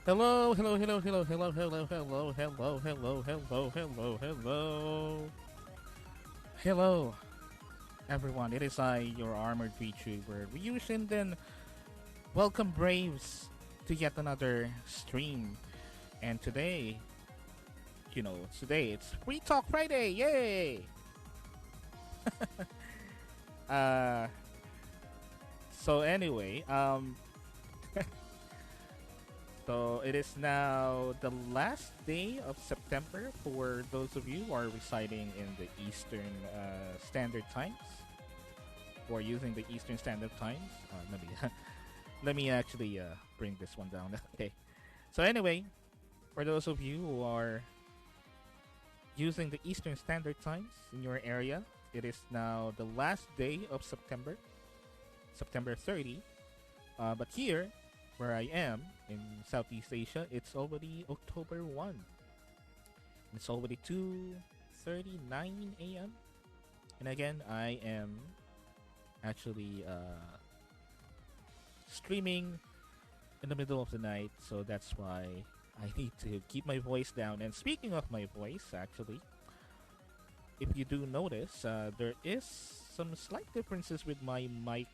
Hello, hello, hello, hello, hello, hello, hello, hello, hello, hello, hello, hello. Hello, everyone. It is I, your armored VTuber, Ryushin, then welcome Braves to yet another stream. And today, today it's Free Talk Friday. Yay! Uh, so anyway, so it is now the last day of September for those of you who are residing in the Eastern Standard Times or using the Eastern Standard Times. Let me actually bring this one down. Okay. So anyway, for those of you who are using the Eastern Standard Times in your area, it is now the last day of September, September 30. But here, where I am in Southeast Asia, it's already October 1. It's already 2:39 a.m. And again, I am actually streaming in the middle of the night, so that's why I need to keep my voice down. And speaking of my voice, actually, if you do notice, there is some slight differences with my mic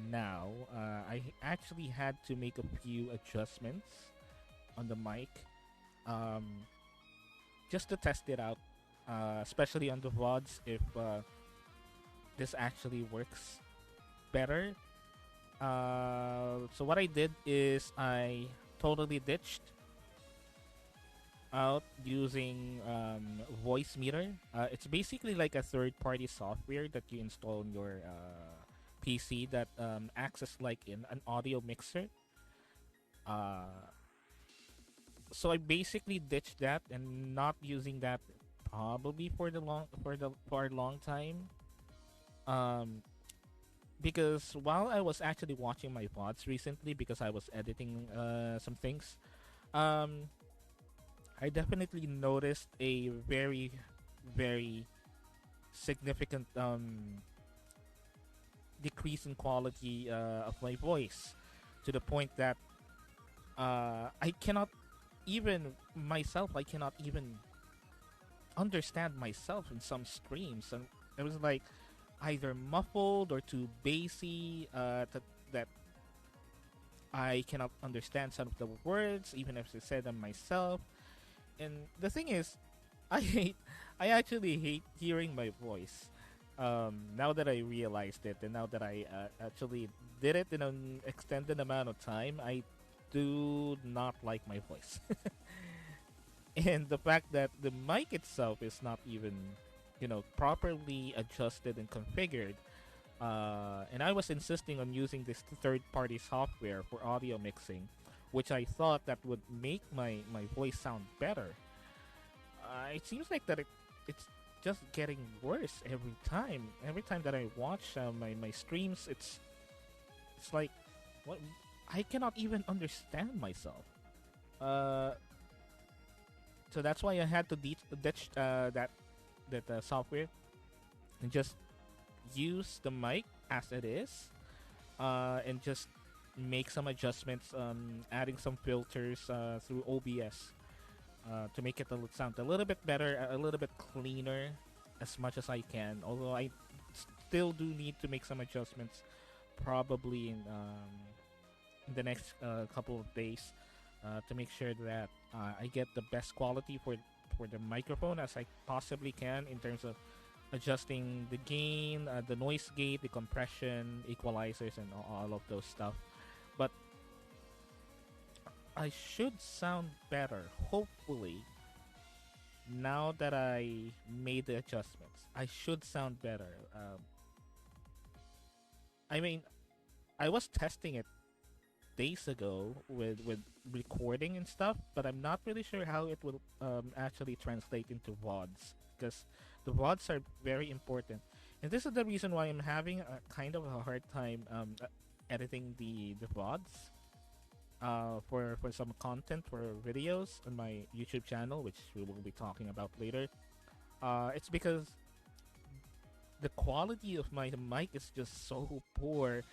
now. I actually had to make a few adjustments on the mic just to test it out, especially on the VODs, if this actually works better. So what I did is I totally ditched out using voice meter. It's basically like a third-party software that you install on your PC that acts as like in an audio mixer. So I basically ditched that and not using that probably for a long time. Because while I was actually watching my VODs recently, because I was editing some things, I definitely noticed a very, very significant decrease in quality of my voice, to the point that I cannot even understand myself in some streams, and it was like either muffled or too bassy, that I cannot understand some of the words even if I said them myself. And the thing is, I actually hate hearing my voice. Now that I realized it, and now that I actually did it in an extended amount of time, I do not like my voice. And the fact that the mic itself is not even, properly adjusted and configured. And I was insisting on using this third-party software for audio mixing, which I thought that would make my voice sound better. It seems like that it's just getting worse every time. Every time that I watch my streams, it's like, what? I cannot even understand myself. Uh, so that's why I had to ditch that software and just use the mic as it is, and just make some adjustments, adding some filters through OBS, to make it sound a little bit better, a little bit cleaner, as much as I can. Although I still do need to make some adjustments, probably in the next couple of days, to make sure that I get the best quality for the microphone as I possibly can, in terms of adjusting the gain, the noise gate, the compression, equalizers, and all of those stuff. But I should sound better, hopefully. Now that I made the adjustments, I should sound better. I mean, I was testing it days ago with recording and stuff, but I'm not really sure how it will actually translate into VODs, because the VODs are very important. And this is the reason why I'm having a kind of a hard time editing the VODs for some content, for videos on my YouTube channel, which we will be talking about later. It's because the quality of my mic is just so poor,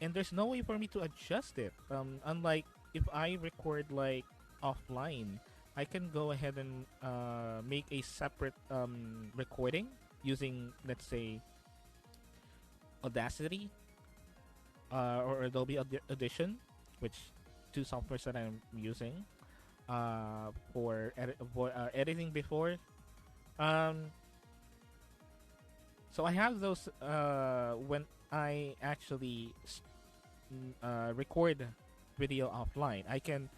and there's no way for me to adjust it. Unlike if I record like offline, I can go ahead and make a separate recording using, let's say, Audacity or Adobe Audition, which two softwares that I'm using for editing before. Um, so I have those when I actually record video offline. I can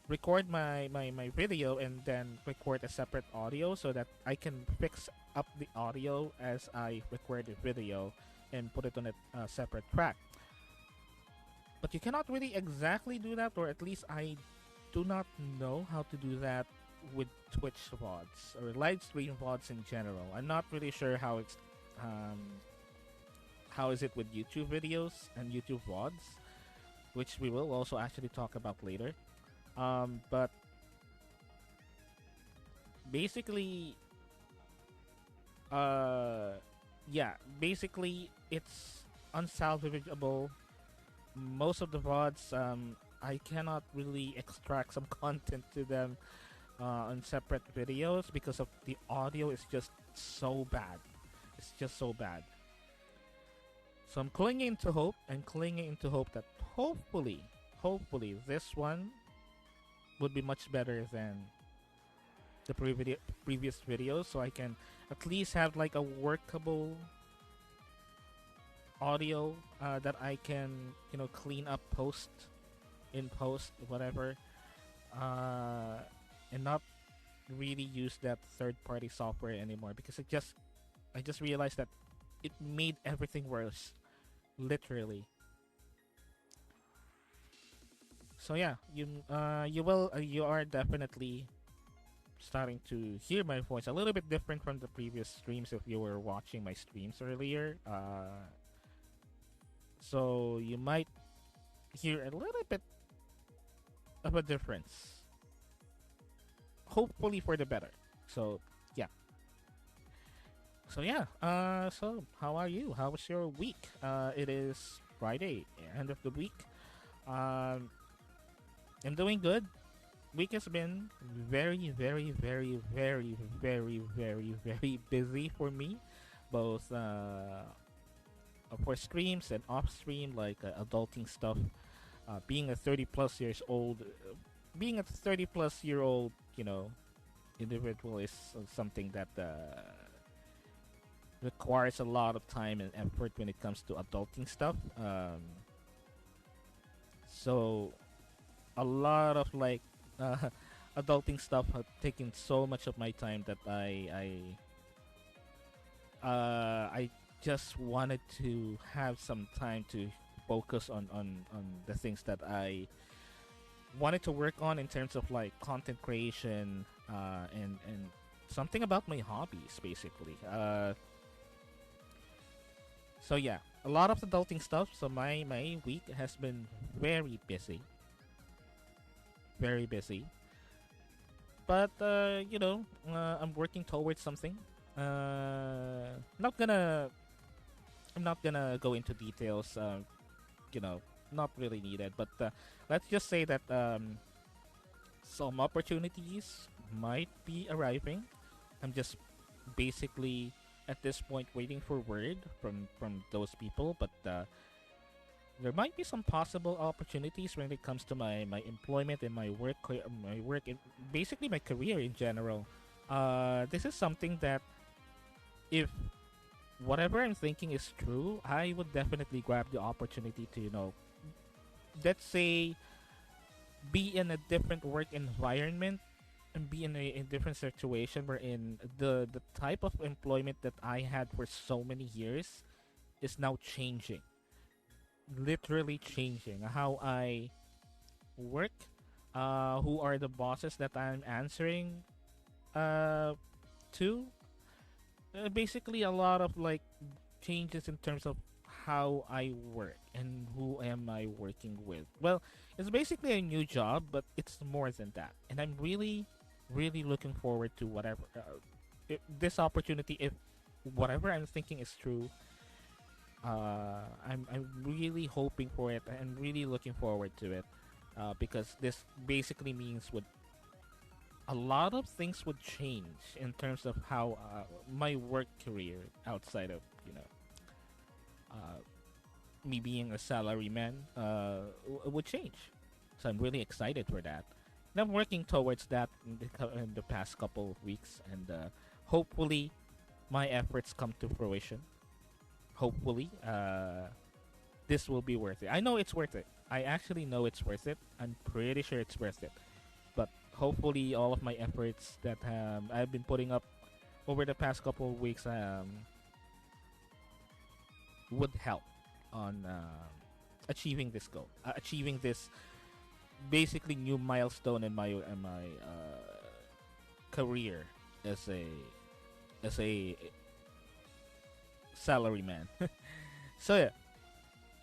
record my video and then record a separate audio so that I can fix up the audio as I record the video and put it on a separate track. But you cannot really exactly do that, or at least I do not know how to do that with Twitch VODs or live stream VODs in general. I'm not really sure um, how is it with YouTube videos and YouTube VODs, which we will also actually talk about later. But basically, uh, yeah, basically it's unsalvageable. Most of the VODs, I cannot really extract some content to them on separate videos because of the audio is just so bad. It's just so bad. So I'm clinging to hope and clinging to hope that hopefully this one would be much better than the previous videos, so I can at least have like a workable audio that I can, clean up in post, whatever, and not really use that third-party software anymore because I just realized that it made everything worse, literally. So yeah, you are definitely starting to hear my voice a little bit different from the previous streams if you were watching my streams earlier. So you might hear a little bit of a difference. Hopefully for the better. So yeah. So yeah. So how are you? How was your week? It is Friday, end of the week. Um, I'm doing good. Week has been very, very, very, very, very, very, very busy for me, both for streams and off stream, like adulting stuff. Being a 30 plus years old, being a 30 plus year old, individual is something that requires a lot of time and effort when it comes to adulting stuff. So a lot of like adulting stuff have taken so much of my time that I just wanted to have some time to focus on the things that I wanted to work on in terms of like content creation and something about my hobbies basically. So yeah, a lot of adulting stuff. So my week has been very busy, very busy. But I'm working towards something. Not gonna I'm not gonna go into details. You know, not really needed. But let's just say that some opportunities might be arriving. I'm just basically at this point waiting for word from those people. But there might be some possible opportunities when it comes to my employment and my work and basically my career in general. This is something that if whatever I'm thinking is true, I would definitely grab the opportunity to, let's say, be in a different work environment and be in a different situation wherein the type of employment that I had for so many years is now changing. Literally changing how I work, who are the bosses that I'm answering to. Basically, a lot of like changes in terms of how I work and who am I working with. Well, it's basically a new job, but it's more than that. And I'm really, really looking forward to whatever this opportunity. If whatever I'm thinking is true, I'm really hoping for it. I'm really looking forward to it because this basically means a lot of things would change in terms of how my work career outside of uh, me being a salaryman would change. So I'm really excited for that. And I'm working towards that in the past couple of weeks, and hopefully my efforts come to fruition. Hopefully, this will be worth it. I know it's worth it. I actually know it's worth it. I'm pretty sure it's worth it. But hopefully, all of my efforts that I've been putting up over the past couple of weeks would help on achieving this goal, achieving this basically new milestone in my career as a salaryman. so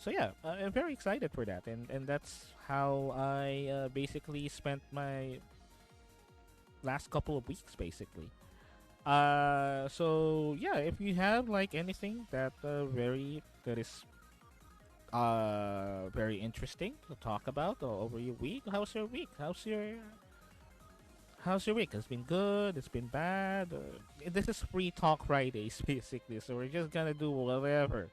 yeah, I'm very excited for that, and that's how I basically spent my last couple of weeks, basically. So yeah, if you have like anything that is very interesting to talk about over your week, how's your week? How's your week? It's been good. It's been bad. This is free talk Fridays, basically. So we're just gonna do whatever.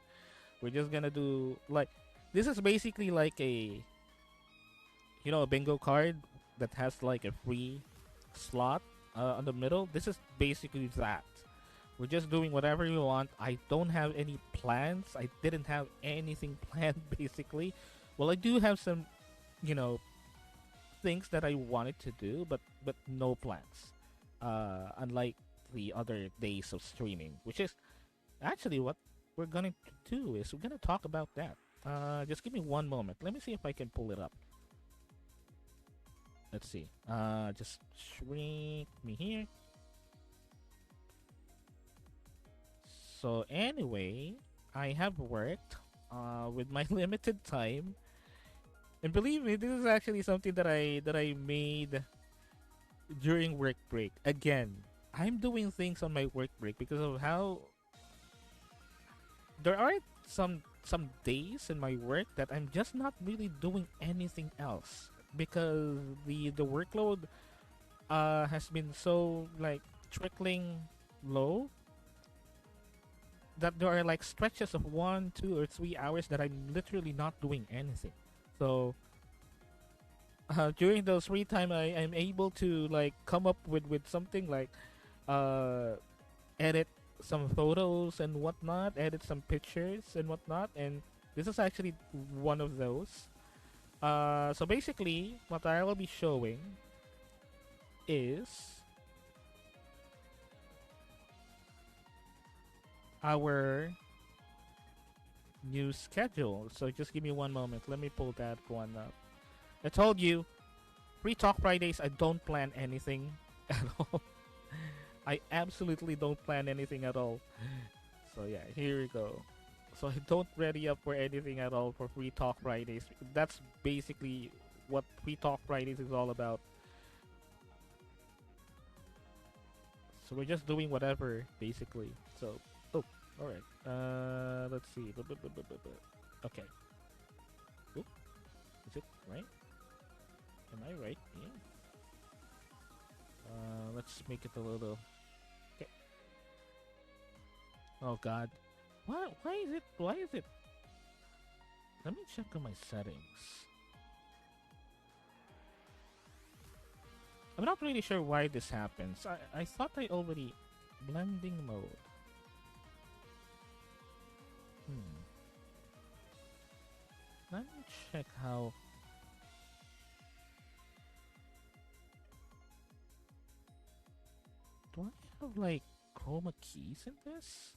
We're just gonna do like this is basically like a bingo card that has like a free slot on the middle. This is basically that. We're just doing whatever you want. I don't have any plans. I didn't have anything planned, basically. Well, I do have some, you know, things that I wanted to do, but no plans. Unlike the other days of streaming, which is actually what we're gonna do. Is we're gonna talk about that. Just give me one moment. Let me see if I can pull it up. Let's see. Just shrink me here. So anyway, I have worked with my limited time, and believe me, this is actually something that I made during work break. Again, I'm doing things on my work break because of how there are some days in my work that I'm just not really doing anything else because the workload has been so like trickling low that there are like stretches of 1, 2, or 3 hours that I'm literally not doing anything. So during those free time, I'm able to like come up with something like uh, edit some photos and whatnot, edit some pictures and whatnot, and this is actually one of those. So basically, what I will be showing is our new schedule. So just give me one moment. Let me pull that one up. I told you, Free Talk Fridays, I don't plan anything at all. I absolutely don't plan anything at all. So yeah, here we go. So I don't ready up for anything at all for Free Talk Fridays. That's basically what Free Talk Fridays is all about. So we're just doing whatever, basically. So, oh, alright. Let's see. Okay. Oop. Is it right? Am I right? Yeah. Let's make it a little... Okay. Oh god. Why is it? Let me check on my settings. I'm not really sure why this happens. I thought I already... Blending mode. Let me check how... Do I have like chroma keys in this?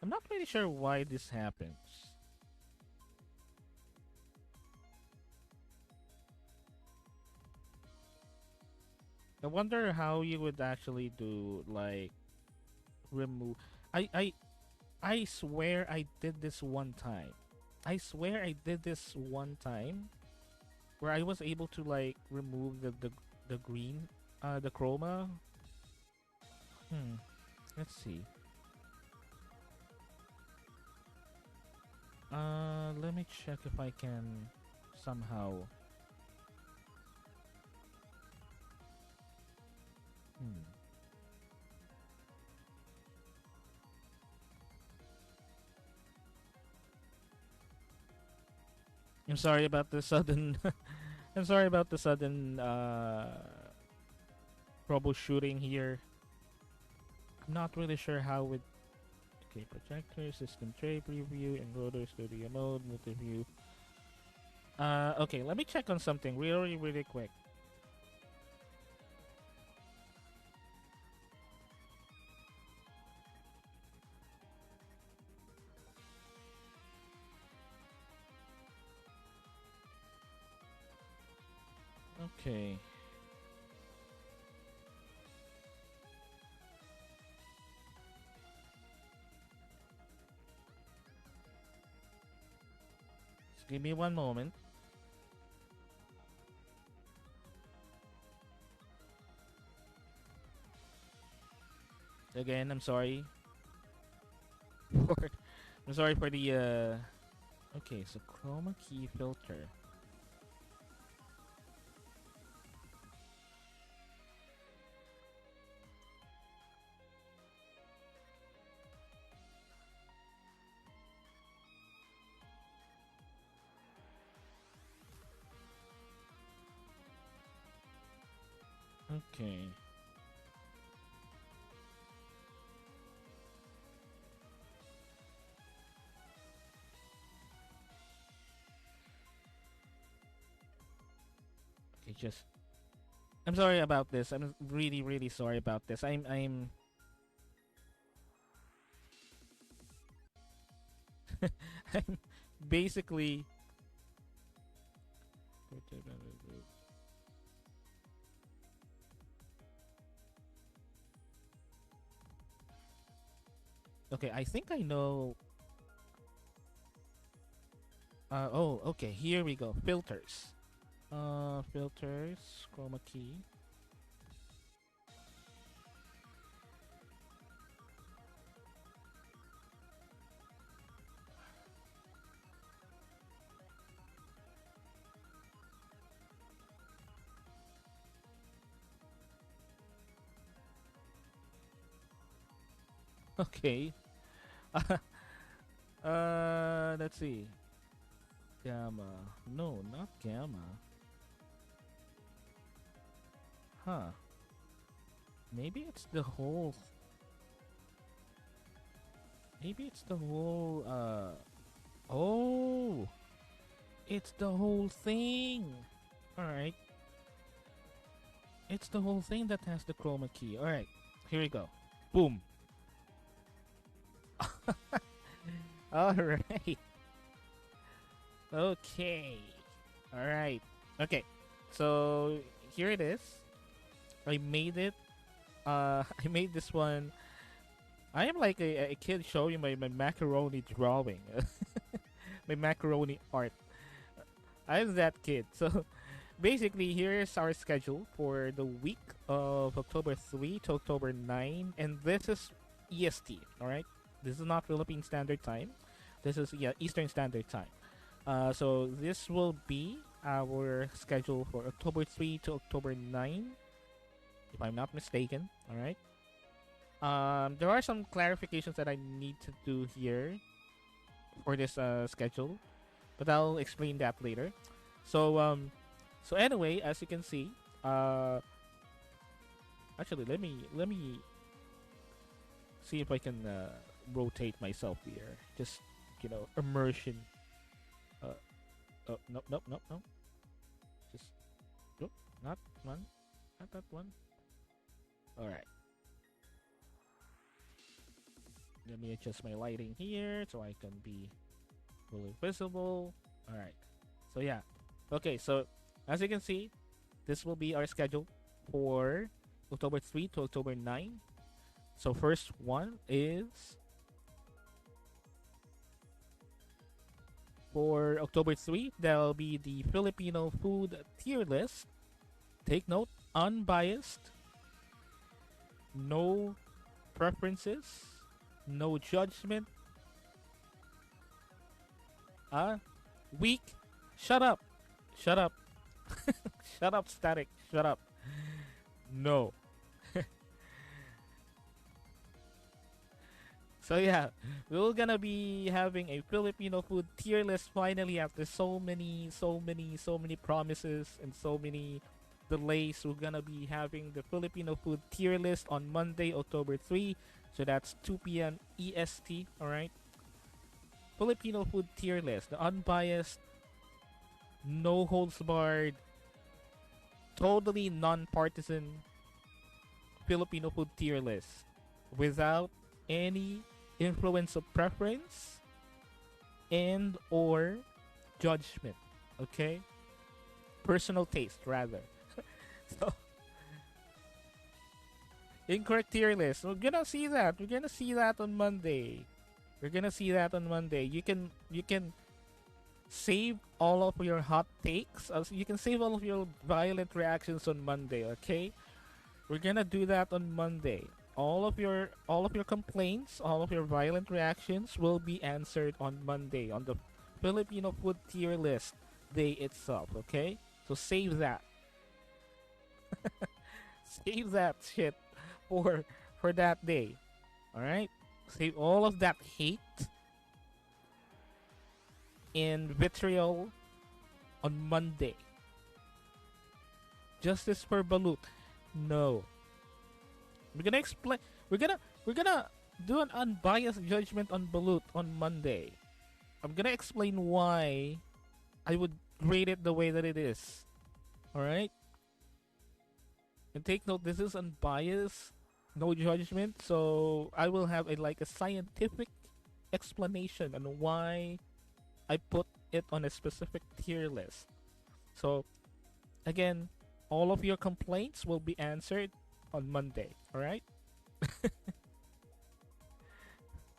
I'm not really sure why this happens. I wonder how you would actually do like remove. I I I swear I did this one time. I swear I did this one time where I was able to like remove the green, the chroma. Let's see. Let me check if I can somehow Hmm. I'm sorry about the sudden. I'm sorry about the sudden troubleshooting here. I'm not really sure how with. Okay, projector, system tray preview, encoder, studio mode, multi-view. Okay, let me check on something really, really quick. Okay. Just give me one moment. Again, I'm sorry for I'm sorry for the okay, so chroma key filter. Okay. Okay, just I'm sorry about this. I'm really really sorry about this. I'm basically okay, I think I know. Oh, okay. Here we go. Filters. Filters. Chroma key. Okay. Let's see. Gamma. No, not gamma. Huh. Maybe it's the whole. Maybe it's the whole. Oh, it's the whole thing. All right. It's the whole thing that has the chroma key. All right. Here we go. Boom. All right. Okay. All right. Okay. So here it is. I made it. I made this one. I am like a kid showing my macaroni drawing, my macaroni art. I'm that kid. So basically, here's our schedule for the week of October 3 to October 9. And this is EST, all right? This is not Philippine Standard Time. This is, yeah, Eastern Standard Time. So this will be our schedule for October 3 to October 9, if I'm not mistaken, all right? There are some clarifications that I need to do here for this schedule, but I'll explain that later. So so anyway, as you can see, uh, actually let me see if I can rotate myself here. Just immersion. Uh, oh, nope, nope, nope, nope. Just nope, not one, not that one. All right. Let me adjust my lighting here so I can be fully visible. All right. So yeah. Okay. So as you can see, this will be our schedule for October 3 to October 9. So first one is for October 3. That'll be the Filipino food tier list. Take note, unbiased, no preferences, no judgment. Weak. Shut up. Shut up. Shut up, static. Shut up. No. So yeah, we're gonna be having a Filipino food tier list finally after so many promises and so many delays. We're gonna be having the Filipino food tier list on Monday, October 3. So that's 2 p.m. EST. All right, Filipino food tier list, the unbiased, no holds barred, totally non-partisan Filipino food tier list without any influence of preference and or judgment. Okay, personal taste rather. So incorrect tier list. We're gonna see that. We're gonna see that on Monday. We're gonna see that on Monday. You can save all of your hot takes. You can save all of your violent reactions on Monday. Okay, we're gonna do that on Monday. All of your complaints, all of your violent reactions will be answered on Monday on the Filipino food tier list day itself. Okay, so save that. Save that shit for for that day. All right, save all of that hate and vitriol on Monday. Justice for Balut. No, we're gonna explain. We're gonna do an unbiased judgment on Balut on Monday. I'm gonna explain why I would rate it the way that it is. All right, and take note. This is unbiased, no judgment. So I will have a scientific explanation on why I put it on a specific tier list. So again, all of your complaints will be answered on Monday. All right.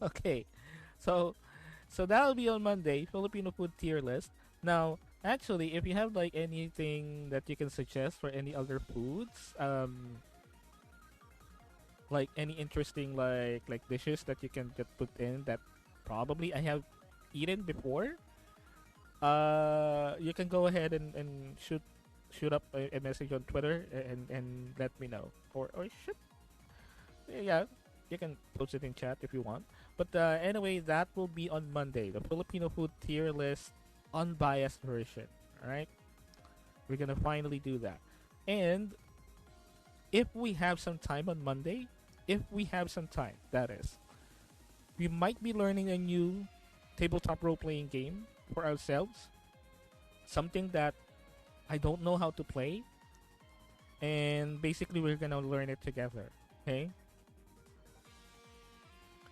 Okay, so that'll be on Monday. Filipino food tier list. Now, actually, if you have like anything that you can suggest for any other foods, like any interesting like dishes that you can get put in that probably I have eaten before, you can go ahead and shoot up a message on Twitter and let me know, or shoot, yeah, you can post it in chat if you want. But anyway, that will be on Monday. The Filipino food tier list unbiased version. All right, we're gonna finally do that. And if we have some time on Monday, if we have some time, that is, we might be learning a new tabletop role playing game for ourselves. Something that I don't know how to play, and basically we're gonna learn it together. Okay,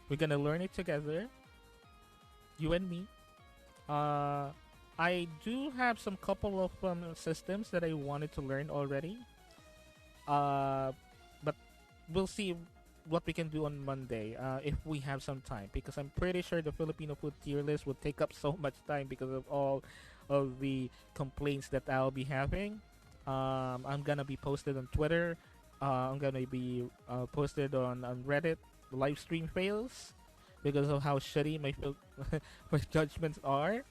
we're gonna learn it together, you and me. I do have some couple of systems that I wanted to learn already. But we'll see what we can do on Monday if we have some time, because I'm pretty sure the Filipino food tier list will take up so much time because of all of the complaints that I'll be having. I'm gonna be posted on Twitter. I'm gonna be posted on Reddit. Live stream fails because of how shitty my judgments are,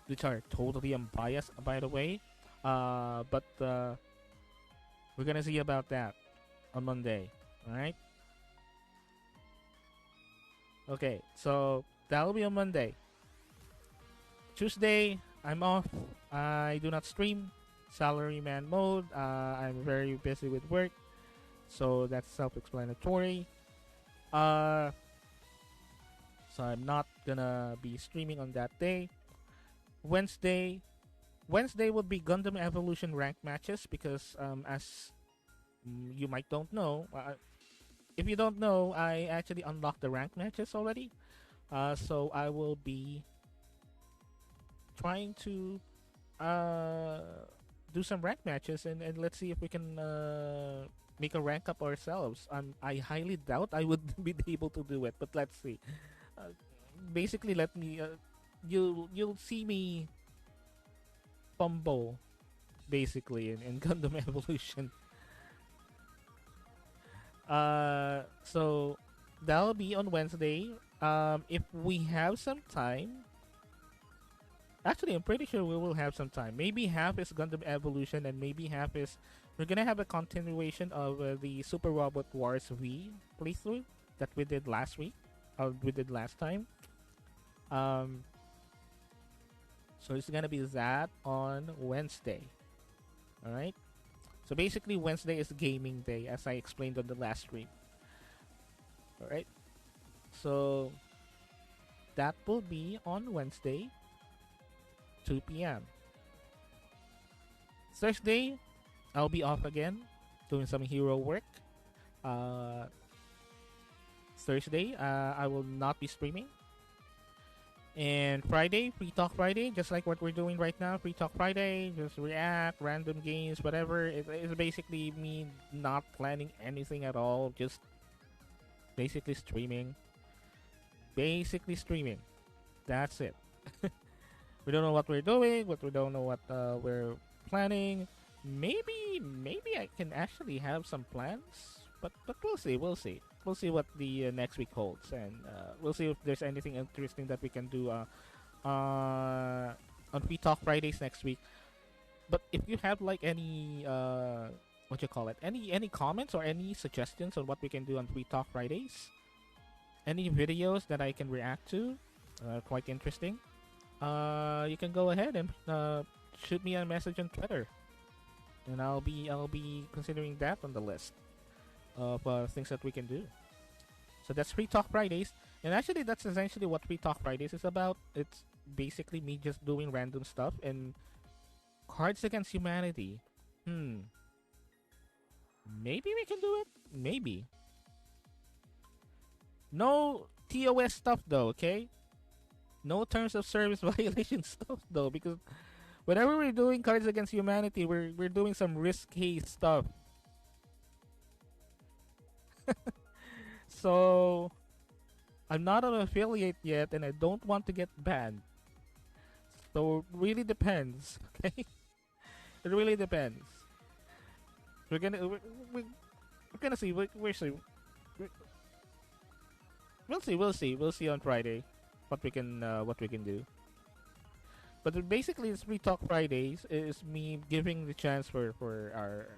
which are totally unbiased, by the way. But we're gonna see about that on Monday. All right. Okay, so that'll be on Monday. Tuesday, I'm off. I do not stream. Salaryman mode. I'm very busy with work, so that's self-explanatory. So I'm not gonna be streaming on that day. Wednesday would be Gundam Evolution rank matches because as you might don't know, if you don't know, I actually unlocked the rank matches already. So I will be trying to do some rank matches and let's see if we can make a rank up ourselves. I highly doubt I would be able to do it, but let's see. Basically, let me. You'll see me fumble, basically in Gundam Evolution. So that'll be on Wednesday. If we have some time, actually, I'm pretty sure we will have some time. Maybe half is Gundam Evolution, and maybe half is we're gonna have a continuation of the Super Robot Wars V playthrough that we did last week. we did last time. Um, so it's gonna be that on Wednesday. All right. So basically, Wednesday is gaming day, as I explained on the last stream. All right. So that will be on Wednesday, 2 p.m. Thursday, I'll be off again, doing some hero work. Uh, Thursday, I will not be streaming. And Friday, Free Talk Friday, just like what we're doing right now. Free Talk Friday, just react, random games, whatever. It's basically me not planning anything at all, just basically streaming. Basically streaming. That's it. We don't know what we're doing, but we don't know what we're planning. Maybe I can actually have some plans, but we'll see. We'll see what the next week holds, and we'll see if there's anything interesting that we can do on Free Talk Fridays next week. But if you have like any what you call it, any comments or any suggestions on what we can do on Free Talk Fridays, any videos that I can react to, quite interesting. You can go ahead and shoot me a message on Twitter, and I'll be considering that on the list of things that we can do. So that's Free Talk Fridays, and actually that's essentially what Free Talk Fridays is about. It's basically me just doing random stuff and Cards Against Humanity. Maybe we can do it. Maybe. No TOS stuff though, okay? No terms of service violation stuff though, because whenever we're doing Cards Against Humanity, we're doing some risky stuff. So I'm not an affiliate yet, and I don't want to get banned. So it really depends, okay? It really depends. We're gonna see. We'll see. We'll see on Friday what we can do. But basically, it's Free Talk Fridays is me giving the chance for our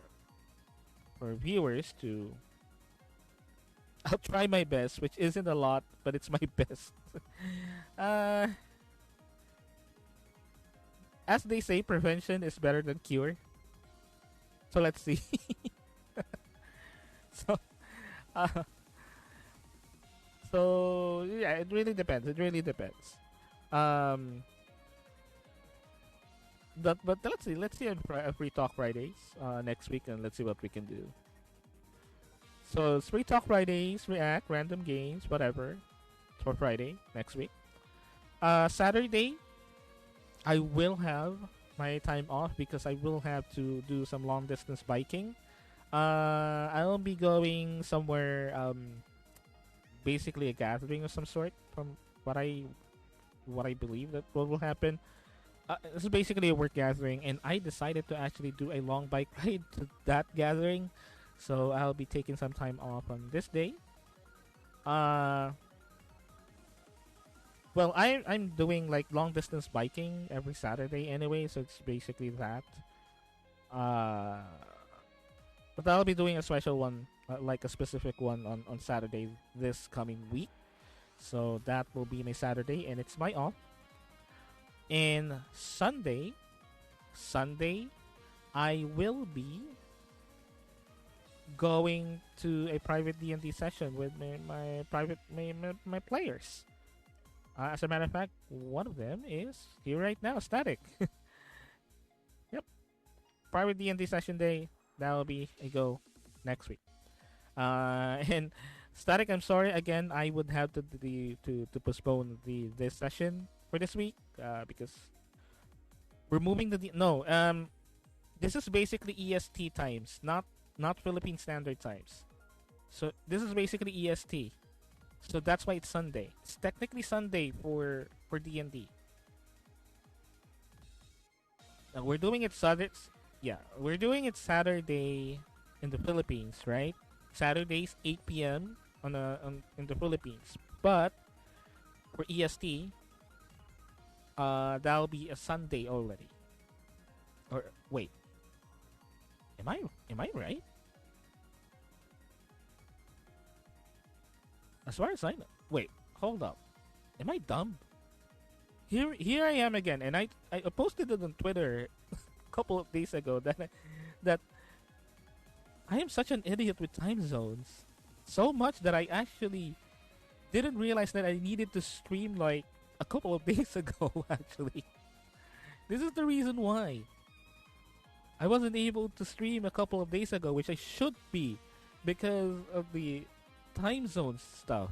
viewers to. I'll try my best, which isn't a lot, but it's my best. As they say, prevention is better than cure. So let's see. so, uh, so yeah, it really depends. It really depends. But let's see. Let's see on Free Talk Fridays next week, and let's see what we can do. So it's Free Talk Fridays, react, random games, whatever, for Friday next week. Saturday, I will have my time off because I will have to do some long distance biking. I'll be going somewhere, basically a gathering of some sort, from what I believe that will happen. This is basically a work gathering, and I decided to actually do a long bike ride to that gathering. So I'll be taking some time off on this day. Well, I'm doing like long distance biking every Saturday anyway, so it's basically that. But I'll be doing a special one, like a specific one on Saturday this coming week. So that will be my Saturday, and it's my off. And Sunday, I will be going to a private D&D session with my players. As a matter of fact, one of them is here right now, Static. Yep, private D&D session day. That will be a go next week. And Static, I'm sorry again. I would have to postpone this session for this week because we're moving this is basically EST times, not Philippine Standard Times. So this is basically EST. So that's why it's Sunday. It's technically Sunday for D&D. We're doing it Saturday. Yeah, we're doing it Saturday in the Philippines, right? Saturdays 8 p.m. in the Philippines. But for EST, that'll be a Sunday already. Or wait. Am I right? As far as I know. Wait, hold up. Am I dumb? Here I am again, and I posted it on Twitter a couple of days ago that I am such an idiot with time zones. So much that I actually didn't realize that I needed to stream like a couple of days ago, actually. This is the reason why I wasn't able to stream a couple of days ago, which I should be because of the time zone stuff.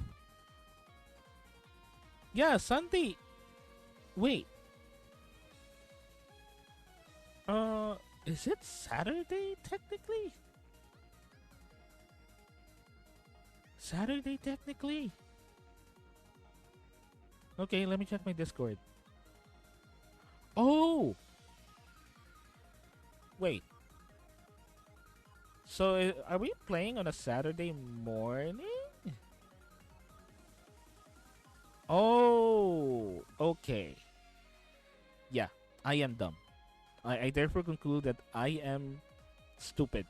Yeah, Sunday. Wait. Is it Saturday technically? Saturday technically? Okay, let me check my Discord. Oh! Wait. So, are we playing on a Saturday morning? Oh! Okay. Yeah, I am dumb. I therefore conclude that I am stupid.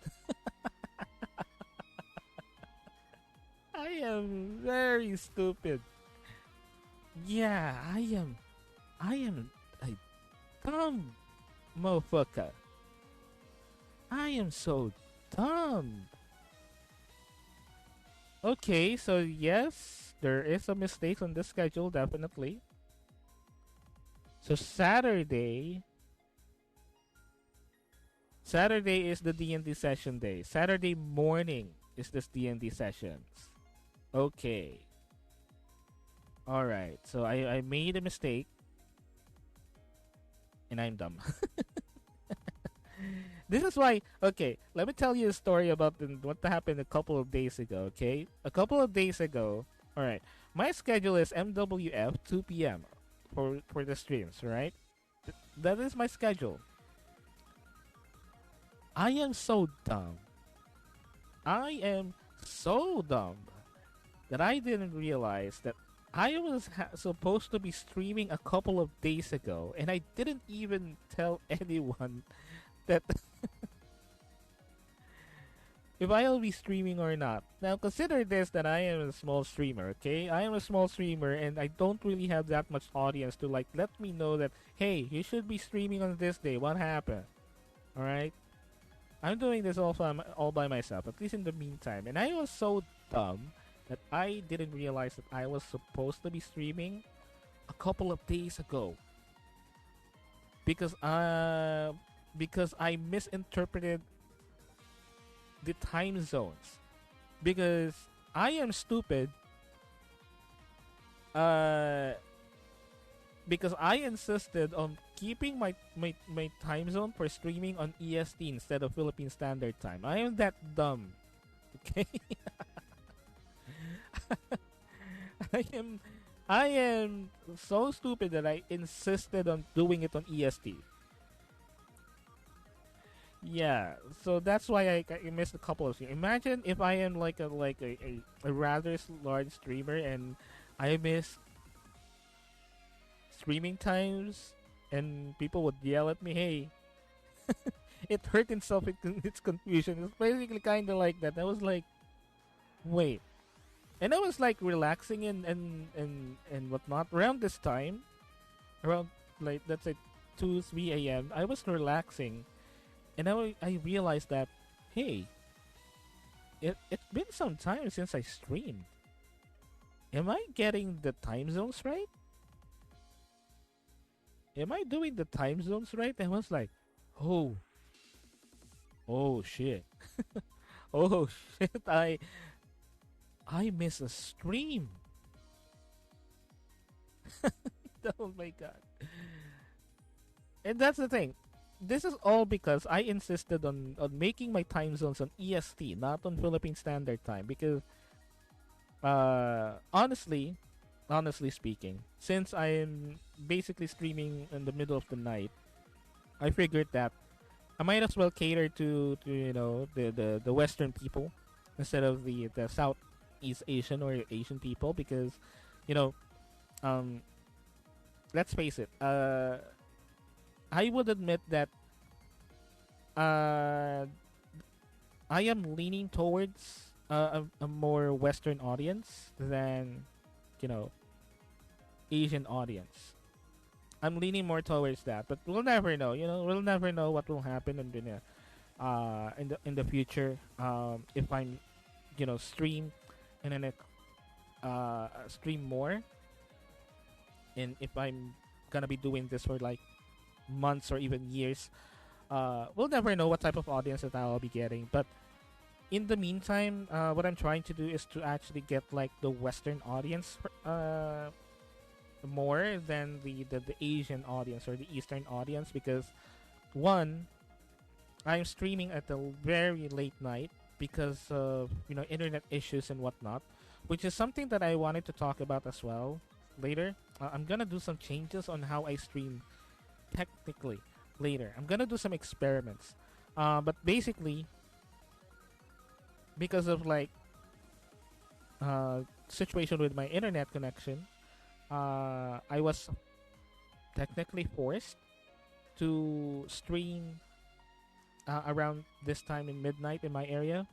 I am very stupid. Yeah, I am a dumb motherfucker. I am so dumb. Okay, so yes, there is a mistake on the schedule, definitely. So Saturday is the D&D session day. Saturday morning is this D&D sessions. Okay. Alright, so I made a mistake. And I'm dumb. This is why, okay, let me tell you a story about what happened a couple of days ago, okay? A couple of days ago, alright, my schedule is MWF 2 p.m. for the streams, right? That is my schedule. I am so dumb. I am so dumb that I didn't realize that I was supposed to be streaming a couple of days ago, and I didn't even tell anyone that if I'll be streaming or not. Now, consider this that I am a small streamer, okay? I am a small streamer, and I don't really have that much audience to like let me know that, hey, you should be streaming on this day. What happened? All right? I'm doing this all by myself, at least in the meantime. And I was so dumb that I didn't realize that I was supposed to be streaming a couple of days ago. Because I misinterpreted the time zones. Because I am stupid. Because I insisted on keeping my time zone for streaming on EST instead of Philippine Standard Time. I am that dumb. Okay? I am so stupid that I insisted on doing it on EST. Yeah, so that's why I missed a couple of things. Imagine if I am like a rather large streamer and I miss streaming times and people would yell at me, hey, it hurt itself in its confusion. It's basically kind of like that. I was like, wait. And I was like relaxing and whatnot. Around this time, around like, let's say 2, 3 a.m., I was relaxing. And I realized that, hey, it's been some time since I streamed. Am I getting the time zones right? Am I doing the time zones right? I was like, oh shit. Oh shit, I miss a stream. Oh my god. And that's the thing. This is all because I insisted on making my time zones on EST, not on Philippine Standard Time. Because, honestly speaking, since I am basically streaming in the middle of the night, I figured that I might as well cater to the Western people instead of the Southeast Asian or Asian people, because let's face it, I would admit that I am leaning towards a more Western audience than Asian audience. I'm leaning more towards that, but we'll never know. We'll never know what will happen in the future. If I'm stream and then stream more, and if I'm gonna be doing this for like months or even years, we'll never know what type of audience that I'll be getting. But in the meantime, what I'm trying to do is to actually get like the Western audience more than the Asian audience or the Eastern audience, because one, I'm streaming at a very late night because of internet issues and whatnot, which is something that I wanted to talk about as well later. I'm gonna do some changes on how I stream technically later. I'm gonna do some experiments, but basically because of like situation with my internet connection, I was technically forced to stream around this time in midnight in my area,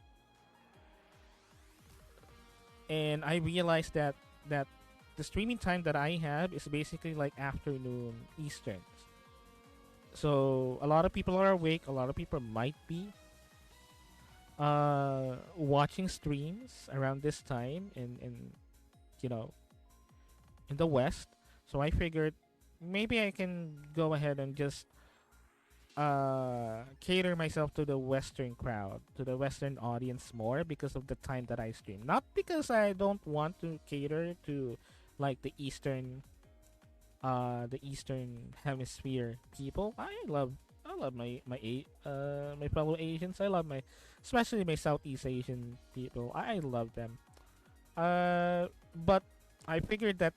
and I realized that the streaming time that I have is basically like afternoon Eastern. So a lot of people are awake. A lot of people might be watching streams around this time in you know in the West. So I figured maybe I can go ahead and just cater myself to the Western crowd, to the Western audience more because of the time that I stream. Not because I don't want to cater to like the Eastern Hemisphere people. I love my fellow Asians. I love especially my Southeast Asian people. I love them. But I figured that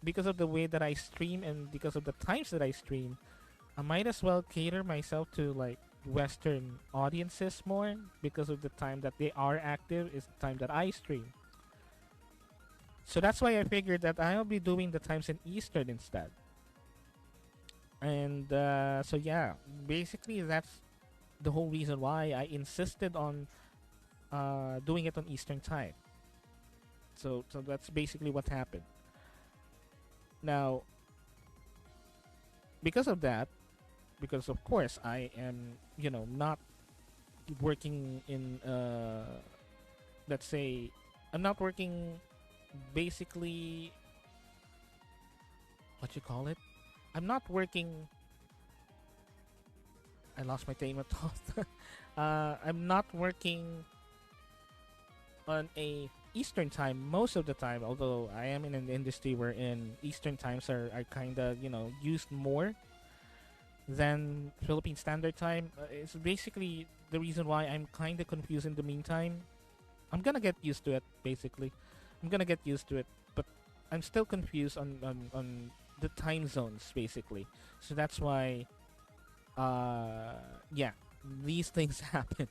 because of the way that I stream and because of the times that I stream, I might as well cater myself to like Western audiences more because of the time that they are active is the time that I stream. So that's why I figured that I'll be doing the times in Eastern instead. And so yeah, basically that's the whole reason why I insisted on doing it on Eastern time. So that's basically what happened. Now, because of that, because of course I am, not working in let's say I'm not working basically what you call it. I'm not working. I lost my train of thought. I'm not working on a Eastern time most of the time. Although I am in an industry wherein Eastern times are kind of used more than Philippine Standard Time. It's basically the reason why I'm kind of confused in the meantime. I'm gonna get used to it. Basically, I'm gonna get used to it, but I'm still confused on the time zones basically. So that's why yeah, these things happen.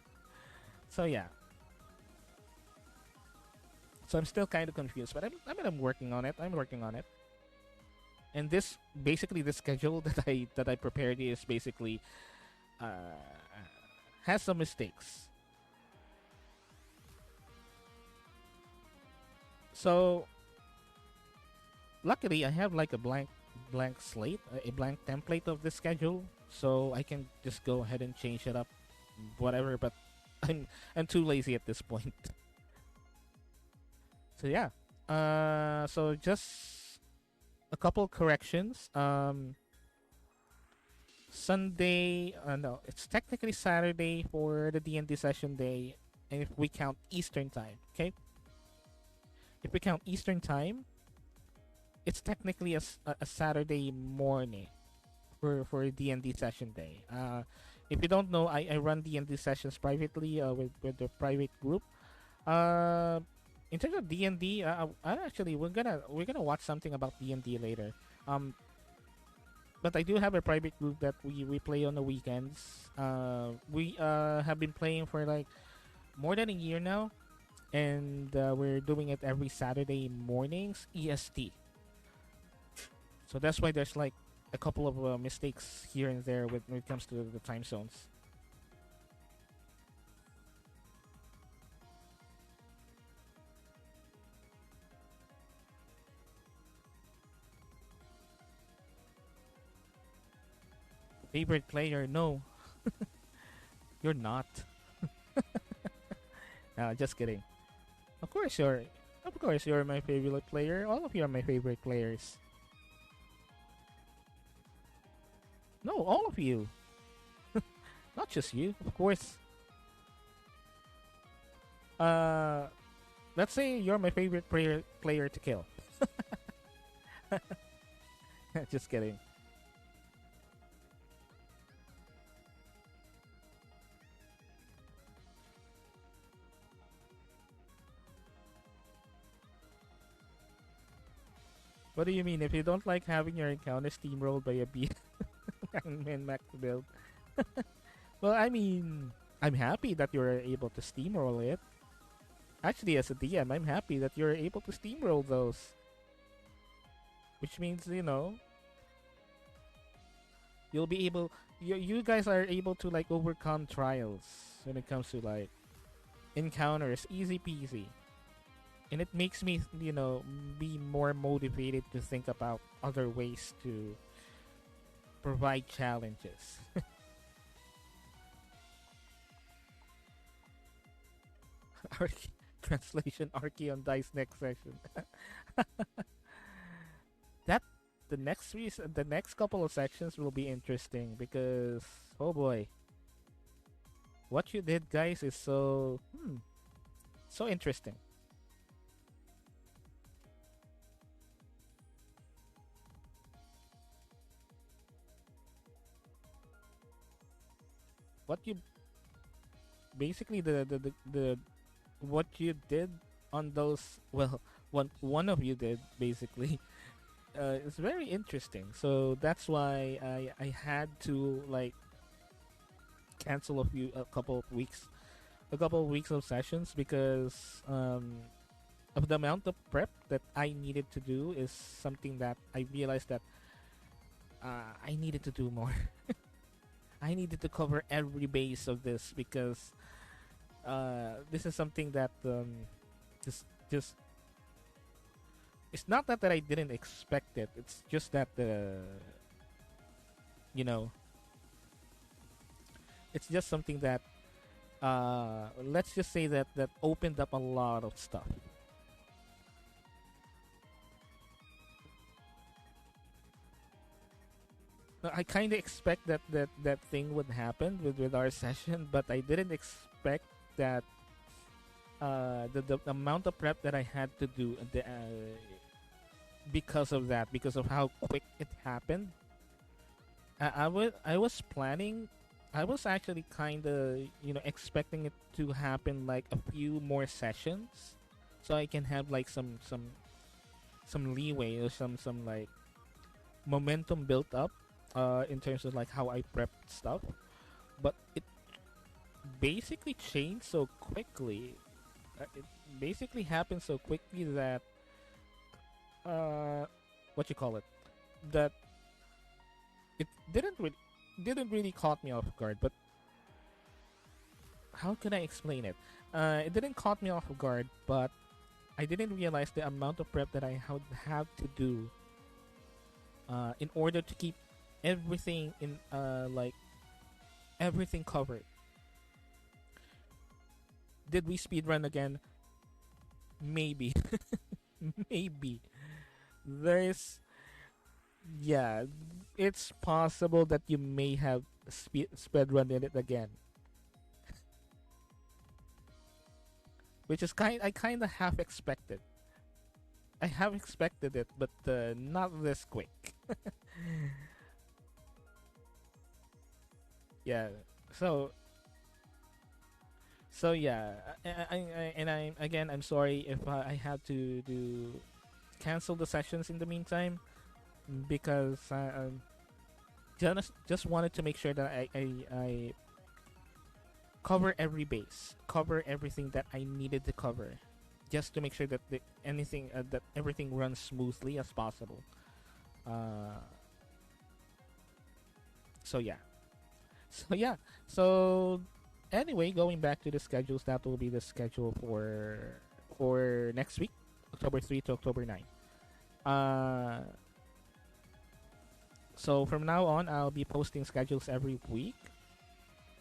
So yeah. So I'm still kind of confused, but I'm working on it. I'm working on it. And this basically the schedule that I prepared is basically uh has some mistakes. So luckily I have like a blank slate, a blank template of the schedule, so I can just go ahead and change it up, whatever. But I'm too lazy at this point. So yeah, so just a couple corrections. Sunday, no, it's technically Saturday for the D&D session day, and if we count Eastern time, okay. If we count Eastern time, it's technically a Saturday morning for D&D session day. If you don't know, I run D&D sessions privately with the private group. Uh, in terms of D&D, actually we're gonna watch something about D&D later. But I do have a private group that we play on the weekends. We have been playing for like more than a year now, and we're doing it every Saturday mornings EST. So that's why there's like a couple of mistakes here and there when it comes to the time zones. Favorite player? No, you're not. Just kidding. Of course you're. Of course you're my favorite player. All of you are my favorite players. No, all of you. Not just you, of course. Uh, let's say you're my favorite player to kill. Just kidding. What do you mean? If you don't like having your encounter steamrolled by a beat and max build? Well, I mean, I'm happy that you're able to steamroll it. Actually, as a DM, I'm happy that you're able to steamroll those. Which means, you'll be able, you guys are able to like overcome trials when it comes to like encounters, easy peasy. And it makes me, be more motivated to think about other ways to provide challenges. Translation Archie on Dice next session. that the next couple of sections will be interesting because oh boy, what you did, guys, is so interesting. What you basically the what you did on those, well, one of you did basically, is very interesting. So that's why I had to like cancel a couple of weeks of sessions because of the amount of prep that I needed to do is something that I realized that I needed to do more. I needed to cover every base of this because this is something that just it's not that I didn't expect it. It's just that you know it's just something that let's just say that opened up a lot of stuff. I kind of expect that thing would happen with our session, but I didn't expect that the amount of prep that I had to do because of that, because of how quick it happened. I was planning. I was actually kind of expecting it to happen like a few more sessions, so I can have like some leeway or some like momentum built up in terms of like how I prepped stuff. But it basically changed so quickly. It basically happened so quickly that what you call it, that it didn't really caught me off guard. But how can I explain it? It didn't caught me off guard, but I didn't realize the amount of prep that I would have to do in order to keep everything in like everything covered. Did we speedrun again? Maybe. Maybe. There's yeah, it's possible that you may have speedrun in it again. Which is I kind of half expected. I have expected it, but not this quick. Yeah. So yeah, I'm sorry if I had to do cancel the sessions in the meantime because I just wanted to make sure that I cover every base, cover everything that I needed to cover, just to make sure that that everything runs smoothly as possible. Uh, so yeah, so yeah, so anyway, going back to the schedules, that will be the schedule for next week, October 3 to October 9. Uh, So from now on, I'll be posting schedules every week,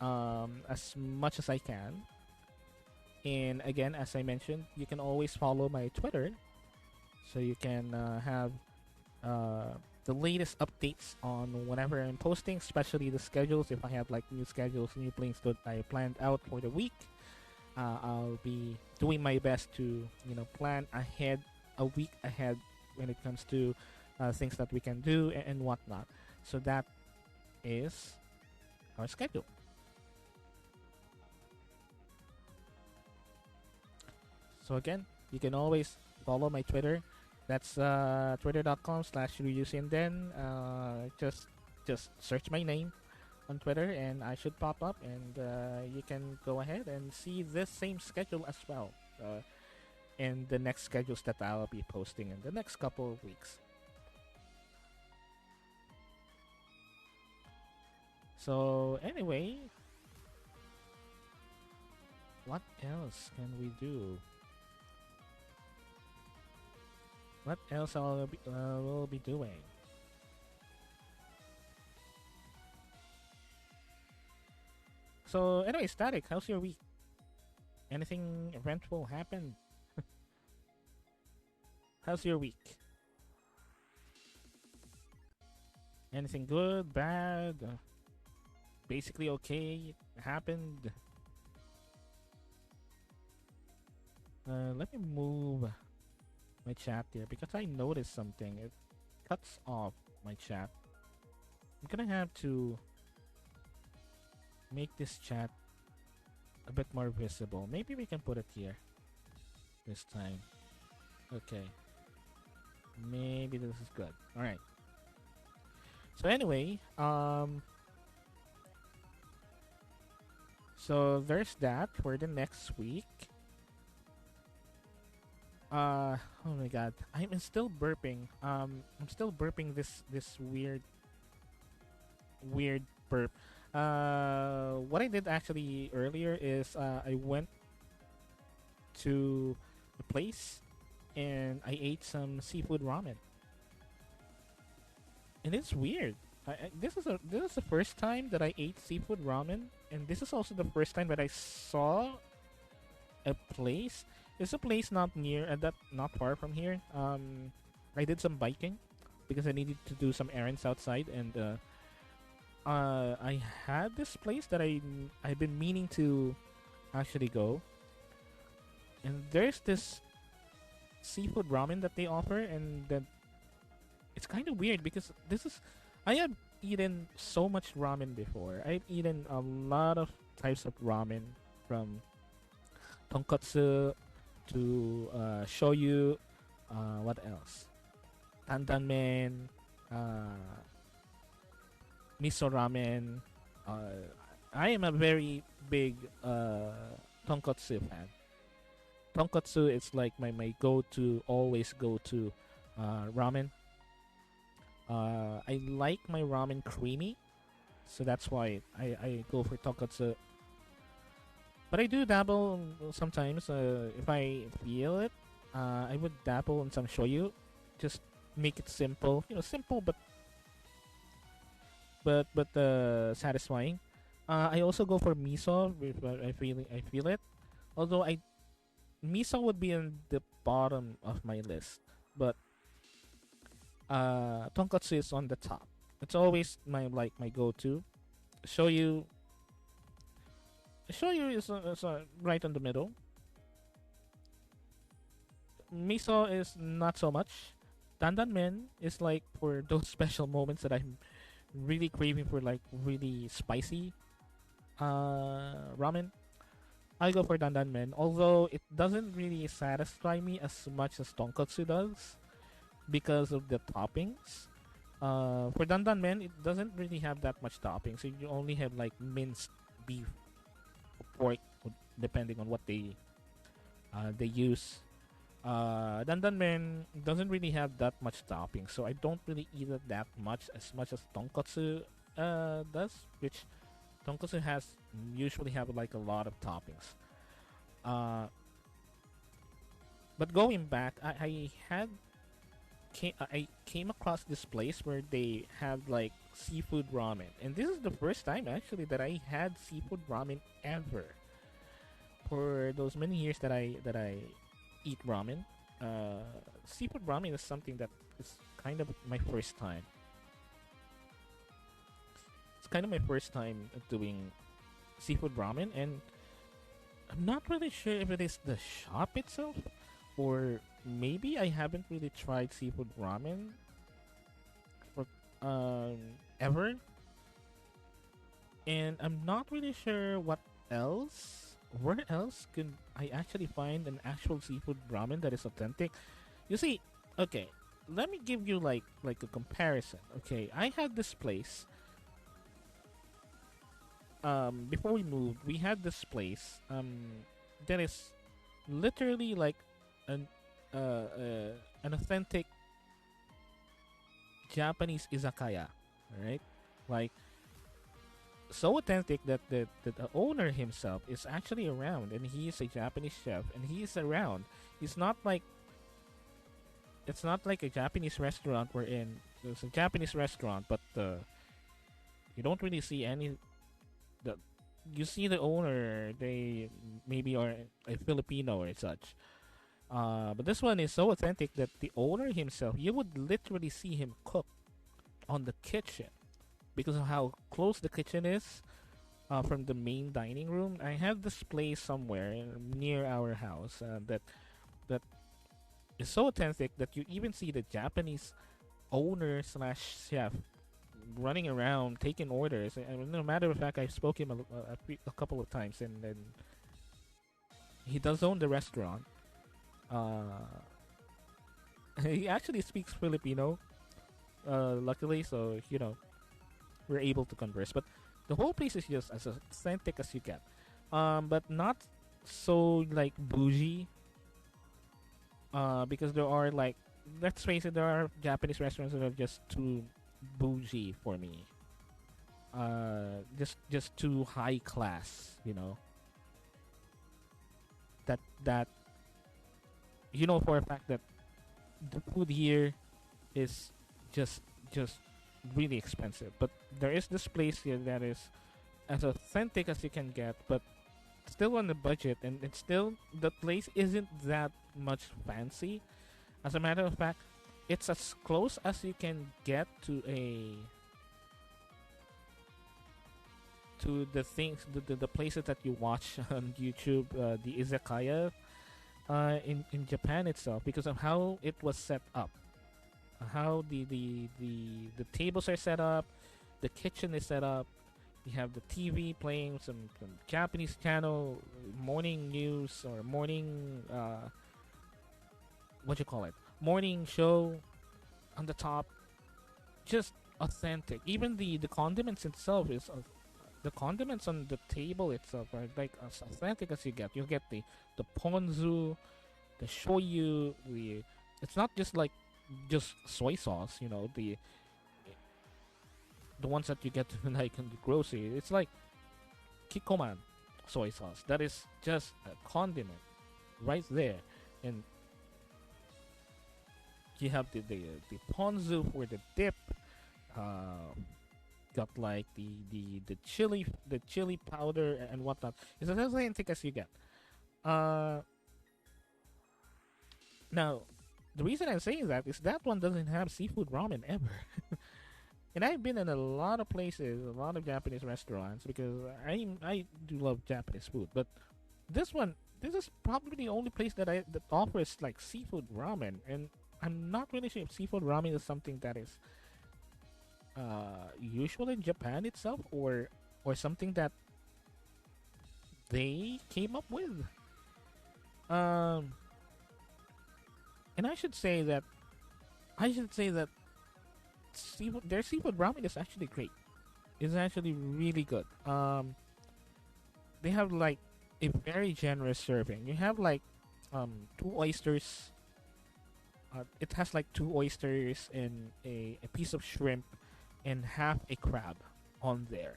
as much as I can. And again, as I mentioned, you can always follow my Twitter, so you can have the latest updates on whenever I'm posting, especially the schedules. If I have like new schedules, new plans that I planned out for the week, I'll be doing my best to plan ahead, a week ahead, when it comes to things that we can do and whatnot. So that is our schedule. So again, you can always follow my Twitter. That's twitter.com/ryusinden. Just search my name on Twitter and I should pop up, and you can go ahead and see this same schedule as well. And the next schedules that I'll be posting in the next couple of weeks. So anyway, what else can we do? What else will be doing? So anyway, Static, how's your week? Anything eventful happened? How's your week? Anything good, bad, basically okay happened? Let me move my chat here because I noticed something. It cuts off my chat. I'm gonna have to make this chat a bit more visible. Maybe we can put it here this time. Okay. Maybe this is good. All right. So anyway, so there's that for the next week. Oh my god, I'm still burping. I'm still burping this weird burp. What I did actually earlier is I went to a place and I ate some seafood ramen. And it's weird. This is the first time that I ate seafood ramen, and this is also the first time that I saw a place. It's a place not far from here. I did some biking because I needed to do some errands outside, and I had this place that I've been meaning to actually go. And there's this seafood ramen that they offer, and then it's kind of weird because I have eaten so much ramen before. I've eaten a lot of types of ramen, from tonkotsu to shoyu. What else? Tandanmen, miso ramen. I am a very big tonkotsu fan. Tonkotsu is like my go-to, always go-to ramen. I like my ramen creamy, so that's why I go for tonkotsu. But I do dabble sometimes. If I feel it, I would dabble in some shoyu. Just make it simple, simple but satisfying. I also go for miso if I feel it. Although miso would be in the bottom of my list, but tonkatsu is on the top. It's always my go-to. Shoyu is right in the middle. Miso is not so much. Dandanmen is like for those special moments that I'm really craving for, like really spicy ramen. I go for dandanmen, although it doesn't really satisfy me as much as tonkatsu does because of the toppings. For dandanmen, it doesn't really have that much toppings. So you only have like minced beef, pork, depending on what they use. Dandanmen doesn't really have that much topping, so I don't really eat it that much as tonkatsu does, which tonkatsu has usually have like a lot of toppings. But going back, I had I came across this place where they had like seafood ramen, and this is the first time actually that I had seafood ramen ever. For those many years that I eat ramen, seafood ramen is something that is kind of my first time. It's kind of my first time doing seafood ramen, and I'm not really sure if it is the shop itself, or maybe I haven't really tried seafood ramen for ever, and I'm not really sure what else. Where else could I actually find an actual seafood ramen that is authentic? You see, okay, let me give you like a comparison. Okay, I had this place. Before we moved, we had this place. That is literally like an an authentic Japanese izakaya, right? Like so authentic that the owner himself is actually around, and he is a Japanese chef, and he is around. He's not like it's not like a Japanese restaurant wherein there's a Japanese restaurant, but you don't really see any. The you see the owner, they maybe are a Filipino or such. But this one is so authentic that the owner himself, you would literally see him cook on the kitchen because of how close the kitchen is from the main dining room. I have this place somewhere near our house that is so authentic that you even see the Japanese owner slash chef running around taking orders. And no matter of fact, I spoke him a couple of times, and then he does own the restaurant. Uh, he actually speaks Filipino, luckily, so we're able to converse. But the whole place is just as authentic as you get, but not so like bougie. Because there are like, let's face it, there are Japanese restaurants that are just too bougie for me. Just too high class, that for a fact that the food here is just really expensive. But there is this place here that is as authentic as you can get, but still on the budget, and it's still the place isn't that much fancy. As a matter of fact, it's as close as you can get to the things, the places that you watch on YouTube, the izakaya in Japan itself, because of how it was set up, how the tables are set up, the kitchen is set up. You have the TV playing some Japanese channel, morning news or morning what you call it, morning show on the top. Just authentic. Even the condiments itself is the condiments on the table itself are like as authentic as you get. You get the ponzu, the shoyu. It's not just like just soy sauce. The ones that you get like in the grocery. It's like kikoman soy sauce. That is just a condiment right there, and you have the ponzu for the dip. Got like the chili powder and whatnot. It's as authentic as you get. Now, the reason I'm saying that is that one doesn't have seafood ramen ever. And I've been in a lot of places, a lot of Japanese restaurants, because I do love Japanese food. But this is probably the only place that offers like seafood ramen, and I'm not really sure if seafood ramen is something that is usual in Japan itself, or something that they came up with. And I should say that their seafood ramen is actually great. It's actually really good. They have like a very generous serving. You have like two oysters. It has like two oysters and a piece of shrimp and half a crab on there,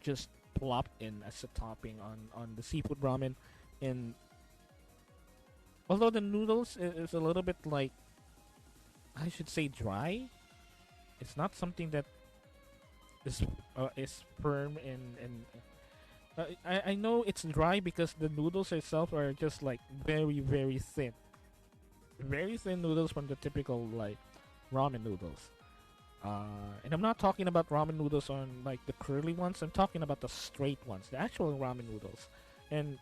just plopped in as a topping on the seafood ramen. And although the noodles is a little bit like I should say dry. It's not something that is firm and I know it's dry because the noodles itself are just like very very thin noodles from the typical like ramen noodles. And I'm not talking about ramen noodles on like the curly ones. I'm talking about the straight ones, the actual ramen noodles. And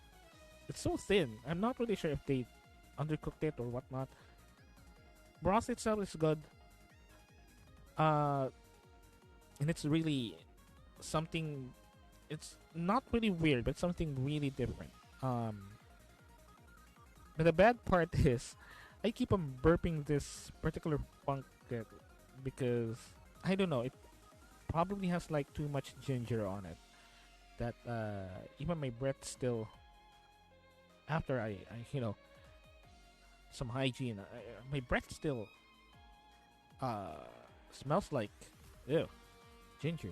it's so thin. I'm not really sure if they undercooked it or whatnot. Broth itself is good. Uh, and it's really something. It's not really weird, but something really different. But the bad part is, I keep on burping this particular funk because I don't know. It probably has like too much ginger on it. That even my breath still after I some hygiene. My breath still uh smells like ew ginger.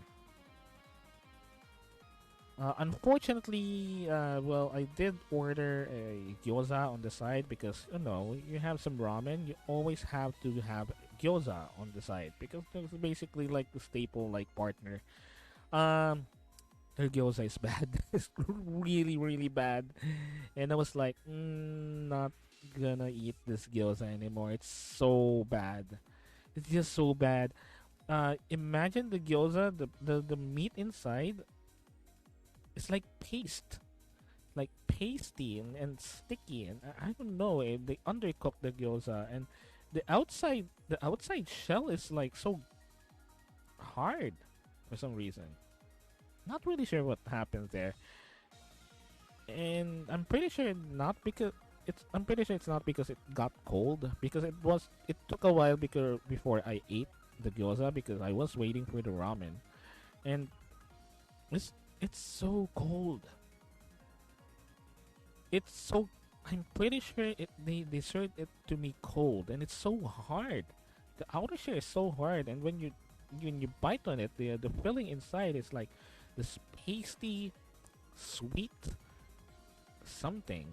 Unfortunately, well, I did order a gyoza on the side because you have some ramen. You always have to have gyoza on the side because it's basically like the staple like partner. Um, their gyoza is bad. It's really really bad, and I was like, not gonna eat this gyoza anymore. It's so bad. It's just so bad. Imagine the gyoza, the meat inside. It's like paste, like pasty and sticky, and I don't know. They undercook the gyoza, and the outside shell is like so hard for some reason. Not really sure what happens there, and I'm pretty sure not because it's. I'm pretty sure it's not because it got cold because it was. It took a while because before I ate the gyoza because I was waiting for the ramen, and it's it's so cold. It's so. I'm pretty sure they served it to me cold, and it's so hard. The outer shell is so hard, and when you bite on it, the filling inside is like this pasty, sweet something.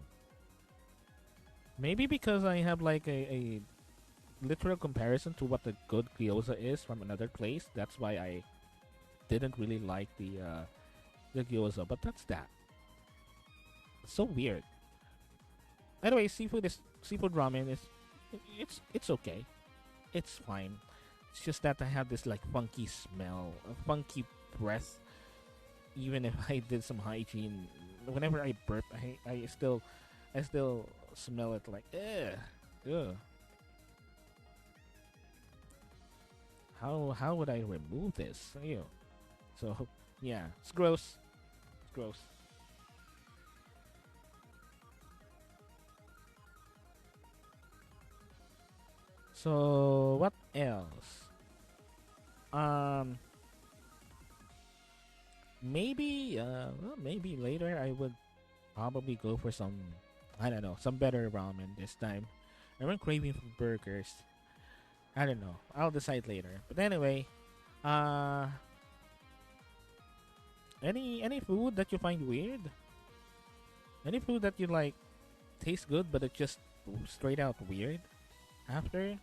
Maybe because I have like a literal comparison to what the good gyoza is from another place. That's why I didn't really like the gyoza. But that's that. It's so weird. Anyway, seafood ramen is it's okay. It's fine. It's just that I have this like funky smell, a funky breath. Even if I did some hygiene, whenever I burp, I still smell it like ugh. How would I remove this? Ew. So yeah, it's gross. It's gross. So what else? Um, maybe later I would probably go for some, I don't know, some better ramen this time. I'm craving for burgers. I don't know. I'll decide later. But anyway, uh, any food that you find weird? Any food that you like tastes good but it just straight out weird after,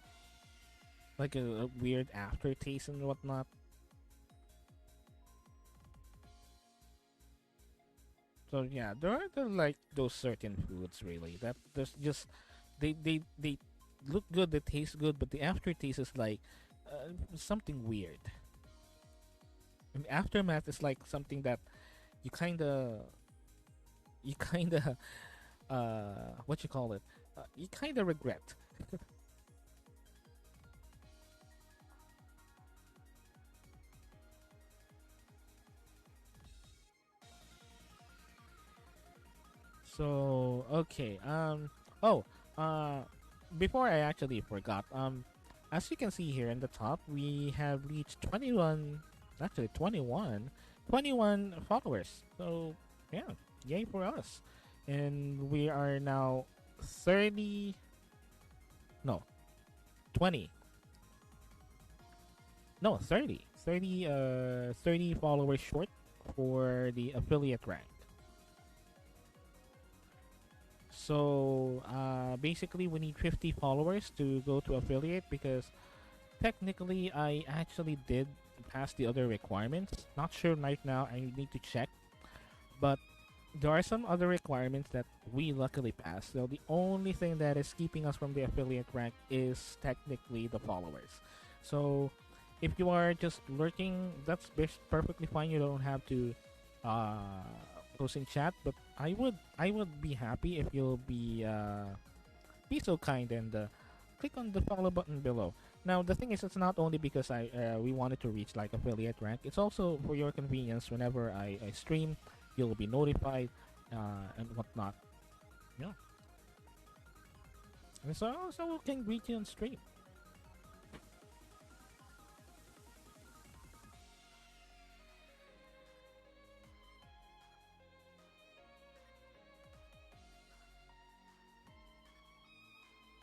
like a weird aftertaste and whatnot. So yeah, there are like those certain foods really that there's just they look good, they taste good, but the aftertaste is like something weird. And aftermath is like something that you kind of what you call it, you kind of regret. So okay, oh, uh, before I actually forgot, as you can see here in the top, we have reached 21, actually 21 followers. So yeah, yay for us, and we are now 30, no, 20, no 30 followers short for the affiliate rank. So basically, we need 50 followers to go to affiliate because technically, I actually did pass the other requirements. Not sure right now. I need to check, but there are some other requirements that we luckily passed. So the only thing that is keeping us from the affiliate rank is technically the followers. So if you are just lurking, that's perfectly fine. You don't have to uh, post in chat, but I would be happy if you'll be so kind and click on the follow button below. Now the thing is, it's not only because I we wanted to reach like affiliate rank. It's also for your convenience. Whenever I stream, you'll be notified and whatnot. Yeah, and so we can greet you on stream.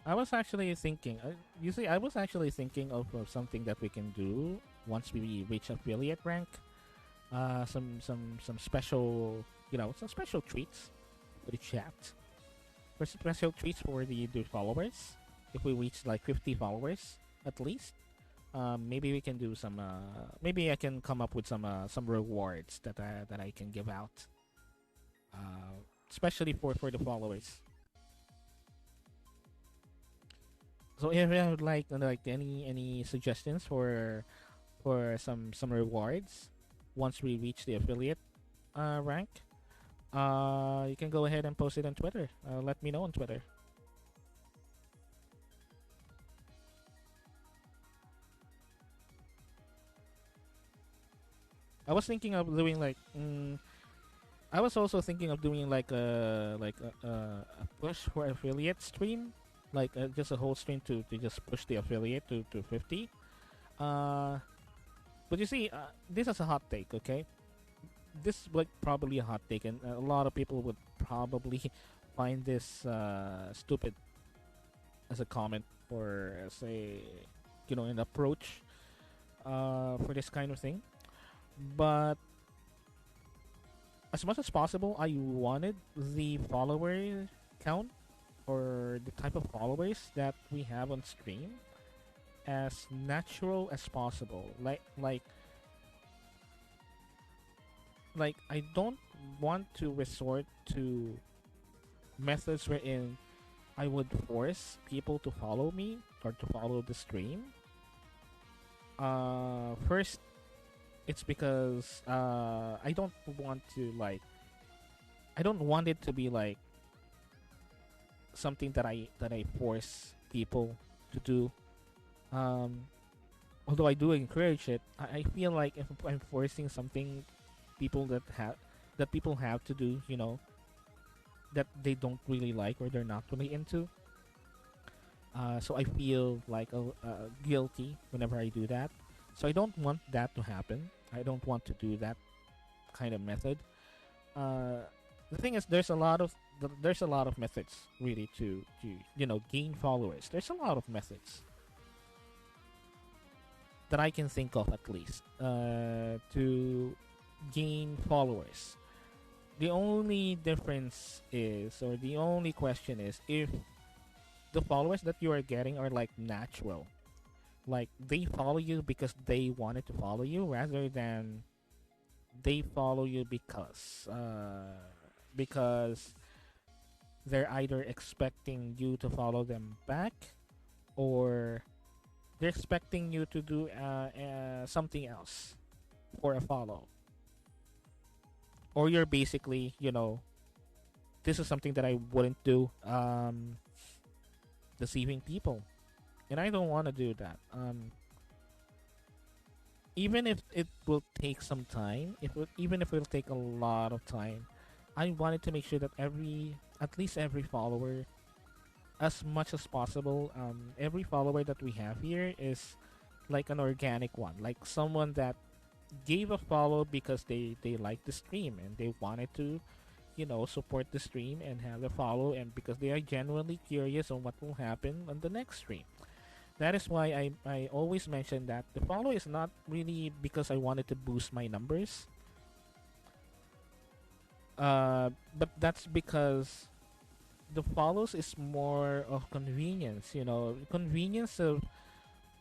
I was actually thinking. You see, I was actually thinking of something that we can do once we reach affiliate rank. Some special, some special treats for the chat. For special treats for the followers. If we reach like 50 followers at least, maybe we can do some. Maybe I can come up with some rewards that I can give out. Especially for the followers. So if you have like any suggestions for some rewards once we reach the affiliate rank, you can go ahead and post it on Twitter. Let me know on Twitter. I was thinking of doing I was also thinking of doing a push for affiliate stream, like just a whole stream to just push the affiliate to 50. Uh, but you see, this is a hot take, okay? This is like probably a hot take, and a lot of people would probably find this stupid as a comment or as an approach for this kind of thing. But as much as possible, I wanted the follower count or the type of followers that we have on stream as natural as possible. Like I don't want to resort to methods wherein I would force people to follow me or to follow the stream. First, it's because I don't want to I don't want it to be like something that I force people to do. Um, Although I do encourage it, I feel like if I'm forcing something, people that people have to do, that they don't really like or they're not really into. So I feel like guilty whenever I do that. So I don't want that to happen. I don't want to do that kind of method. Uh, the thing is, there's a lot of methods really to gain followers. There's a lot of methods that I can think of at least to gain followers. The only difference is, or the only question is, if the followers that you are getting are like natural, like they follow you because they wanted to follow you rather than they follow you because they're either expecting you to follow them back or they're expecting you to do something else for a follow, or you're basically this is something that I wouldn't do, deceiving people, and I don't want to do that. Even if it will take some time, even if it will take a lot of time, I wanted to make sure that at least every follower, as much as possible, every follower that we have here is like an organic one, like someone that gave a follow because they liked the stream and they wanted to support the stream and have a follow, and because they are genuinely curious on what will happen on the next stream. That is why I always mention that the follow is not really because I wanted to boost my numbers, but that's because the follows is more of convenience, convenience of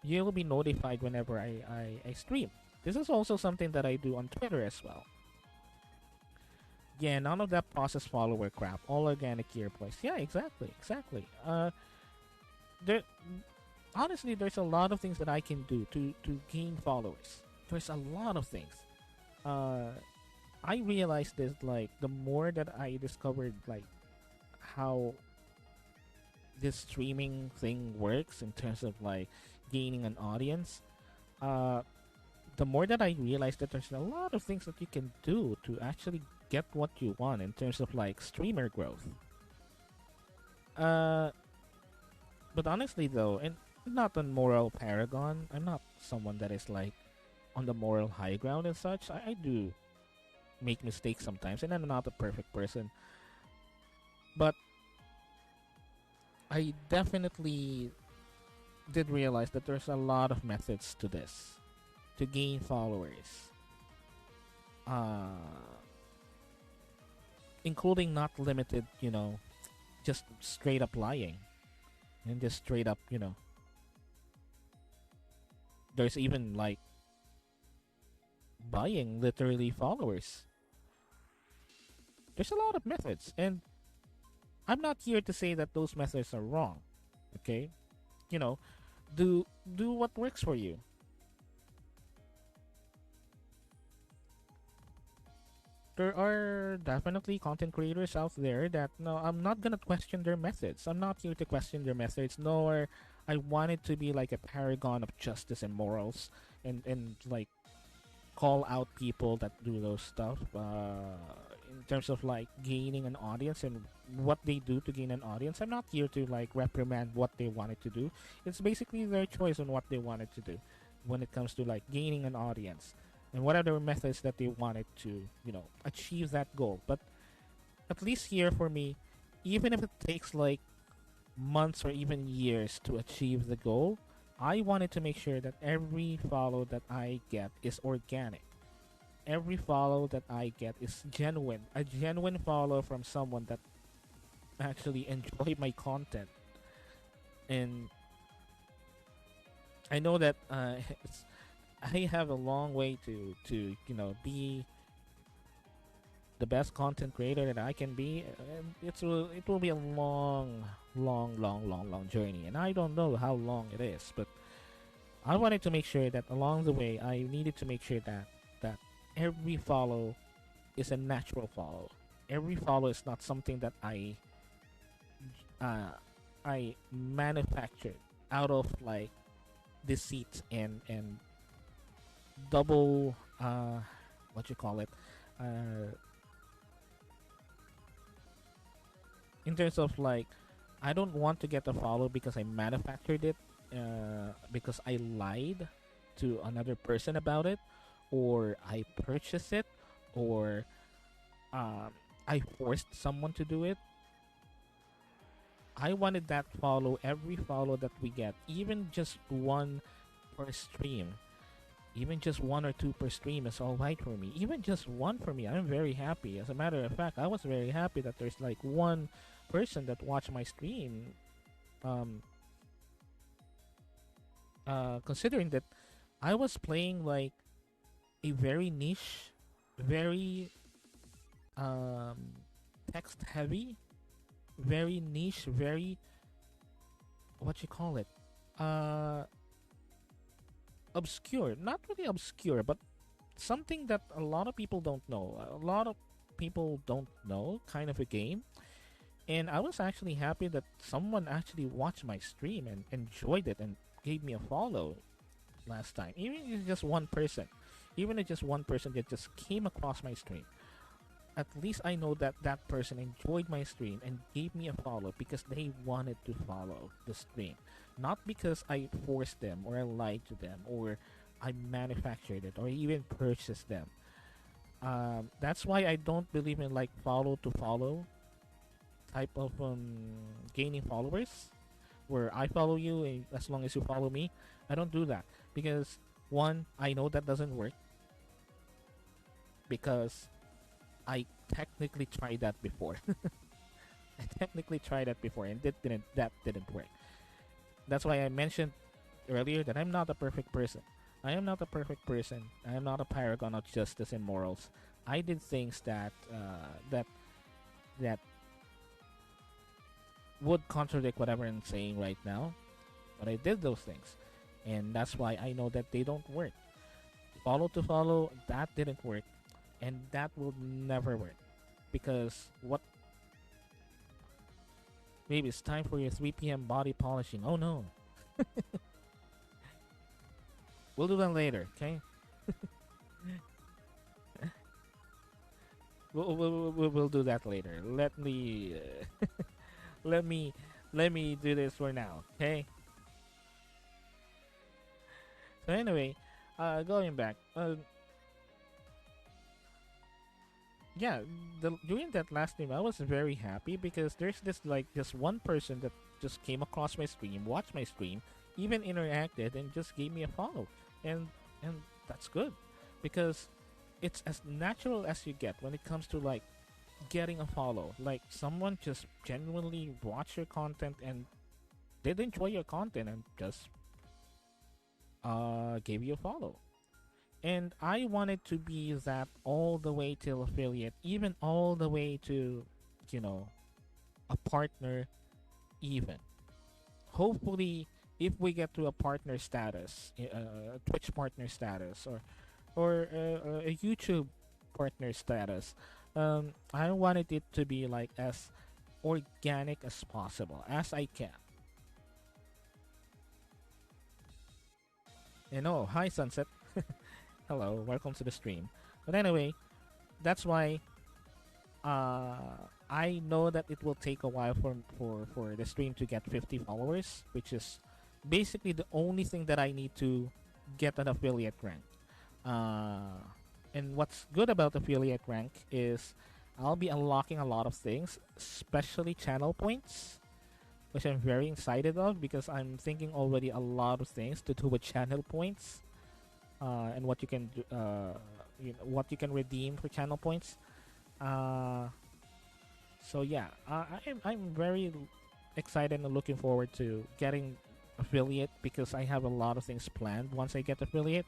you'll be notified whenever I stream. This is also something that I do on Twitter as well. Yeah, none of that process follower crap. All organic gear boys. Yeah, exactly, exactly. There, honestly, there's a lot of things that I can do to gain followers. There's a lot of things. Uh, I realized this like the more that I discovered like how this streaming thing works in terms of like gaining an audience. Uh, the more that I realized that there's a lot of things that you can do to actually get what you want in terms of like streamer growth. Uh, but honestly though, and I'm not a moral paragon. I'm not someone that is like on the moral high ground and such. I do make mistakes sometimes, and I'm not a perfect person. But I definitely did realize that there's a lot of methods to this to gain followers, uh, including not limited, just straight up lying and just straight up, there's even like buying literally followers. There's a lot of methods, and I'm not here to say that those methods are wrong. Okay, you know, do what works for you. There are definitely content creators out there that no, I'm not gonna question their methods. I'm not here to question their methods, nor I want it to be like a paragon of justice and morals, and like call out people that do those stuff. In terms of like gaining an audience and what they do to gain an audience, I'm not here to like reprimand what they wanted to do. It's basically their choice on what they wanted to do when it comes to like gaining an audience and whatever methods that they wanted to, achieve that goal. But at least here for me, even if it takes like months or even years to achieve the goal, I wanted to make sure that every follow that I get is organic. Every follow that I get is genuine. A genuine follow from someone that actually enjoy my content. And I know that I have a long way to be the best content creator that I can be. And it will be a long journey, and I don't know how long it is, but I wanted to make sure that along the way I needed to make sure that every follow is a natural follow. Every follow is not something that uh, I manufactured out of like deceit and double what you call it uh in terms of like I don't want to get a follow because I manufactured it, because I lied to another person about it, or I purchased it, or I forced someone to do it. I wanted that follow, every follow that we get, even just one per stream, even just one or two per stream is all right for me. Even just one for me, I'm very happy. As a matter of fact, I was very happy that there's like one person that watched my stream. Um, Considering that I was playing like a very niche, very um, text heavy, very niche, very what you call it, uh, obscure. Not really obscure, but something that a lot of people don't know. A lot of people don't know kind of a game. And I was actually happy that someone actually watched my stream and enjoyed it and gave me a follow last time. Even if it's just one person. Even if just one person that just came across my stream. At least I know that that person enjoyed my stream and gave me a follow because they wanted to follow the stream. Not because I forced them or I lied to them or I manufactured it or even purchased them. That's why I don't believe in like follow to follow type of gaining followers where I follow you and as long as you follow me. I don't do that because one, I know that doesn't work because I technically tried that before. I technically tried that before and that didn't work. That's why I mentioned earlier that I'm not a perfect person. I am not a perfect person. I am not a paragon of justice and morals. I did things that would contradict whatever I'm saying right now, but I did those things, and that's why I know that they don't work. Follow to follow, that didn't work, and that will never work because what? Maybe it's time for your 3 p.m. body polishing. Oh no, we'll do that later, okay? We'll do that later. Let me let me do this for now, okay? So anyway, going back, yeah, during that last stream, I was very happy because there's this like just one person that just came across my stream, watched my stream, even interacted, and just gave me a follow, and and that's good because it's as natural as you get when it comes to like getting a follow. Like someone just genuinely watch your content and did enjoy your content and just gave you a follow. And I wanted to be that all the way till affiliate, even all the way to, you know, a partner, even. Hopefully, if we get to a partner status, a Twitch partner status, or a YouTube partner status, I wanted it to be like as organic as possible, as I can. And oh, hi Sunset. Hello, welcome to the stream. But anyway, that's why I know that it will take a while for the stream to get 50 followers, which is basically the only thing that I need to get an affiliate rank. And what's good about affiliate rank is I'll be unlocking a lot of things, especially channel points, which I'm very excited of because I'm thinking already a lot of things to do with channel points, and what you can do, what you can redeem for channel points. Uh, so yeah, I'm very excited and looking forward to getting affiliate because I have a lot of things planned once I get affiliate,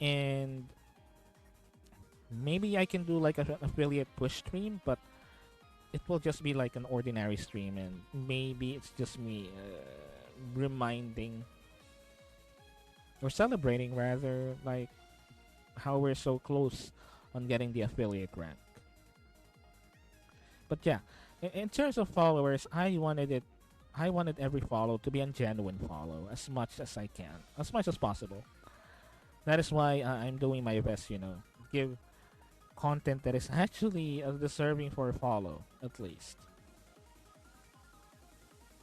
and maybe I can do like an affiliate push stream, but it will just be like an ordinary stream, and maybe it's just me reminding or celebrating rather, like how we're so close on getting the affiliate rank. But yeah, in terms of followers, I wanted every follow to be a genuine follow as much as I can, as much as possible. That is why I'm doing my best, give content that is actually deserving for a follow, at least.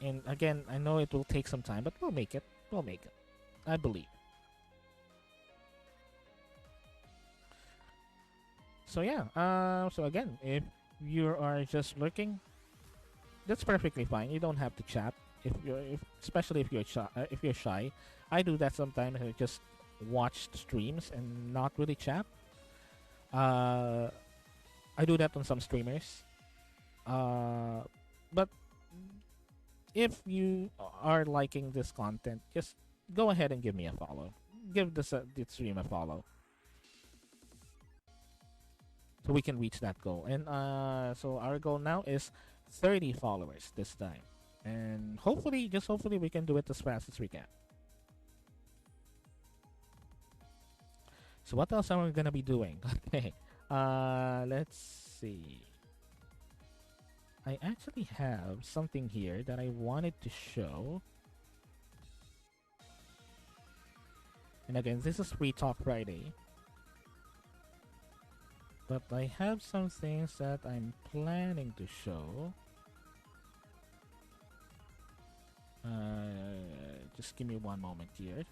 And again, I know it will take some time, but we'll make it. We'll make it. I believe. So yeah, so again, if you are just lurking, that's perfectly fine. You don't have to chat especially if you're shy. I do that sometimes. I just watch streams and not really chat. Uh, I do that on some streamers. But if you are liking this content, just go ahead and give me a follow. Give this stream a follow, so we can reach that goal. And so our goal now is 30 followers this time, and hopefully, just hopefully, we can do it as fast as we can. So what else are we gonna be doing? Okay, let's see. I actually have something here that I wanted to show. And again, this is Free Talk Friday. But I have some things that I'm planning to show. Just give me one moment here.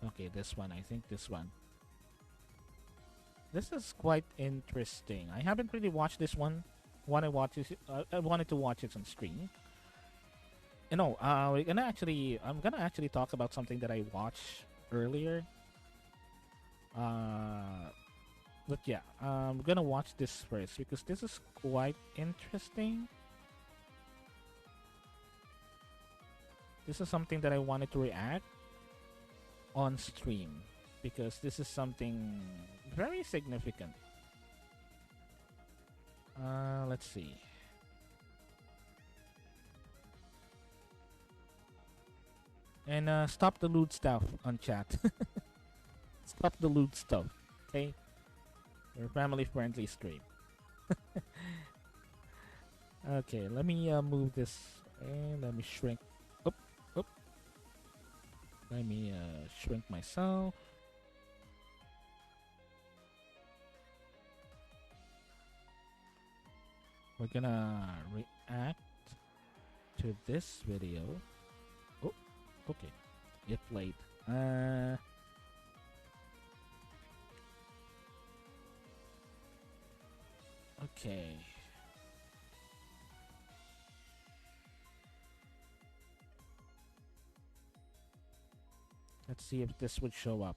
Okay, this one. I think this one. This is quite interesting. I haven't really watched this one. I wanted to watch it on stream. You know, I'm gonna actually talk about something that I watched earlier. Uh, but yeah, I'm gonna watch this first because this is quite interesting. This is something that I wanted to react on stream because this is something very significant. Let's see. And stop the lewd stuff on chat. Stop the lewd stuff. Okay? We're family friendly stream. Okay, let me move this and let me shrink. Oop, oop. Let me shrink myself. We're gonna react to this video. Oh, okay. It played. Okay. Let's see if this would show up.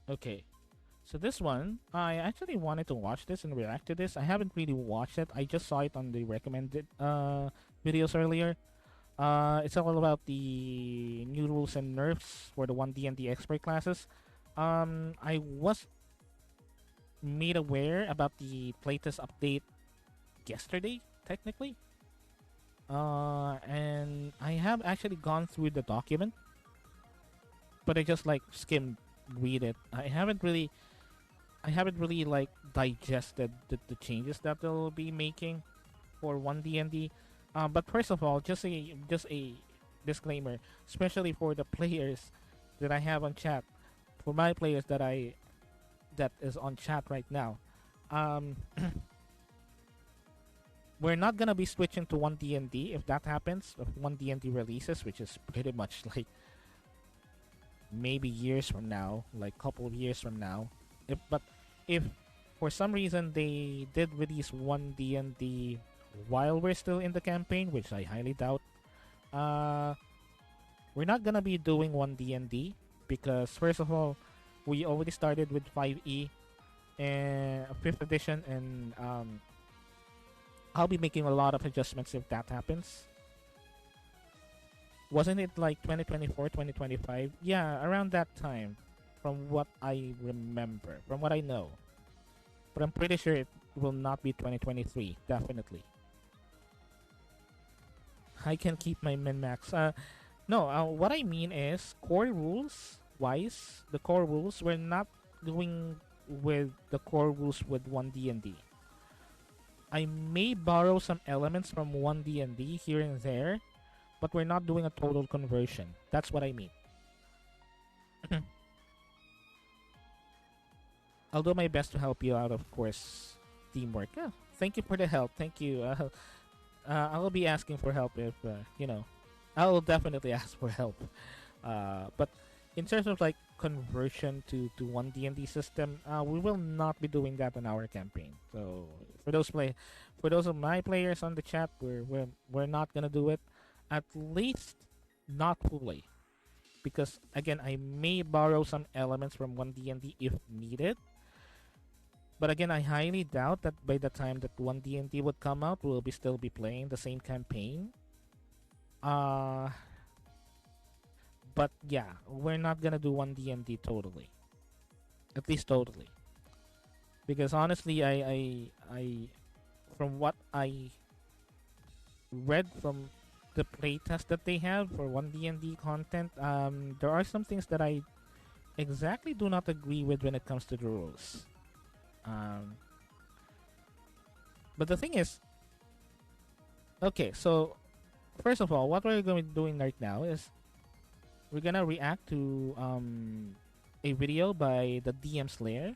Okay. So this one, I actually wanted to watch this and react to this. I haven't really watched it. I just saw it on the recommended videos earlier. It's all about the new rules and nerfs for the 1D&D expert classes. I was made aware about the playtest update yesterday, technically. And I have actually gone through the document, but I just like skimmed read it. I haven't really like digested the changes that they'll be making for 1D&D. But first of all, just a disclaimer, especially for the players that I have on chat, for my players that is on chat right now. Um, we're not gonna be switching to 1D&D if that happens. If 1D&D releases, which is pretty much like maybe years from now, like couple of years from now. If for some reason they did release 1D&D while we're still in the campaign, which I highly doubt, we're not gonna be doing 1D&D because first of all, we already started with 5e and 5th edition, and I'll be making a lot of adjustments if that happens. Wasn't it like 2024, 2025? Yeah, around that time, from what I remember, from what I know. But I'm pretty sure it will not be 2023, definitely. I can keep my min-max. No, what I mean is, core rules wise, the core rules, we're not going with the core rules with 1D&D. I may borrow some elements from 1D&D here and there, but we're not doing a total conversion. That's what I mean. I'll do my best to help you out, of course. Teamwork. Yeah, thank you for the help. Thank you. I'll be asking for help if, I'll definitely ask for help. But in terms of like conversion to 1D&D system, we will not be doing that in our campaign. So for those of my players on the chat, we're not gonna do it. At least not fully, because again, I may borrow some elements from 1D&D if needed. But again, I highly doubt that by the time that 1D&D would come out, we'll still be playing the same campaign. But yeah, we're not gonna do 1D&D totally. At least totally. Because honestly, I from what I read from the playtest that they have for 1D&D content, there are some things that I exactly do not agree with when it comes to the rules. But the thing is, okay, so first of all, what we're going to be doing right now is we're gonna react to a video by the DM Slayer.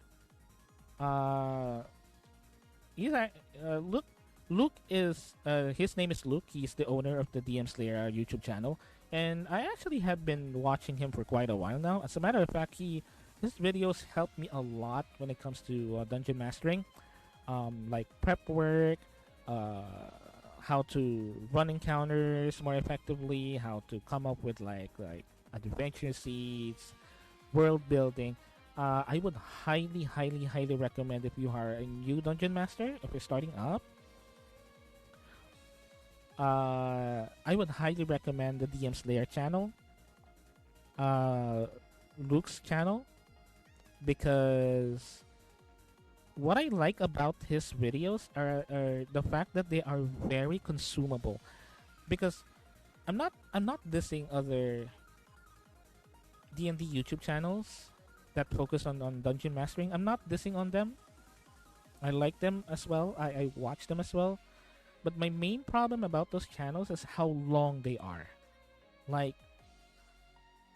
He's Luke is his name is Luke. He's the owner of the DM Slayer YouTube channel, and I actually have been watching him for quite a while now. As a matter of fact, his videos help me a lot when it comes to dungeon mastering, like prep work, how to run encounters more effectively, how to come up with like adventure seeds, world building. I would highly recommend if you are a new dungeon master, if you're starting up. I would highly recommend the DM Slayer channel, uh, Luke's channel, because what I like about his videos are the fact that they are very consumable. Because I'm not dissing other D&D YouTube channels that focus on dungeon mastering. I'm not dissing on them. I like them as well. I watch them as well. But my main problem about those channels is how long they are. Like,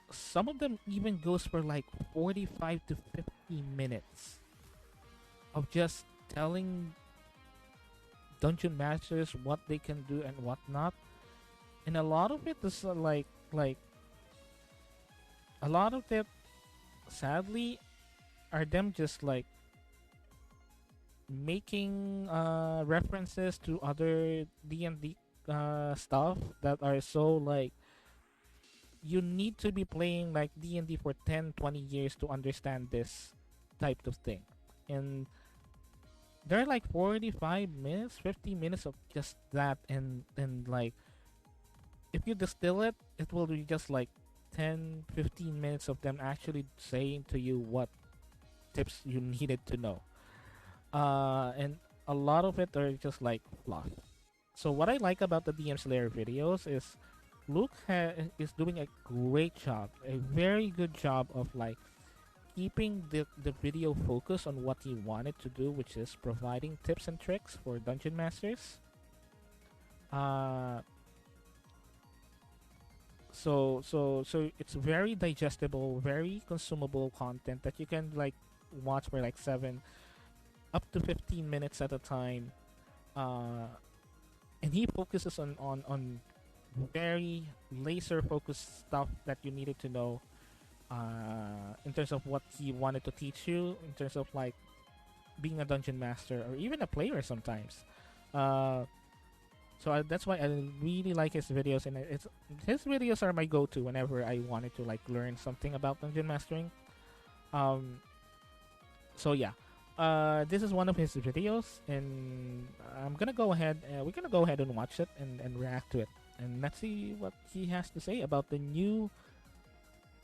some of them even goes for like 45 to 50 minutes of just telling dungeon masters what they can do and what not. And a lot of it is like a lot of it, sadly, are them just like making references to other D&D stuff that are so like, you need to be playing like D&D for 10, 20 years to understand this type of thing. And there are like 45 minutes, 50 minutes of just that, and like, if you distill it, it will be just like 10, 15 minutes of them actually saying to you what tips you needed to know. And a lot of it are just like fluff. So what I like about the DM Slayer videos is Luke is doing a great job, a very good job of like keeping the video focused on what he wanted to do, which is providing tips and tricks for dungeon masters. Uh, so it's very digestible, very consumable content that you can like watch for like 7 up to 15 minutes at a time. Uh, and he focuses on very laser focused stuff that you needed to know, in terms of what he wanted to teach you, in terms of like being a dungeon master or even a player sometimes. Uh, that's why I really like his videos, and it's his videos are my go-to whenever I wanted to like learn something about dungeon mastering. Um, so yeah, this is one of his videos, and I'm gonna go ahead. We're gonna go ahead and watch it and react to it, and let's see what he has to say about the new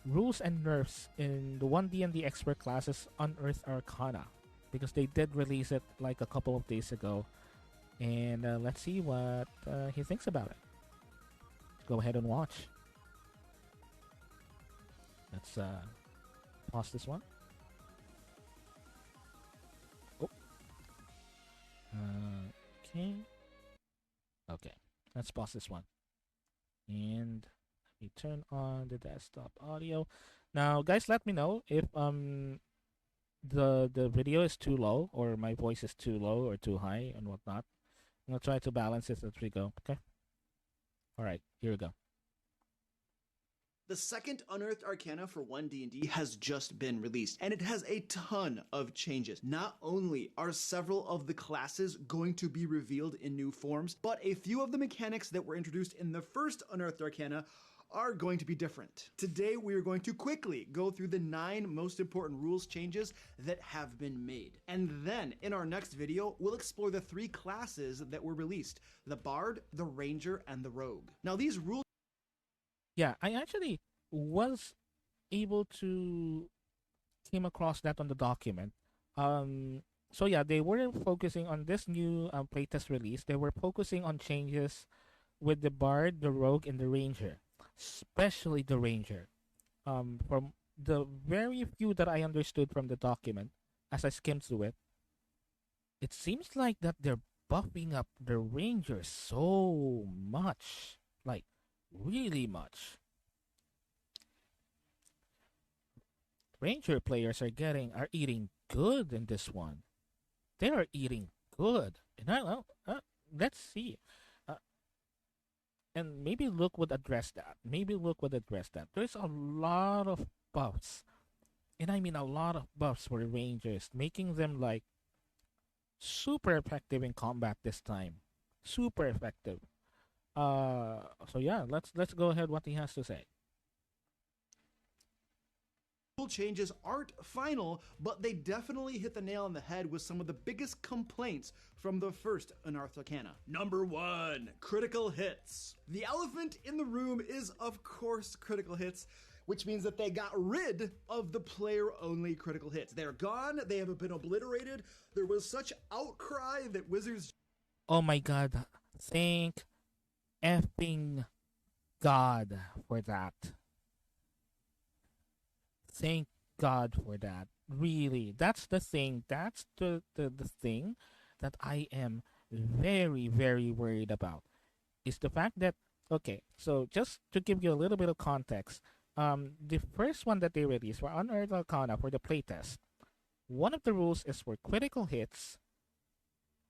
rules and nerfs in the 1D&D expert classes Unearthed Arcana, because they did release it like a couple of days ago, and let's see what he thinks about it. Go ahead and watch. Let's pause this one. Oh, okay, okay. Let's pause this one, and we turn on the desktop audio. Now, guys, let me know if the video is too low or my voice is too low or too high and whatnot. I'm gonna try to balance it as we go. Okay. All right. Here we go. The second Unearthed Arcana for 1D&D has just been released, and it has a ton of changes. Not only are several of the classes going to be revealed in new forms, but a few of the mechanics that were introduced in the first Unearthed Arcana are going to be different. Today, we are going to quickly go through the 9 most important rules changes that have been made. And then, in our next video, we'll explore the 3 classes that were released: the Bard, the Ranger, and the Rogue. Now, these rules... Yeah, I actually was able to came across that on the document. So yeah, they were focusing on this new playtest release. They were focusing on changes with the Bard, the Rogue, and the Ranger, especially the Ranger. From the very few that I understood from the document, as I skimmed through it, it seems like that they're buffing up the Ranger so much, like really much. Ranger players are eating good in this one. They are eating good, and let's see. Uh, and maybe Luke would address that. There's a lot of buffs, and I mean a lot of buffs for Rangers, making them like super effective in combat this time. Super effective. So yeah, let's go ahead what he has to say. Changes aren't final, but they definitely hit the nail on the head with some of the biggest complaints from the first Unearthed Arcana. Number 1, critical hits. The elephant in the room is, of course, critical hits, which means that they got rid of the player-only critical hits. They're gone, they have been obliterated. There was such outcry that Wizards... Oh my god. Thank effing God for that. Thank God for that. Really. That's the thing. That's the thing that I am very, very worried about. Is the fact that, okay, so just to give you a little bit of context, the first one that they released for Unearthed Arcana for the playtest, one of the rules is for critical hits,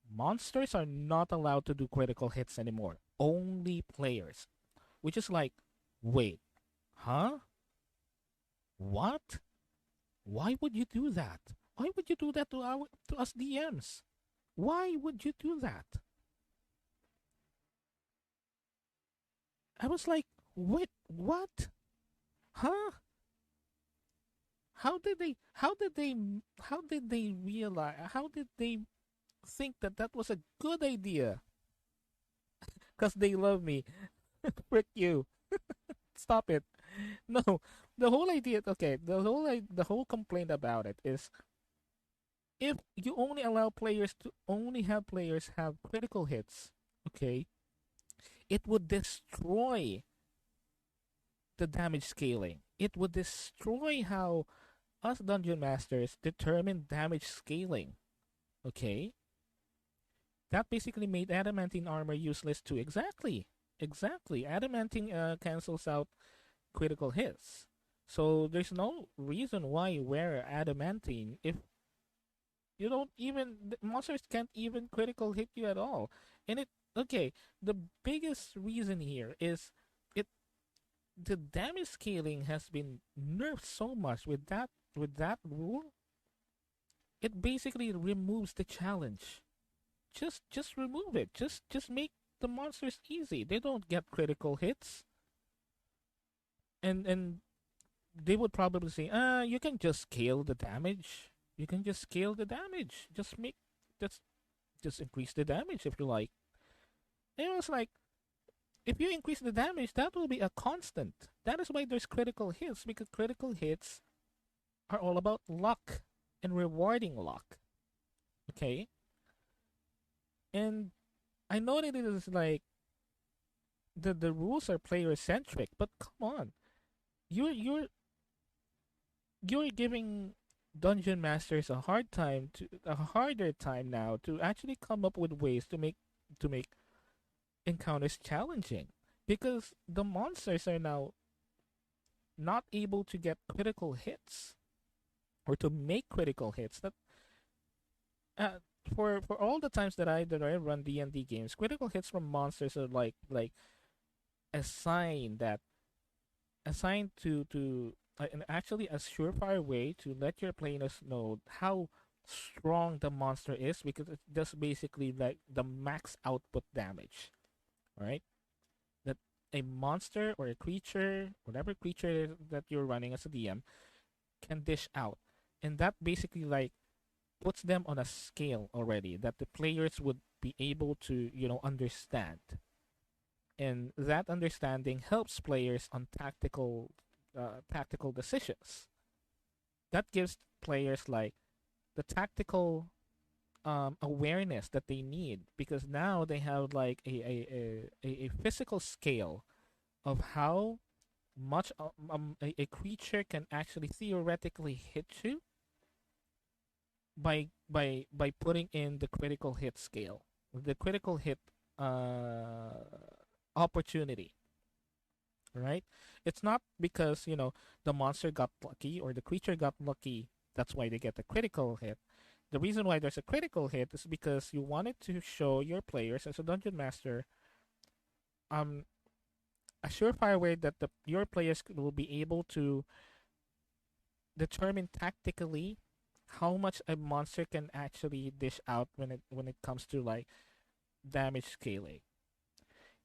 monsters are not allowed to do critical hits anymore. Only players. Which is like, wait, huh? What? Why would you do that? Why would you do that to us DMs? Why would you do that? I was like, wait, what? Huh? How did they realize, how did they think that that was a good idea? Because they love me. Frick you. Stop it. No, the whole idea, okay, the whole complaint about it is, if you only allow players to only have players have critical hits, okay, it would destroy the damage scaling. It would destroy how us dungeon masters determine damage scaling. Okay? That basically made adamantine armor useless too. Exactly. Exactly. Adamantine cancels out critical hits. So there's no reason why you wear adamantine if you don't even, the monsters can't even critical hit you at all. And it, okay, the biggest reason here is it the damage scaling has been nerfed so much with that rule. It basically removes the challenge. Just remove it. Just make the monsters easy. They don't get critical hits. And they would probably say, you can just scale the damage. You can just scale the damage. Just just increase the damage if you like. And it was like, if you increase the damage, that will be a constant. That is why there's critical hits, because critical hits are all about luck and rewarding luck. Okay? And I know that it is like the rules are player centric, but come on. You're you're giving dungeon masters a harder time now to actually come up with ways to make encounters challenging, because the monsters are now not able to get critical hits or to make critical hits. That uh, for all the times that I run D&D games, critical hits from monsters are like a sign that assigned to and actually a surefire way to let your players know how strong the monster is, because it's just basically like the max output damage, right? That a monster or a creature, whatever creature that you're running as a DM, can dish out, and that basically like puts them on a scale already that the players would be able to understand, and that understanding helps players on tactical decisions. That gives players like the tactical awareness that they need, because now they have like a physical scale of how much a creature can actually theoretically hit you by putting in the critical hit scale, the critical hit uh, opportunity, right? It's not because the monster got lucky or the creature got lucky. That's why they get the critical hit. The reason why there's a critical hit is because you wanted to show your players as a dungeon master um a surefire way that your players will be able to determine tactically how much a monster can actually dish out when it comes to like damage scaling.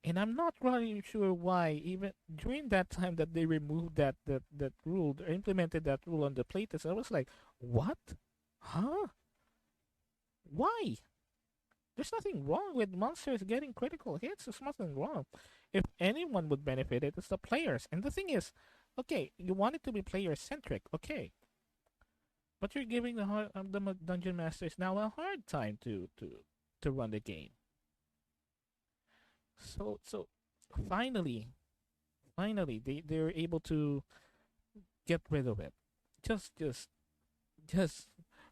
And I'm not really sure why. Even during that time that they removed that rule, or implemented that rule on the playtest, I was like, "What? Huh? Why? There's nothing wrong with monsters getting critical hits. There's nothing wrong. If anyone would benefit, it's the players." And the thing is, okay, you want it to be player centric, okay, but you're giving the dungeon masters now a hard time to run the game. So finally, they were able to get rid of it. Just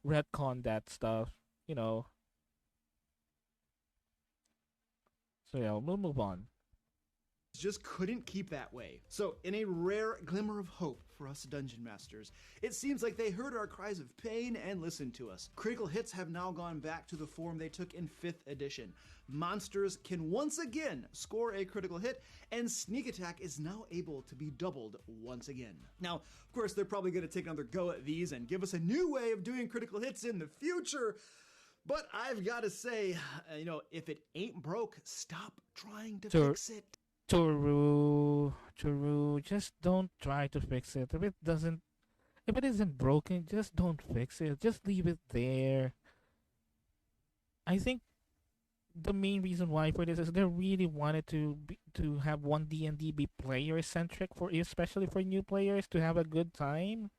retcon that stuff, you know. So yeah, we'll move on. Just couldn't keep that way. So, in a rare glimmer of hope for us dungeon masters, it seems like they heard our cries of pain and listened to us. Critical hits have now gone back to the form they took in 5th edition. Monsters can once again score a critical hit, and sneak attack is now able to be doubled once again. Now, of course, they're probably going to take another go at these and give us a new way of doing critical hits in the future. But I've got to say, if it ain't broke, stop trying to fix it. Toru, just don't try to fix it. If it isn't broken, just don't fix it. Just leave it there. I think the main reason why for this is they really wanted to have one D&D be player centric, for especially for new players to have a good time.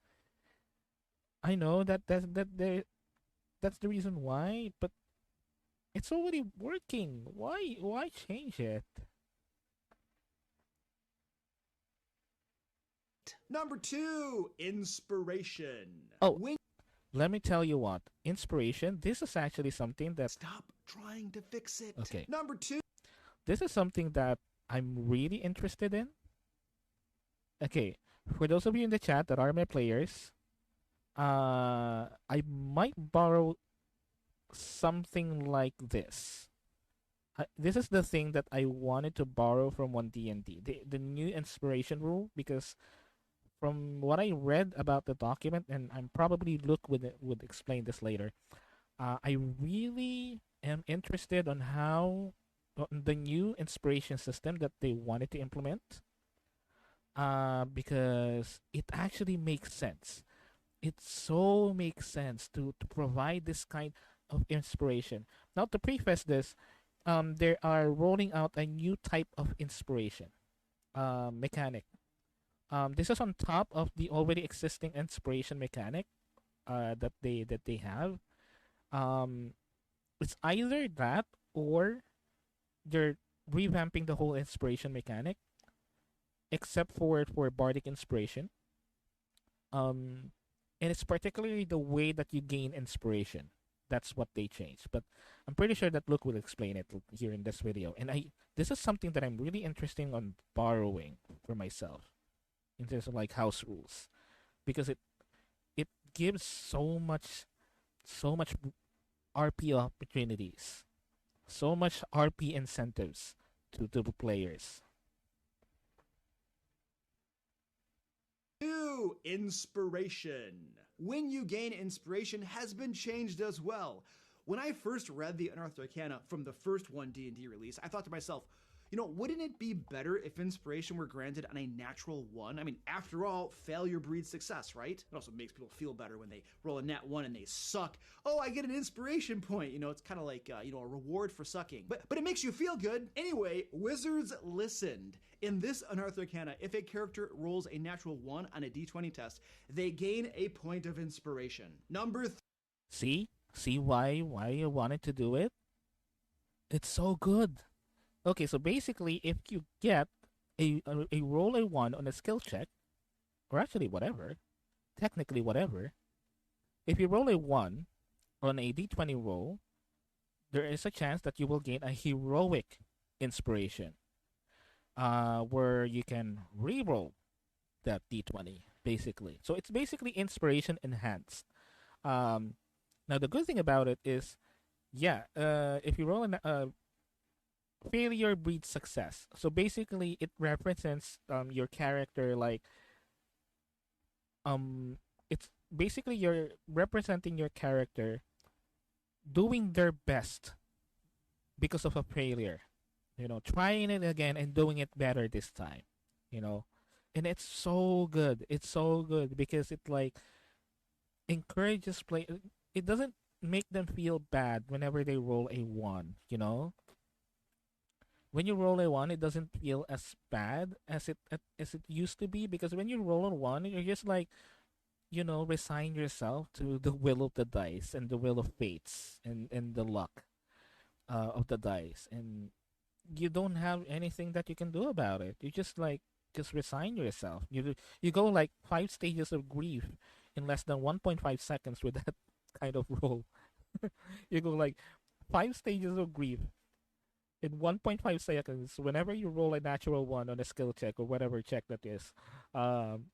I know that's the reason why, but it's already working. Why change it? Number 2, inspiration. Oh, let me tell you what. Inspiration, this is actually something that... Stop trying to fix it. Okay. Number 2. This is something that I'm really interested in. Okay, for those of you in the chat that are my players, I might borrow something like this. This is the thing that I wanted to borrow from 1D&D, the new inspiration rule, because from what I read about the document, and I'm probably Luke would explain this later, I really am interested on how on the new inspiration system that they wanted to implement, because it actually makes sense. It so makes sense to provide this kind of inspiration. Now, to preface this, they are rolling out a new type of inspiration mechanic. This is on top of the already existing inspiration mechanic that they have. It's either that or they're revamping the whole inspiration mechanic, except for bardic inspiration. And it's particularly the way that you gain inspiration. That's what they changed. But I'm pretty sure that Luke will explain it here in this video. And this is something that I'm really interested on borrowing for myself in terms of like house rules, because it gives so much RP opportunities, so much RP incentives to the players. New inspiration. When you gain inspiration has been changed as well. When I first read the Unearthed Arcana from the first 1D&D release, I thought to myself, wouldn't it be better if inspiration were granted on a natural 1? I mean, after all, failure breeds success, right? It also makes people feel better when they roll a nat 1 and they suck. Oh, I get an inspiration point. It's kind of like, a reward for sucking. But it makes you feel good. Anyway, Wizards listened. In this Unearthed Arcana, if a character rolls a natural 1 on a d20 test, they gain a point of inspiration. Number 3. See why you wanted to do it? It's so good. Okay, so basically, if you get a roll a 1 on a skill check, or actually whatever, technically whatever, if you roll a 1 on a d20 roll, there is a chance that you will gain a heroic inspiration, where you can re-roll that d20, basically. So it's basically inspiration enhanced. Now, the good thing about it is, if you roll a failure breeds success. So basically, it represents your character like it's basically you're representing your character doing their best because of a failure. Trying it again and doing it better this time. You know, and it's so good. It's so good because it like encourages play. It doesn't make them feel bad whenever they roll a one. When you roll a one, it doesn't feel as bad as it used to be, because when you roll a one, you're just like, resign yourself to the will of the dice and the will of fates and the luck of the dice, and you don't have anything that you can do about it. You just resign yourself. You go like 5 stages of grief in less than 1.5 seconds with that kind of roll. You go like 5 stages of grief in 1.5 seconds whenever you roll a natural one on a skill check or whatever check that is, um,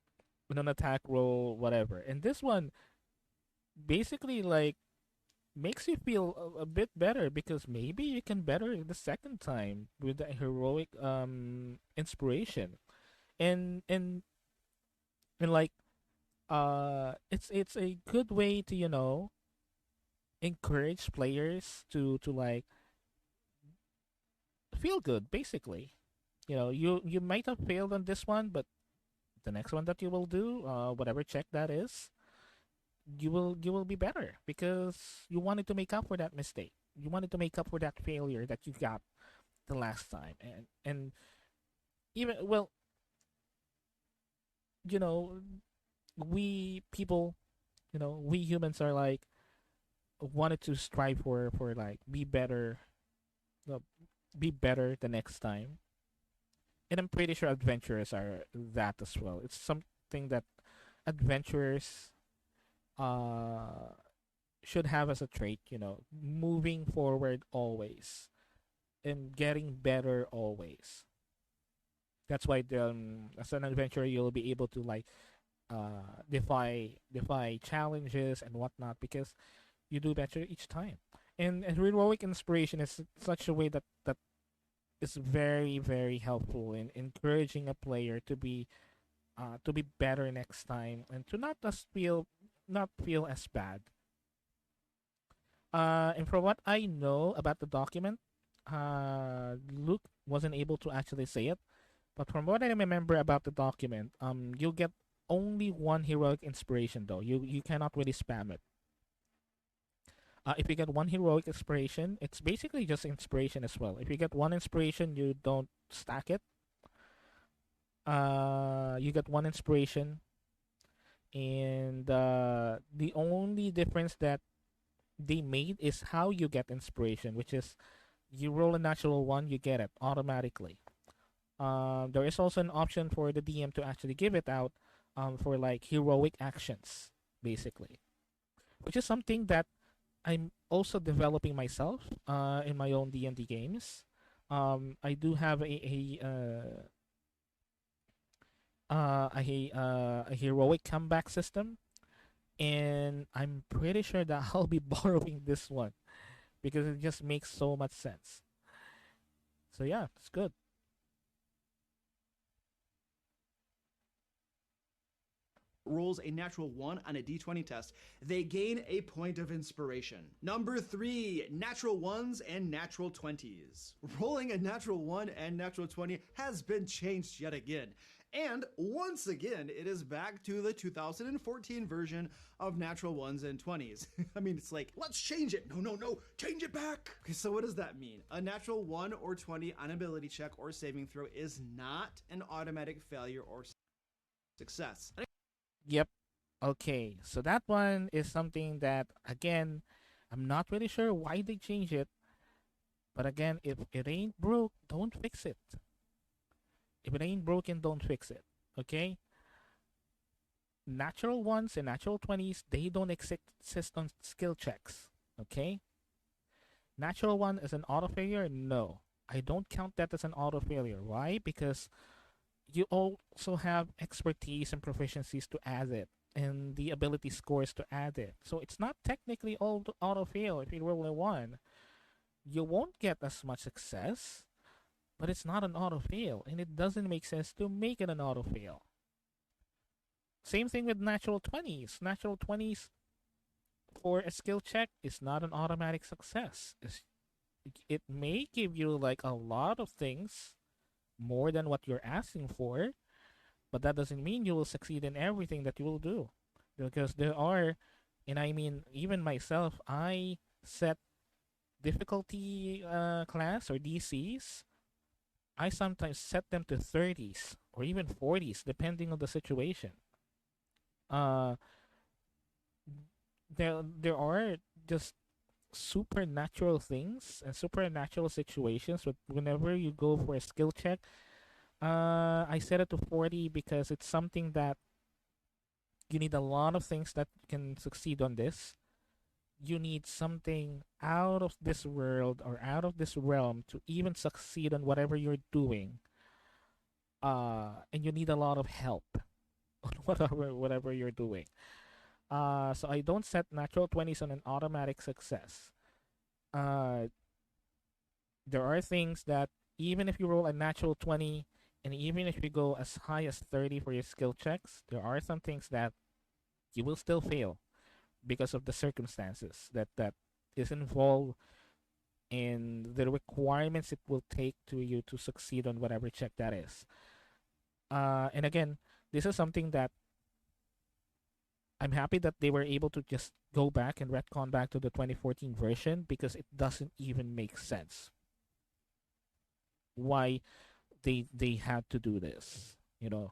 on an attack roll, whatever. And this one basically like makes you feel a bit better, because maybe you can better the second time with the heroic inspiration. And and and like it's a good way to encourage players to like feel good, basically. You might have failed on this one, but the next one that you will do, whatever check that is, you will be better, because you wanted to make up for that mistake. You wanted to make up for that failure that you got the last time. And even, well, you know we people, we humans are like wanted to strive for like uh, be better the next time. And I'm pretty sure adventurers are that as well. It's something that adventurers uh should have as a trait, moving forward always and getting better always. That's why as an adventurer, you'll be able to like defy challenges and whatnot, because you do better each time. And heroic inspiration is such a way that is very, very helpful in encouraging a player to be better next time, and to not feel as bad. And from what I know about the document, Luke wasn't able to actually say it, but from what I remember about the document, you'll get only one heroic inspiration though. You cannot really spam it. If you get one heroic inspiration, it's basically just inspiration as well. If you get one inspiration, you don't stack it. You get one inspiration, and the only difference that they made is how you get inspiration, which is you roll a natural one, you get it automatically. There is also an option for the DM to actually give it out for like heroic actions, basically, which is something that I'm also developing myself in my own D&D games. I do have a heroic comeback system, and I'm pretty sure that I'll be borrowing this one because it just makes so much sense. So yeah, it's good. Rolls a natural 1 on a d20 test, they gain a point of inspiration. Number 3, natural 1s and natural 20s. Rolling a natural 1 and natural 20 has been changed yet again. And once again, it is back to the 2014 version of natural 1s and 20s. I mean, it's like, let's change it. No, no, no, change it back. Okay, so what does that mean? A natural 1 or 20 on ability check or saving throw is not an automatic failure or success. Yep. Okay. So that one is something that, again, I'm not really sure why they changed it. But again, if it ain't broke, don't fix it. If it ain't broken, don't fix it. Okay? Natural ones and natural 20s, they don't exist on skill checks. Okay? Natural one is an auto failure? No. I don't count that as an auto failure. Why? Because you also have expertise and proficiencies to add it, and the ability scores to add it. So it's not technically all auto fail if you roll a one. You won't get as much success, but it's not an auto fail, and it doesn't make sense to make it an auto fail. Same thing with natural 20s. Natural 20s for a skill check is not an automatic success. it may give you like a lot of things more than what you're asking for, but that doesn't mean you will succeed in everything that you will do. Because there are, and I mean, even myself, I set difficulty class or DCs. I sometimes set them to 30s or even 40s, depending on the situation. Uh, there are just supernatural things and supernatural situations. But whenever you go for a skill check, I set it to 40 because it's something that you need a lot of things that can succeed on this. You need something out of this world or out of this realm to even succeed on whatever you're doing. And you need a lot of help on whatever you're doing. So I don't set natural 20s on an automatic success. Uh, there are things that even if you roll a natural 20 and even if you go as high as 30 for your skill checks, there are some things that you will still fail because of the circumstances that is involved in the requirements it will take to you to succeed on whatever check that is. And again, this is something that I'm happy that they were able to just go back and retcon back to the 2014 version because it doesn't even make sense why they had to do this. You know,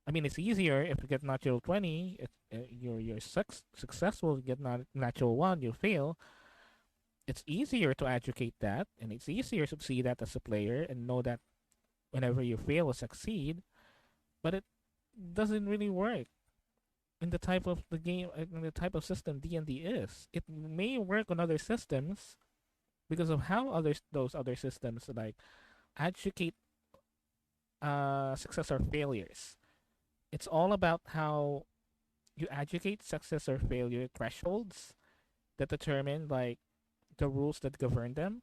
I mean, it's easier if you get natural 20. You're successful. You get natural 1, you fail. It's easier to educate that, and it's easier to see that as a player and know that whenever you fail or succeed. But it doesn't really work in the type of the game, in the type of system D&D is. It may work on other systems because of how those other systems like educate success or failures. It's all about how you educate success or failure thresholds that determine like the rules that govern them,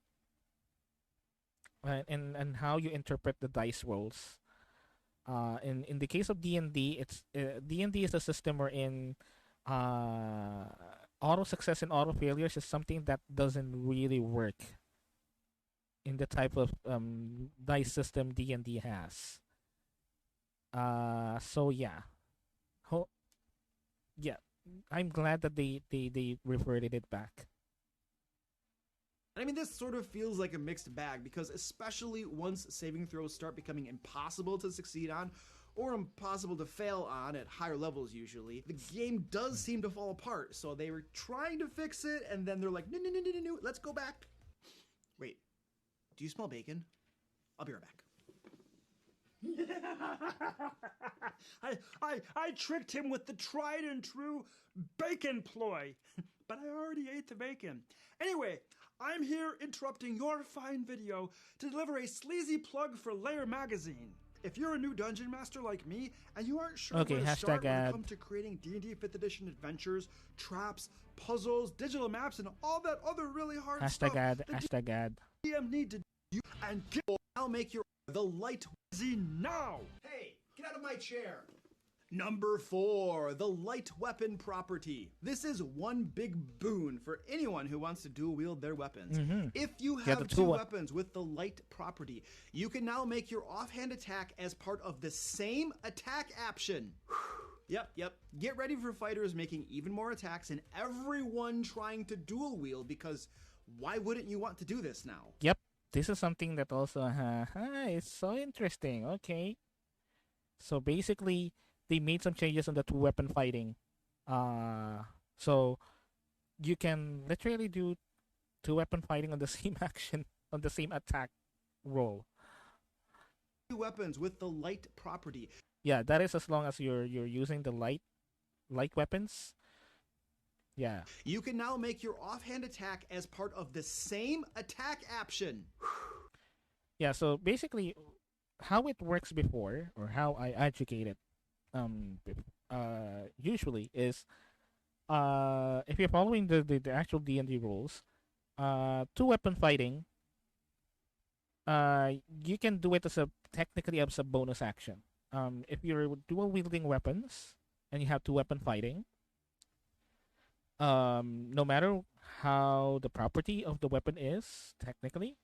and how you interpret the dice rolls. In the case of D&D, it's D&D is a system wherein auto success and auto failures is something that doesn't really work in the type of dice system D&D has. So yeah, yeah, I'm glad that they reverted it back. I mean, this sort of feels like a mixed bag because especially once saving throws start becoming impossible to succeed on or impossible to fail on at higher levels usually, the game does seem to fall apart. So they were trying to fix it and then they're like, no, let's go back. Wait, do you smell bacon? I'll be right back. I tricked him with the tried and true bacon ploy, but I already ate the bacon. Anyway, I'm here interrupting your fine video to deliver a sleazy plug for Lair Magazine. If you're a new dungeon master like me and you aren't sure Okay, where to start when ad. it comes to creating D&D 5th edition adventures, traps, puzzles, digital maps, and all that other really hard stuff, Ad. the DM need to do and get I'll make your the light now. Hey, get out of my chair. Number 4, the light weapon property. This is one big boon for anyone who wants to dual wield their weapons. If you have two weapons with the light property, you can now make your offhand attack as part of the same attack action. Yep. Get ready for fighters making even more attacks and everyone trying to dual wield because why wouldn't you want to do this now? Yep, this is something that also it's so interesting. Okay, so basically they made some changes on the 2-weapon fighting. So you can literally do 2-weapon fighting on the same action, on the same attack roll. 2 weapons with the light property. Yeah, that is as long as you're using the light weapons. Yeah. You can now make your offhand attack as part of the same attack action. Yeah, so basically how it works before, or how I educate it usually is if you're following the actual D&D rules, 2-weapon fighting, you can do it as technically as a bonus action. If you're dual wielding weapons and you have 2-weapon fighting, No matter how the property of the weapon is, technically,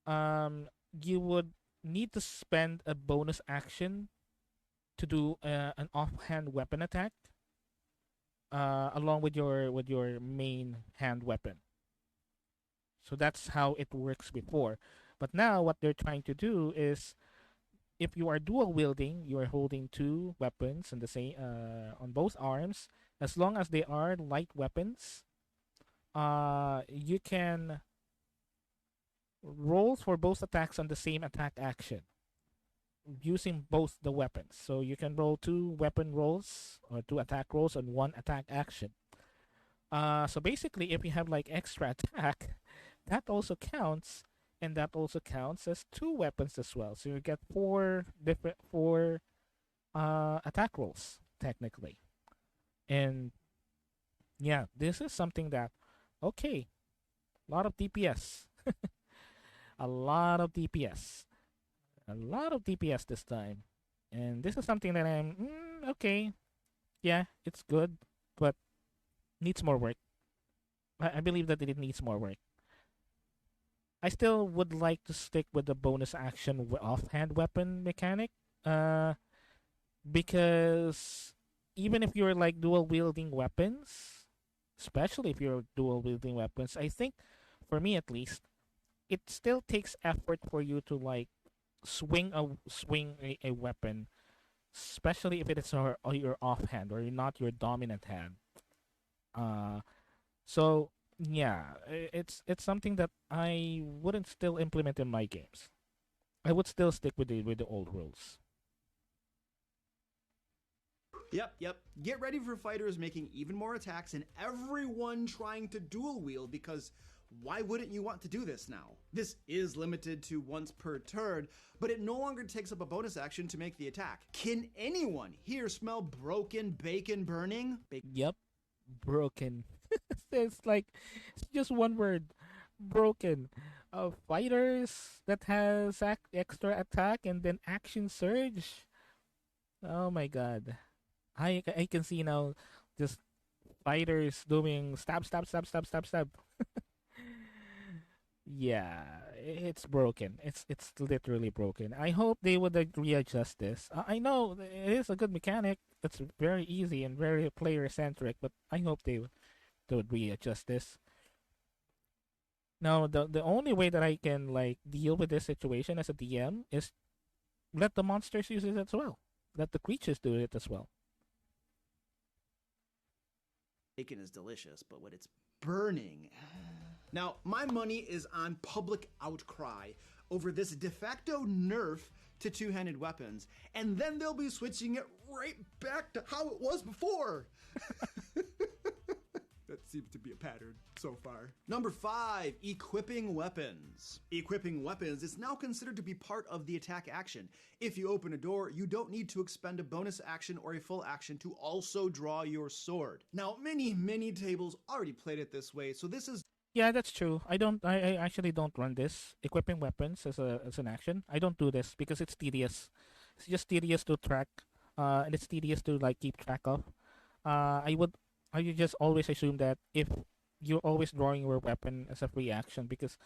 um, you would need to spend a bonus action to do an offhand weapon attack, along with your main hand weapon. So that's how it works before. But now what they're trying to do is, if you are dual wielding, you are holding two weapons on the same on both arms. As long as they are light weapons, you can roll for both attacks on the same attack action using both the weapons. So you can roll two weapon rolls or two attack rolls on one attack action. So basically, if you have like extra attack, that also counts, and that also counts as two weapons as well. So you get four attack rolls technically, and yeah, this is something that, okay, a lot of DPS, a lot of DPS, a lot of DPS this time, and this is something that I'm okay. Yeah, it's good, but needs more work. I believe that it needs more work. I still would like to stick with the bonus action offhand weapon mechanic, uh, because even if you're like dual wielding weapons, especially if you're dual wielding weapons, I think, for me at least, it still takes effort for you to like swing a weapon, especially if it is your offhand or not your dominant hand. Uh, so yeah, it's something that I wouldn't still implement in my games. I would still stick with the old rules. Yep. Get ready for fighters making even more attacks and everyone trying to dual wield, because why wouldn't you want to do this now? This is limited to once per turn, but it no longer takes up a bonus action to make the attack. Can anyone here smell broken bacon burning? Yep, broken. It's like, it's just one word, broken. Fighters that has extra attack and then action surge. Oh my god. I can see now just fighters doing stab, stab, stab, stab, stab, stab. Yeah, it's broken. It's literally broken. I hope they would readjust this. I know it is a good mechanic. It's very easy and very player centric, but I hope they would readjust this. Now, the only way that I can like deal with this situation as a DM is let the monsters use it as well. Let the creatures do it as well. Bacon is delicious, but when it's burning. Now, my money is on public outcry over this de facto nerf to two-handed weapons, and then they'll be switching it right back to how it was before. That seems to be a pattern so far. Number 5, equipping weapons. Equipping weapons is now considered to be part of the attack action. If you open a door, you don't need to expend a bonus action or a full action to also draw your sword. Now, many tables already played it this way, so this is Yeah, that's true. I actually don't run this equipping weapons as an action. I don't do this because it's tedious. It's just tedious to track, and it's tedious to like keep track of. I would just always assume that if you're always drawing your weapon as a free action, because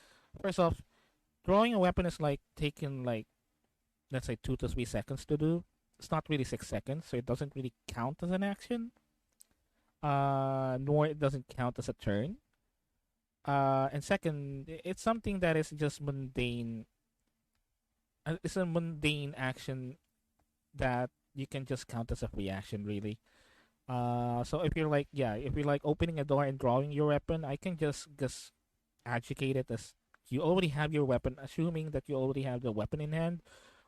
first off, drawing a weapon is like taking like, let's say, 2 to 3 seconds to do. It's not really 6 seconds, so it doesn't really count as an action. Nor it doesn't count as a turn. And second, it's something that is just mundane. It's a mundane action that you can just count as a free action, really. So if you're like, yeah, if you're like opening a door and drawing your weapon, I can just adjudicate it as you already have your weapon, assuming that you already have the weapon in hand,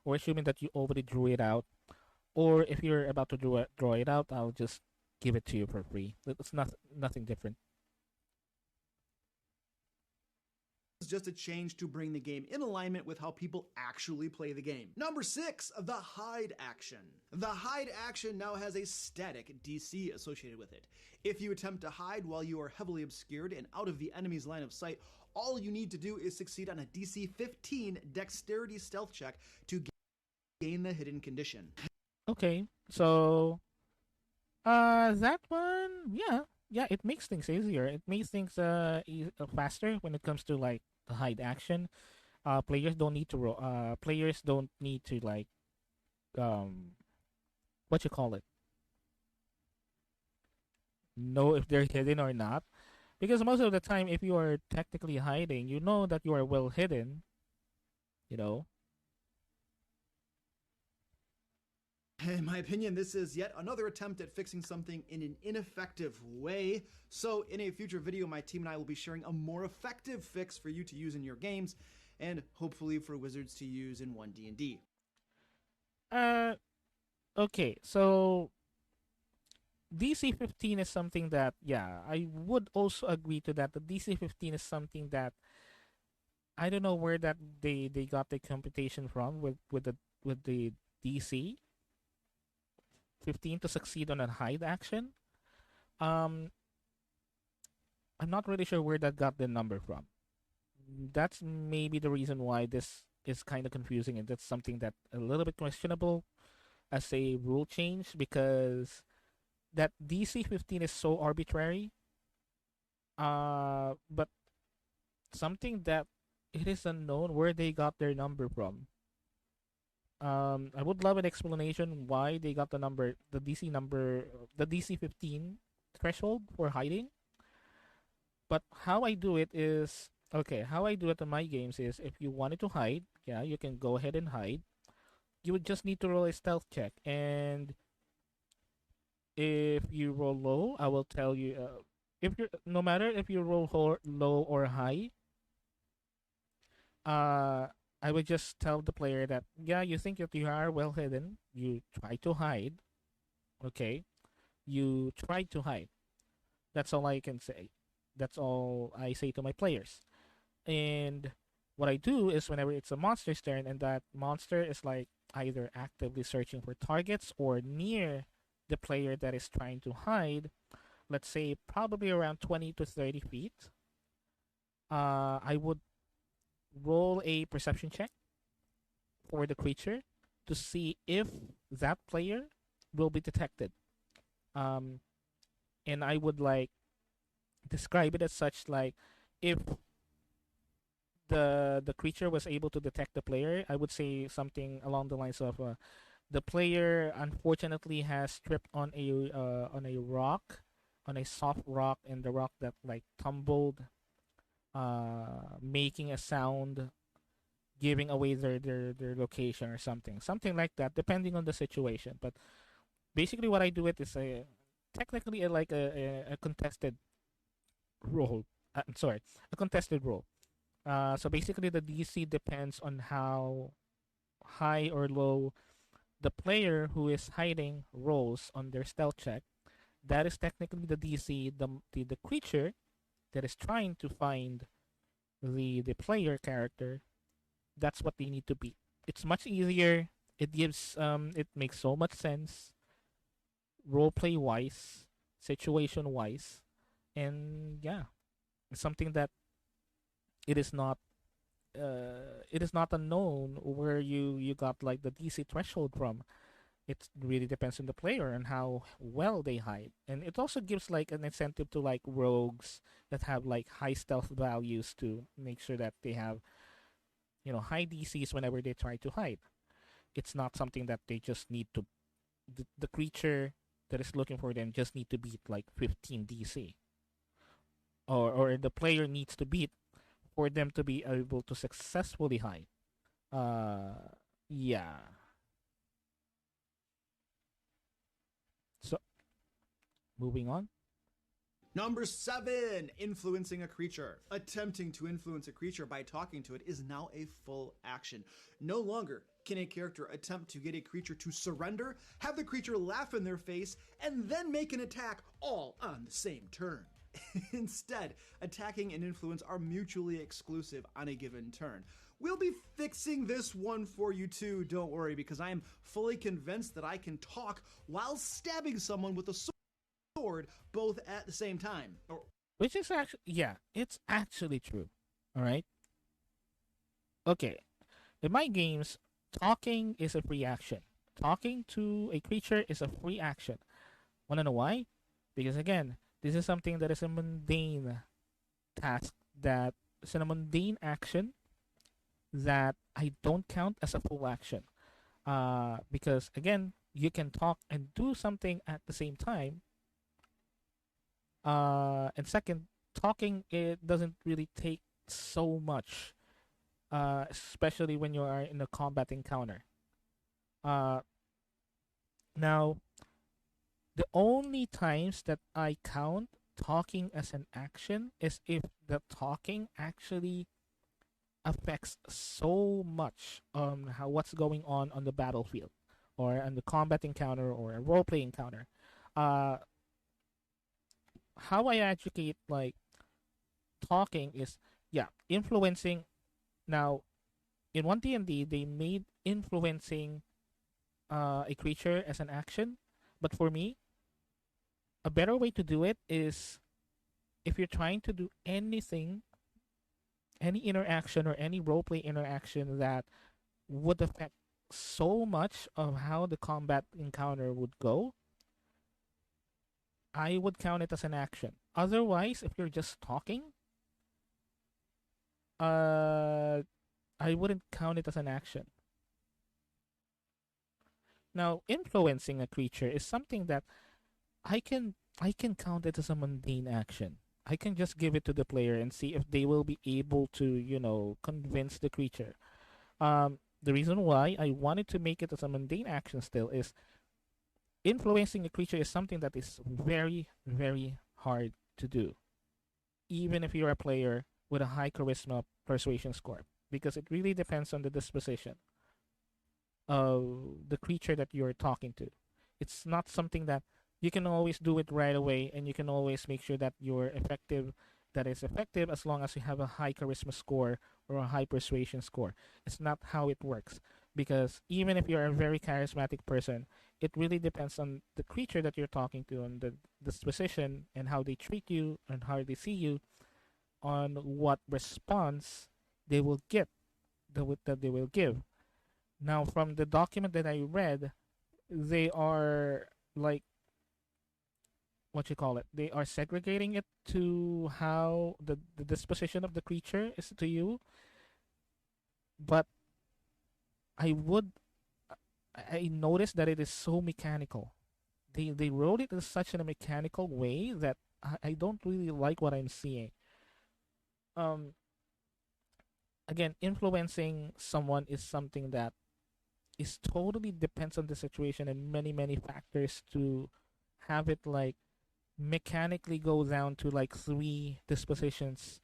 or assuming that you already drew it out. Or if you're about to draw it out, I'll just give it to you for free. It's nothing different. is just a change to bring the game in alignment with how people actually play the game. Number 6, the hide action. The hide action now has a static DC associated with it. If you attempt to hide while you are heavily obscured and out of the enemy's line of sight, all you need to do is succeed on a DC 15 dexterity stealth check to gain the hidden condition. Okay, so that one, yeah, yeah, it makes things easier. It makes things faster when it comes to like the hide action. Players don't need to players don't need to like um what you call it, know if they're hidden or not. Because most of the time, if you are technically hiding, you know that you are well hidden. You know. In my opinion, this is yet another attempt at fixing something in an ineffective way. So in a future video, my team and I will be sharing a more effective fix for you to use in your games, and hopefully for wizards to use in 1D&D. Uh. Okay. So DC 15 is something that, yeah, I would also agree to that. The DC 15 is something that I don't know where that they got the computation from with the DC 15 to succeed on a hide action. Um, I'm not really sure where that got the number from. That's maybe the reason why this is kind of confusing, and that's something that a little bit questionable as a rule change, because that DC 15 is so arbitrary. But something that it is unknown where they got their number from. I would love an explanation why they got the DC number, the DC 15 threshold for hiding. But how I do it is okay. How I do it in my games is if you wanted to hide, yeah, you can go ahead and hide. You would just need to roll a stealth check, and if you roll low, I will tell you. If you no matter if you roll low or high, uh, I would just tell the player that yeah, you think that you are well hidden. You try to hide. Okay, you try to hide. That's all I can say. That's all I say to my players. And what I do is whenever it's a monster's turn and that monster is like either actively searching for targets or near the player that is trying to hide, let's say probably around 20 to 30 feet, I would roll a perception check for the creature to see if that player will be detected. Um, and I would like describe it as such like if the creature was able to detect the player, I would say something along the lines of the player unfortunately has tripped on a rock, on a soft rock, and the rock that like tumbled, making a sound, giving away their location or something like that, depending on the situation. But basically, what I do it is a technically like a contested roll. I'm sorry, a contested roll. So basically, the DC depends on how high or low the player who is hiding rolls on their stealth check. That is technically the DC. The creature that is trying to find the player character, that's what they need to beat. It's much easier. It makes so much sense, roleplay wise, situation wise, and yeah, it's something that it is not it is not unknown where you got like the DC threshold from. It really depends on the player and how well they hide, and it also gives like an incentive to like rogues that have like high stealth values to make sure that they have high DCs whenever they try to hide. It's not something that they just need to the creature that is looking for them just need to beat like 15 DC, or the player needs to beat for them to be able to successfully hide. Yeah. So moving on. Number 7, influencing a creature. Attempting to influence a creature by talking to it is now a full action. No longer can a character attempt to get a creature to surrender, have the creature laugh in their face, and then make an attack all on the same turn. Instead, attacking and influence are mutually exclusive on a given turn. We'll be fixing this one for you too, don't worry, because I am fully convinced that I can talk while stabbing someone with a sword both at the same time. Which is actually, yeah, it's actually true. All right. Okay. In my games, talking is a free action. Talking to a creature is a free action. Want to know why? Because again, This is something that is a mundane task, that is a mundane action that I don't count as a full action. Because again, you can talk and do something at the same time. And second, talking, it doesn't really take so much, especially when you are in a combat encounter. Uh, Now, the only times that I count talking as an action is if the talking actually affects so much on how what's going on the battlefield, or on the combat encounter, or a role play encounter. Uh, how I educate like talking is, yeah, influencing. Now, in one D&D, they made influencing a creature as an action, but for me, a better way to do it is, if you're trying to do anything, any interaction or any roleplay interaction that would affect so much of how the combat encounter would go, I would count it as an action. Otherwise, if you're just talking, uh, I wouldn't count it as an action. Now, influencing a creature is something that I can count it as a mundane action. I can just give it to the player and see if they will be able to, convince the creature. The reason why I wanted to make it as a mundane action still is, influencing a creature is something that is very, very hard to do, even if you're a player with a high charisma persuasion score, because it really depends on the disposition of the creature that you're talking to. It's not something that you can always do it right away, and you can always make sure that you're effective, that is effective as long as you have a high charisma score or a high persuasion score. It's not how it works, because even if you're a very charismatic person, it really depends on the creature that you're talking to, on the disposition and how they treat you and how they see you, on what response they will get, that they will give. Now, from the document that I read, they are like, what you call it? They are segregating it to how the disposition of the creature is to you. But I would, I noticed that it is so mechanical. They wrote it in such a mechanical way that I don't really like what I'm seeing. Um, Again, influencing someone is something that is totally depends on the situation and many factors to have it like mechanically go down to like three dispositions,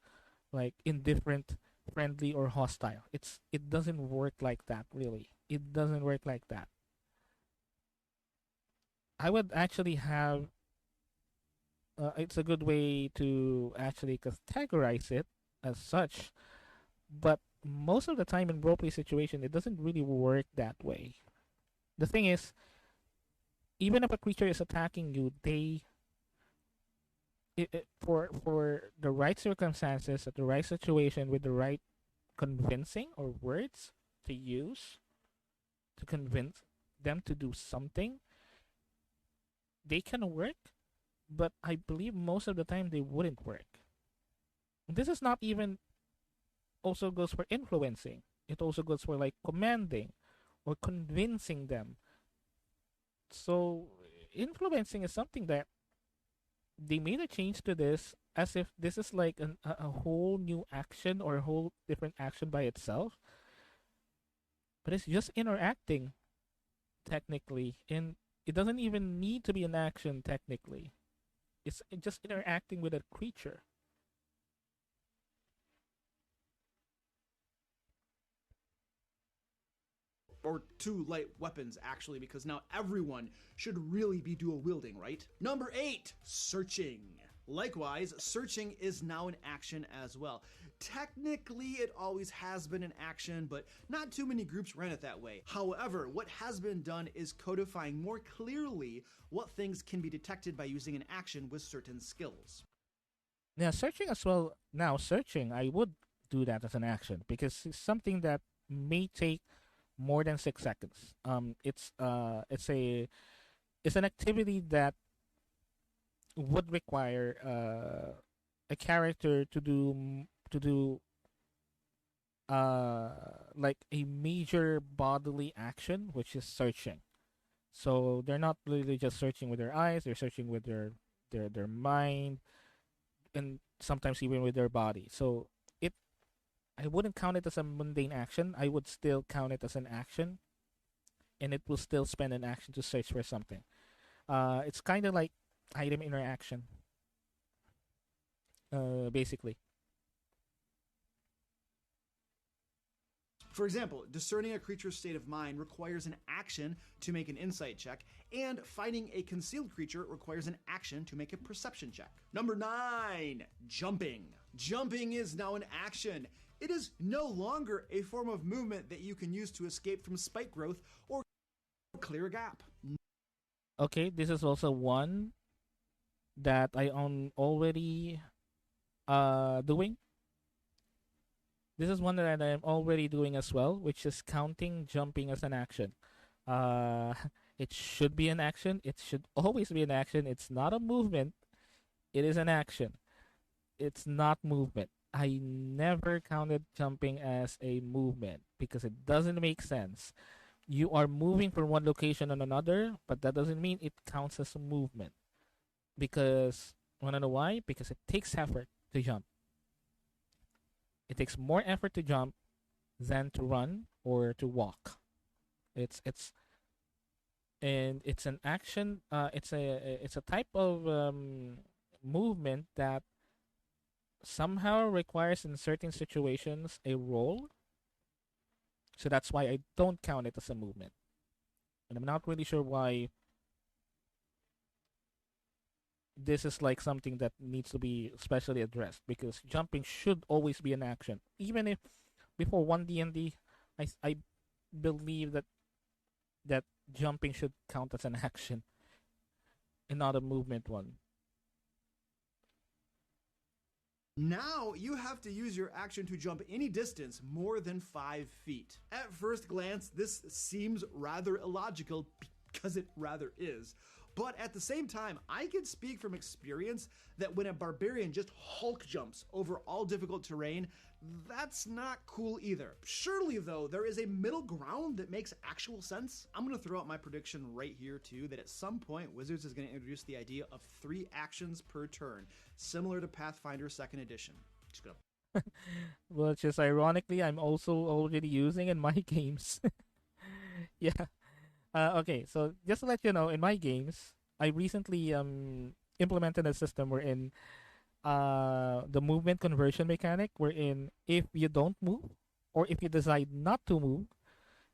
like indifferent, friendly, or hostile. It doesn't work like that, really. It doesn't work like that. I would actually have, it's a good way to actually categorize it as such, but most of the time in roleplay situation, it doesn't really work that way. The thing is, even if a creature is attacking you, for the right circumstances, at the right situation, with the right convincing or words to use to convince them to do something, they can work, but I believe most of the time they wouldn't work. This is not even also goes for influencing. It also goes for like commanding or convincing them. So influencing is something that they made a change to this, as if this is like a whole new action or a whole different action by itself. But it's just interacting technically, and it doesn't even need to be an action technically. It's just interacting with a creature. Or two light weapons, actually, because now everyone should really be dual wielding, right? Number 8, searching. Likewise, searching is now an action as well. Technically, it always has been an action, but not too many groups ran it that way. However, what has been done is codifying more clearly what things can be detected by using an action with certain skills. Now searching as well. Now searching, I would do that as an action because it's something that may take more than 6 seconds. It's an activity that would require a character to do like a major bodily action, which is searching. So they're not really just searching with their eyes; they're searching with their mind, and sometimes even with their body. So it I wouldn't count it as a mundane action. I would still count it as an action, and it will still spend an action to search for something. It's kind of like item interaction, basically. For example, discerning a creature's state of mind requires an action to make an insight check, and finding a concealed creature requires an action to make a perception check. Number 9, jumping. Jumping is now an action. It is no longer a form of movement that you can use to escape from spike growth or clear a gap. Okay, this is also one that I am already doing. This is one that I'm already doing as well, which is counting jumping as an action. Uh, it should be an action. It should always be an action. It's not a movement. It is an action. It's not movement. I never counted jumping as a movement because it doesn't make sense. You are moving from one location to another, but that doesn't mean it counts as a movement. Because, wanna know why? Because it takes effort to jump. It takes more effort to jump than to run or to walk. It's and it's an action. It's a type of movement that somehow requires in certain situations a roll. So that's why I don't count it as a movement. And I'm not really sure why this is like something that needs to be specially addressed because jumping should always be an action. Even if before 1D&D, I believe that jumping should count as an action and not a movement one. Now you have to use your action to jump any distance more than 5 feet. At first glance, this seems rather illogical because it rather is. But at the same time, I can speak from experience that when a barbarian just Hulk jumps over all difficult terrain, that's not cool either. Surely though, there is a middle ground that makes actual sense. I'm gonna throw out my prediction right here too, that at some point Wizards is gonna introduce the idea of 3 actions per turn, similar to Pathfinder 2nd edition. Just gonna Which is ironically I'm also already using in my games. Yeah. Okay, so just to let you know, in my games, I recently implemented a system wherein the movement conversion mechanic, wherein if you don't move or if you decide not to move,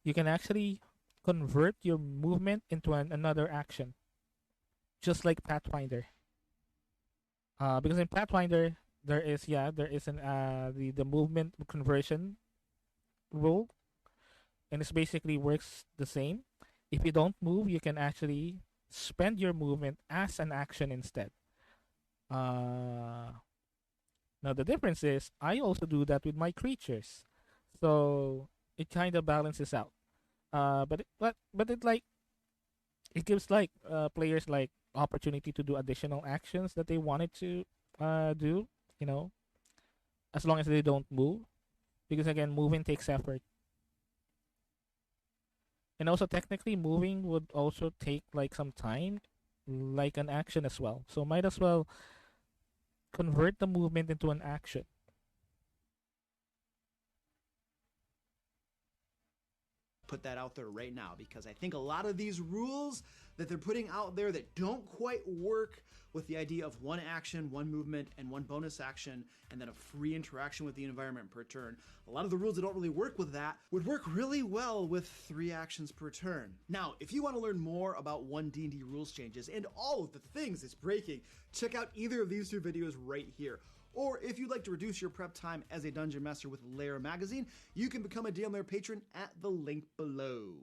you can actually convert your movement into another action, just like Pathfinder. Because in Pathfinder there is an the movement conversion rule, and it basically works the same. If you don't move, you can actually spend your movement as an action instead. Uh, Now the difference is I also do that with my creatures, so it kind of balances out. But it like it gives like players like opportunity to do additional actions that they wanted to do. You know, as long as they don't move, because again, moving takes effort. And also technically moving would also take like some time, like an action as well. So might as well convert the movement into an action. put that out there right now because I think a lot of these rules that they're putting out there that don't quite work with the idea of one action, one movement, and one bonus action, and then a free interaction with the environment per turn. A lot of the rules that don't really work with that would work really well with 3 actions per turn. Now, if you want to learn more about 1D&D rules changes and all of the things it's breaking, check out either of these 2 videos right here. Or if you'd like to reduce your prep time as a Dungeon Master with Lair Magazine, you can become a DM Lair patron at the link below.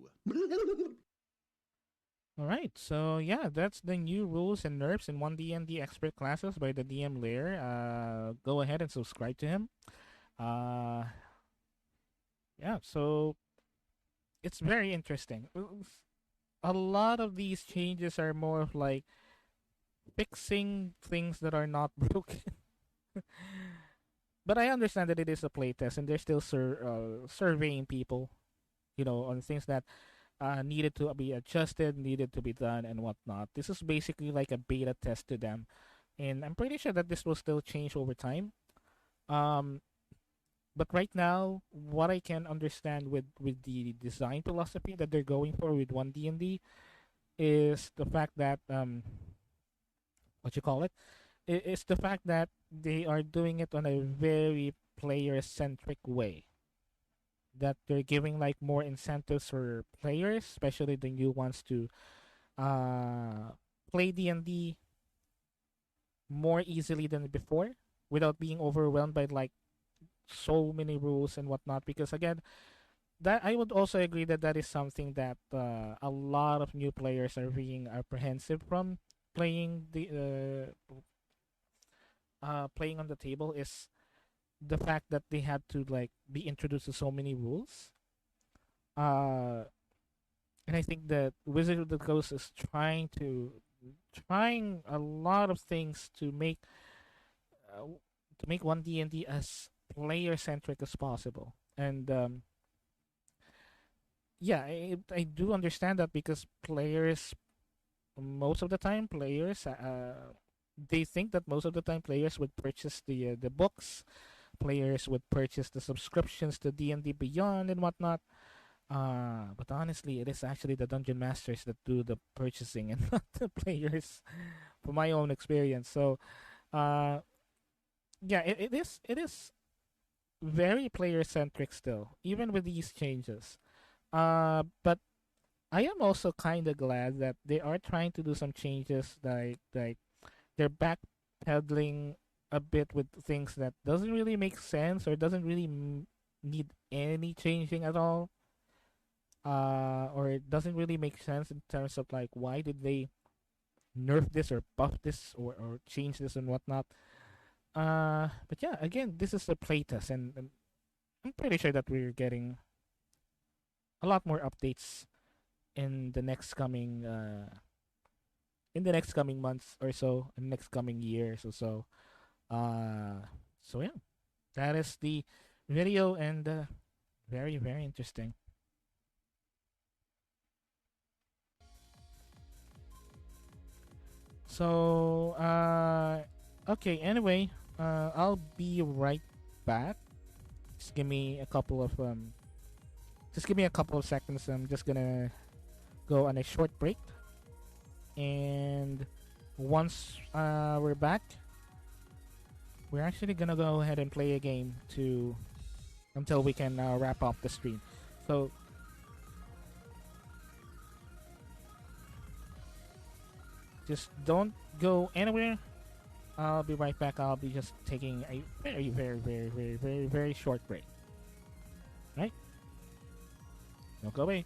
Alright, so yeah, that's the new rules and nerfs in 1D&D expert classes by the DM Lair. Go ahead and subscribe to him. Yeah, so it's very interesting. A lot of these changes are more of like fixing things that are not broken. But I understand that it is a playtest, and they're still surveying people, on things that needed to be adjusted, needed to be done, and whatnot. This is basically like a beta test to them, and I'm pretty sure that this will still change over time. Um, but right now, what I can understand with the design philosophy that they're going for with one D&D is the fact that what you call it, it's the fact that they are doing it on a very player centric way, that they're giving like more incentives for players, especially the new ones, to uh play D&D more easily than before without being overwhelmed by like so many rules and whatnot. Because again, that I would also agree that that is something that a lot of new players are being apprehensive from playing playing on the table, is the fact that they had to like be introduced to so many rules. Uh, and I think that Wizard of the Coast is trying a lot of things to make one D&D as player centric as possible. And yeah, I do understand that, because players, most of the time, players they think that most of the time players would purchase the books, players would purchase the subscriptions to D&D Beyond and whatnot. But honestly, it is actually the dungeon masters that do the purchasing and not the players, from my own experience. So, uh, yeah, it is very player centric still, even with these changes. But I am also kind of glad that they are trying to do some changes, like they're backpedaling a bit with things that doesn't really make sense or doesn't really need any changing at all. Or it doesn't really make sense in terms of like, why did they nerf this or buff this or change this and whatnot. But yeah, again, this is a playtest, and I'm pretty sure that we're getting a lot more updates in the next coming months or so, in the next coming years or so. So yeah, that is the video, and very very interesting. So okay. Anyway, I'll be right back. Just give me a couple of seconds. I'm just gonna go on a short break, and once we're back, we're actually gonna go ahead and play a game to until we can wrap up the stream. So just don't go anywhere. I'll be right back. I'll be just taking a very, very, very, very, very, very short break. Right? Don't go away.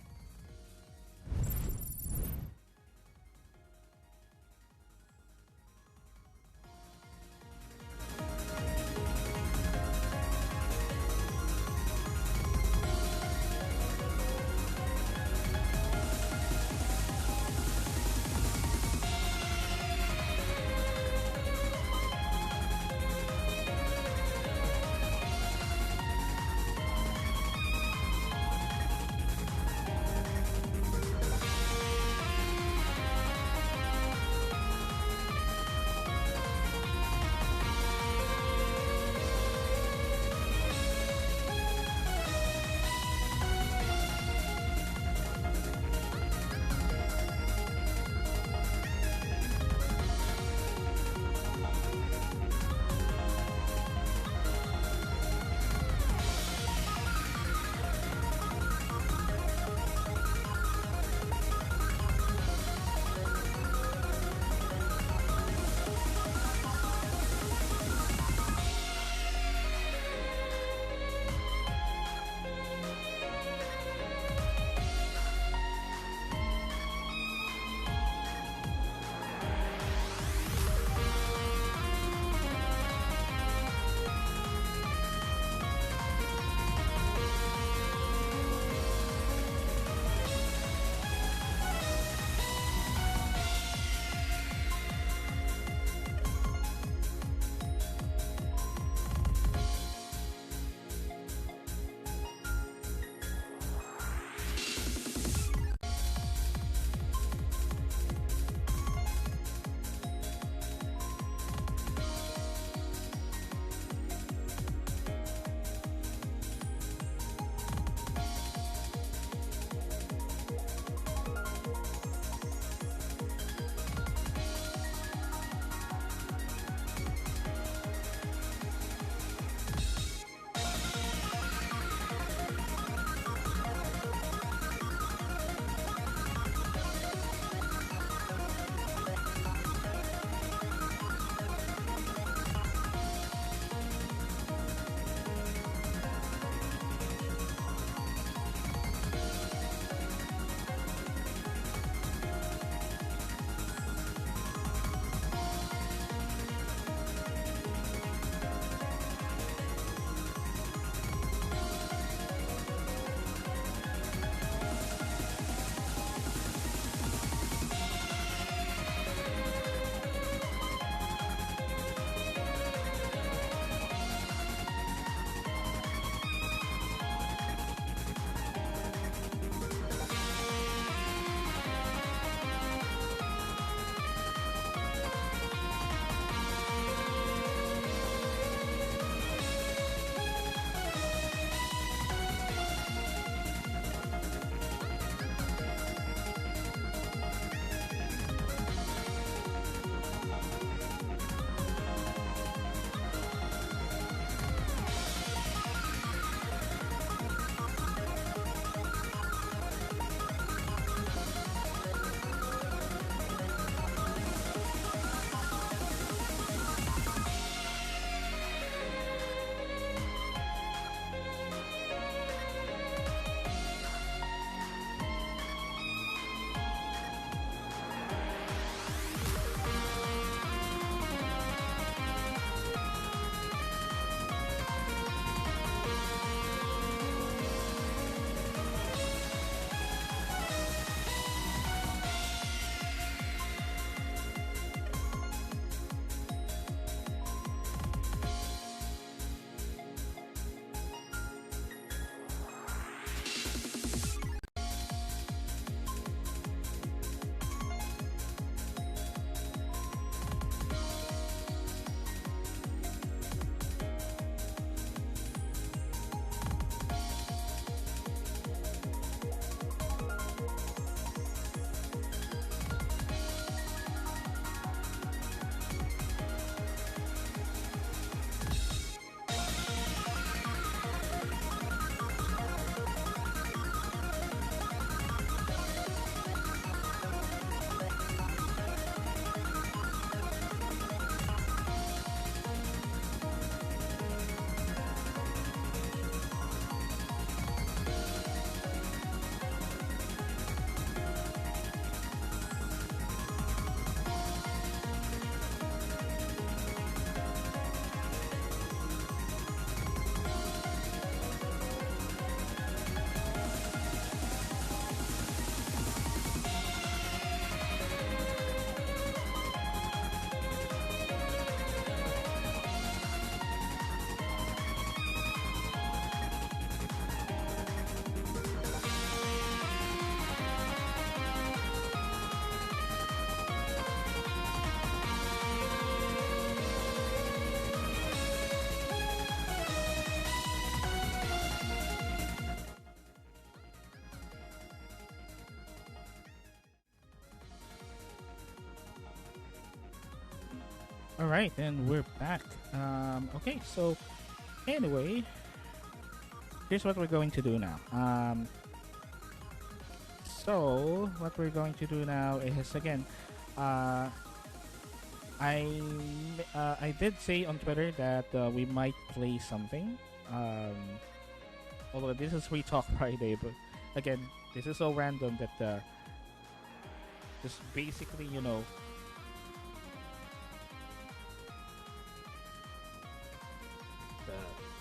All right, and we're back. Okay, so anyway, here's what we're going to do now. So what we're going to do now is again, uh, I did say on Twitter that we might play something. Um, Although this is Free Talk Friday, but again, this is so random that just basically,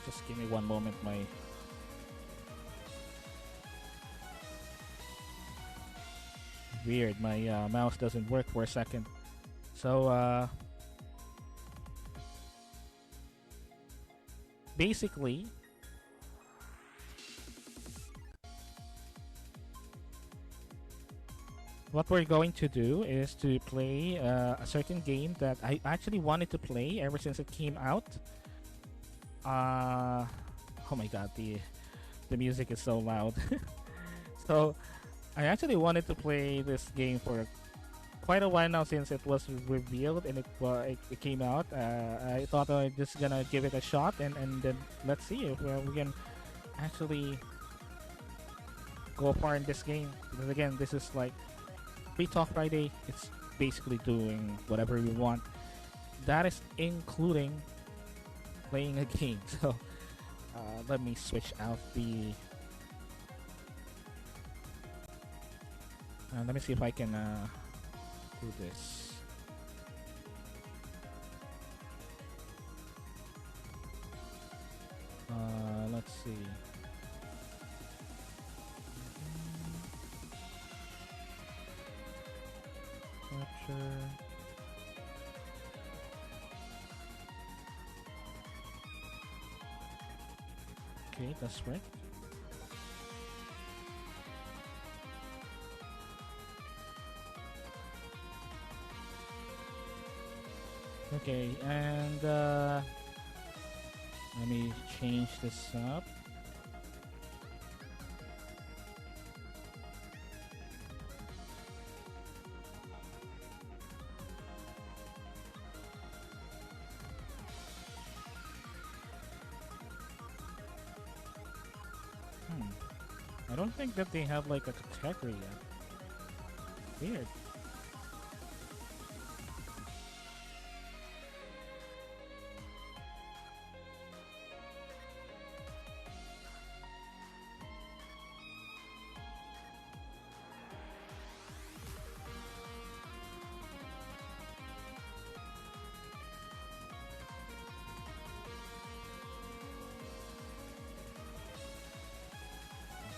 just give me one moment. My weird, my mouse doesn't work for a second. So basically, what we're going to do is to play a certain game that I actually wanted to play ever since it came out. Oh my god, the music is so loud. So I actually wanted to play this game for quite a while now since it was revealed and it came out. I thought I was just gonna give it a shot and then let's see if we can actually go far in this game. Because again, this is like Free Talk Friday. It's basically doing whatever we want. That is including playing a game. So let me switch out the. Let me see if I can do this. Let's see. Capture. Okay, that's right. Okay, and let me change this up. I don't think that they have like a category yet. Weird.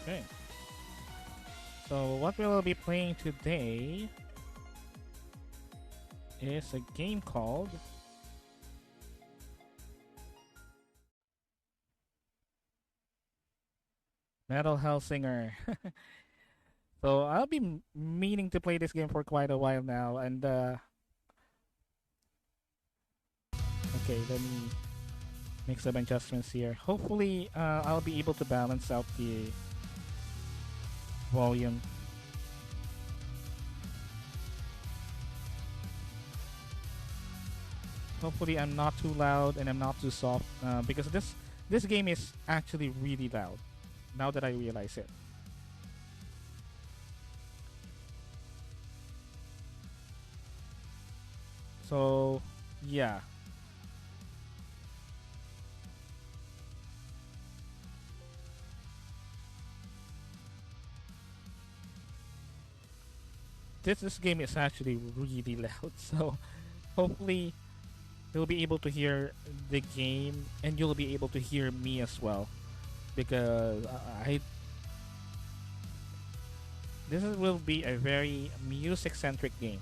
Okay. So what we will be playing today is a game called Metal Hellsinger. So I'll be meaning to play this game for quite a while now, and okay, let me make some adjustments here. Hopefully, I'll be able to balance out the volume. Hopefully I'm not too loud and I'm not too soft, because this game is actually really loud now that I realize it. So yeah. This game is actually really loud, so hopefully you'll be able to hear the game and you'll be able to hear me as well, because will be a very music-centric game.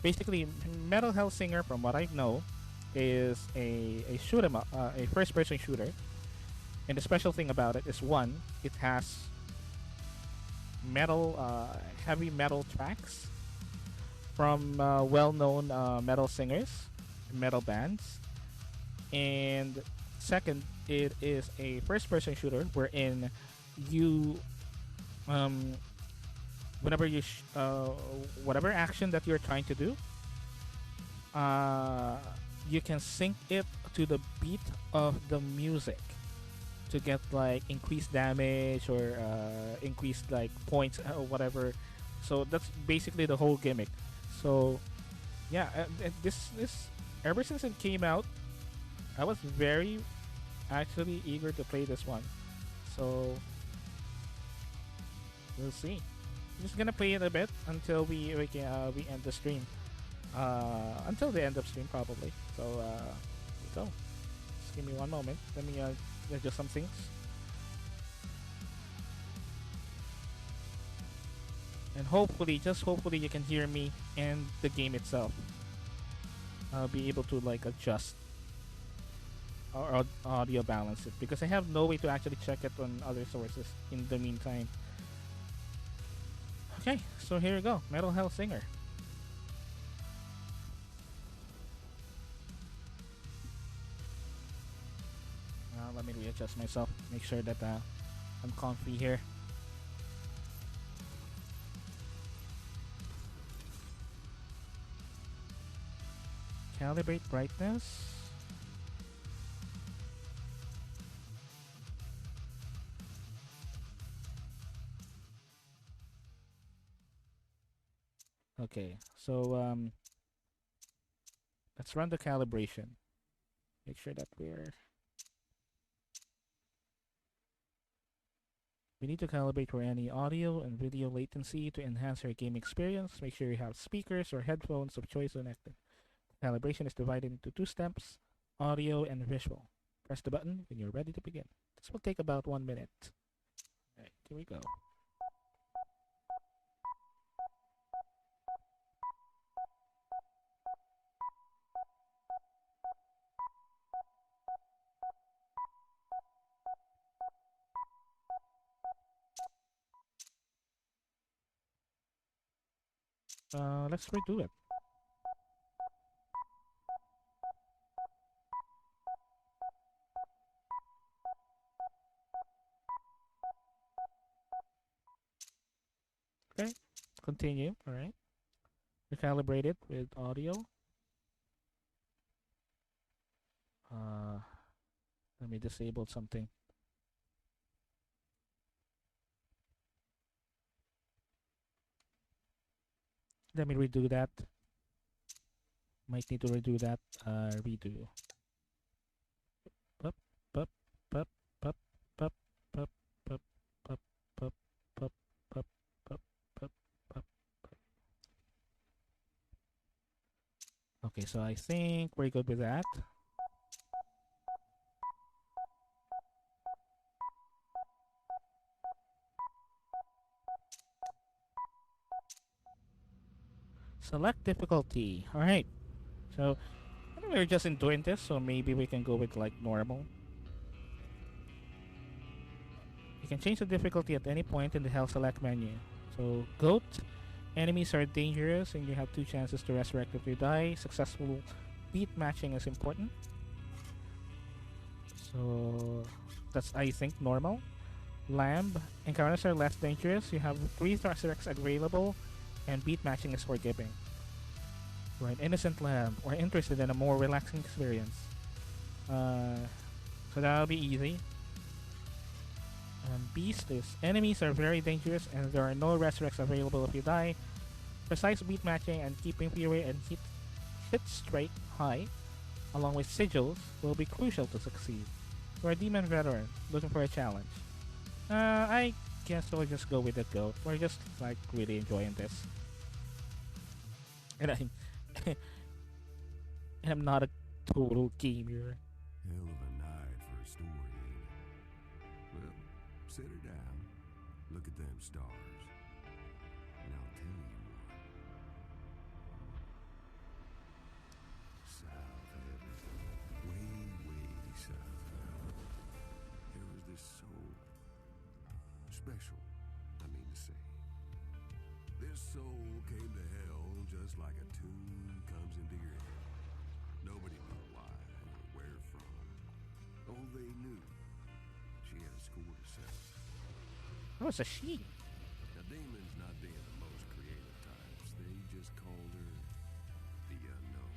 Basically, Metal Hellsinger, from what I know, is a shoot 'em up, a first-person shooter, and the special thing about it is, one, it has metal, heavy metal tracks from well-known metal singers, metal bands, and second, it is a first-person shooter wherein you, whenever you whatever action that you're trying to do, uh, you can sync it to the beat of the music to get like increased damage or increased like points or whatever. So that's basically the whole gimmick. So yeah, this ever since it came out, I was very actually eager to play this one. So we'll see. I'm just gonna play it a bit until we end the stream. Until the end of stream probably. So just give me one moment. Let me adjust some things. And hopefully, just hopefully, you can hear me and the game itself. I'll be able to like adjust or audio balance it because I have no way to actually check it on other sources in the meantime. Okay, so here we go. Metal Hell Singer. Let me readjust myself. Make sure that I'm comfy here. Calibrate brightness. Okay, so let's run the calibration. Make sure that we need to calibrate for any audio and video latency to enhance your game experience. Make sure you have speakers or headphones of choice connected. Calibration is divided into two steps, audio and visual. Press the button when you're ready to begin. This will take about 1 minute. Alright, here we go. Let's redo it. Okay, continue. All right, recalibrate it with audio. Let me disable something. Let me redo that. Might need to redo that. Redo. Pup, pup, pup, pup, pup, pup, pup, pup, pup, pup, pup, pup, pup, pup. Okay, so I think we're good with that. Select difficulty. Alright. So, I think we're just doing this, so maybe we can go with like normal. You can change the difficulty at any point in the health select menu. So, GOAT. Enemies are dangerous and you have 2 chances to resurrect if you die. Successful beat matching is important. So, that's I think normal. Lamb. Encounters are less dangerous. You have 3 resurrects available and beat matching is forgiving. For an innocent lamb or interested in a more relaxing experience. So that'll be easy. Beast is enemies are very dangerous and there are no resurrects available if you die. Precise beat matching and keeping fury and hit strike high along with sigils will be crucial to succeed. For a demon veteran looking for a challenge. I guess we'll just go with the GOAT. We're just like really enjoying this. And I'm not a total gamer. Hell of a night for a story, ain't it? Well, set her down. Look at them stars. And I'll tell you one. South heaven. Way south. There was this soul. Special, I mean to say. This soul came to hell just like a tune comes into your head. Nobody knew why or where from. Oh, they knew. She had a score to settle. Oh, it's a she. Now, demons not being the most creative types, they just called her the Unknown.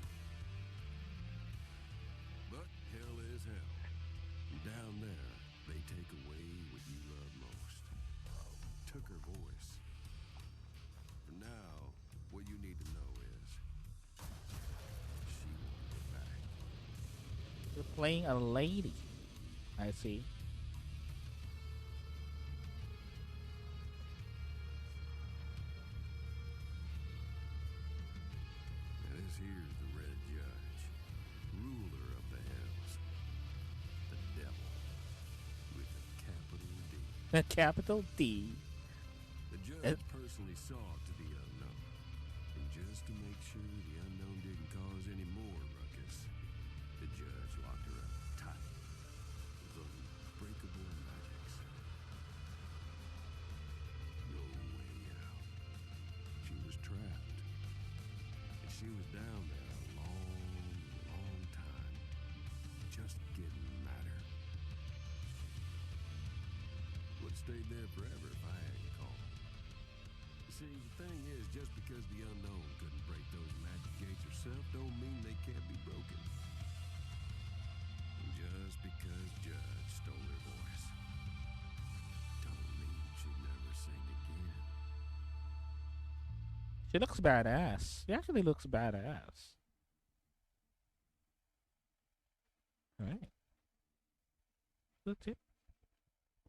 playing a lady. I see. Now this here's the Red Judge, ruler of the hells, the devil, with a capital D. A capital D. The judge personally saw to the unknown, and just to make sure the unknown didn't cause any more ruckus, the judge locked her up tight with those unbreakable magics. No way out. She was trapped, and she was down there a long, long time, just getting madder. Would have stayed there forever if I hadn't called. You see, the thing is, just because the unknown couldn't break those magic gates herself, don't mean they can't be broken. And just because Judge stole her voice, don't mean she'd never sing again. She looks badass. She actually looks badass. Alright. That's it.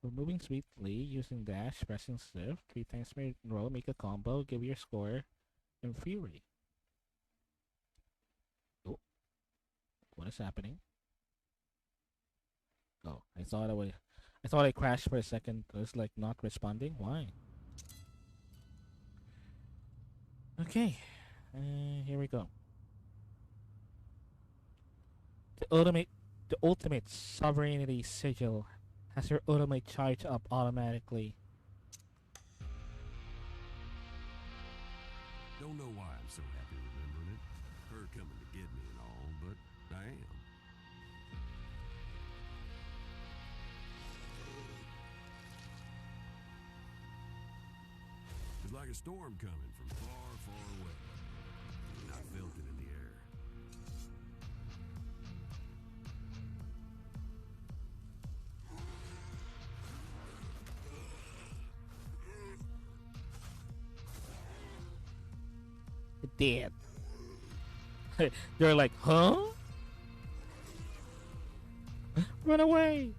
We're moving sweetly, using dash, pressing shift, 3 times per row, make a combo, give your score, and fury. Oh. What is happening? Oh, I thought I crashed for a second. I was like not responding. Why? Okay. Here we go. The ultimate sovereignty sigil has your ultimate charge up automatically. Don't know why I'm so happy remembering it. Her coming to get me and all, but I am. It's like a storm coming from far, far away. I felt it in the air. Dead. They're like, huh? Run away!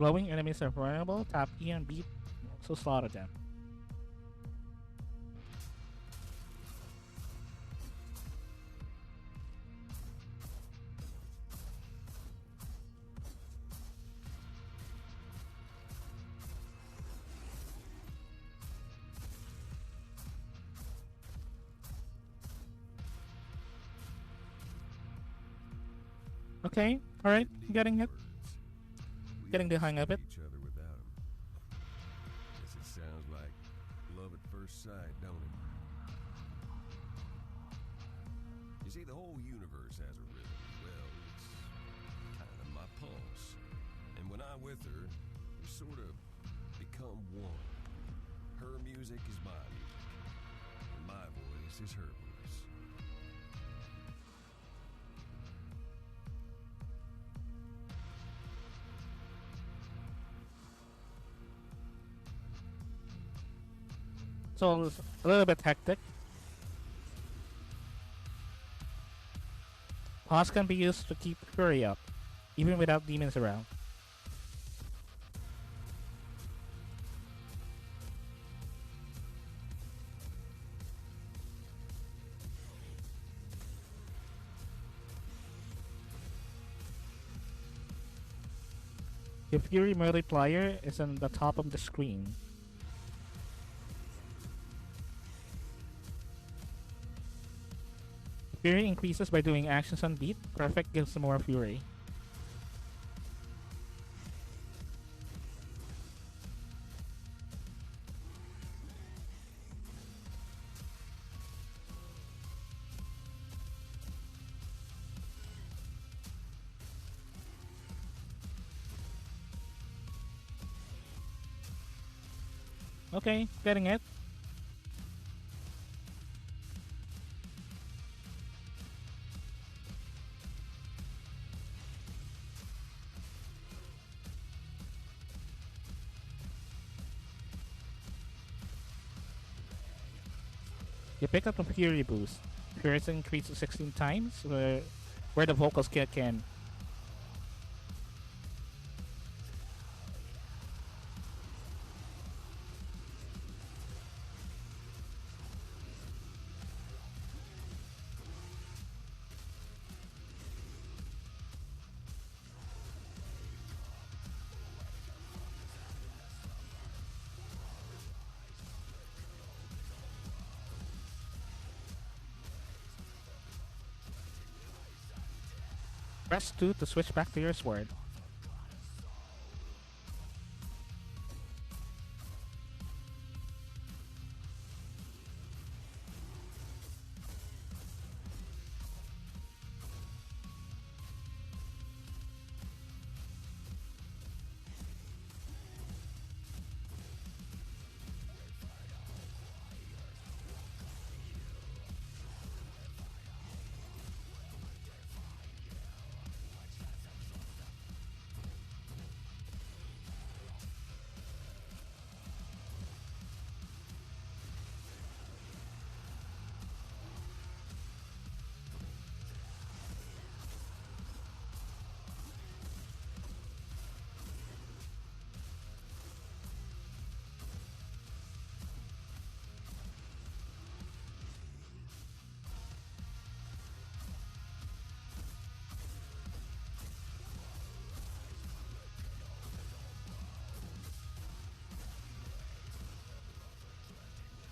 Glowing enemies are vulnerable. Tap E and B to slaughter them. Okay, alright, getting it. Getting the hang of it. Each other without 'em. Guess it sounds like love at first sight, don't it? You see, the whole universe has a rhythm. Well, it's kind of my pulse. And when I'm with her, we sort of become one. Her music is my music, and my voice is her voice. So it's a little bit hectic. Pause can be used to keep fury up, even without demons around. Your fury multiplier is on the top of the screen. Fury increases by doing actions on beat. Perfect gives more fury. Okay, getting it. You pick up a Fury boost. Fury is increased to 16 times, where the vocals kick in. Press 2 to switch back to your sword.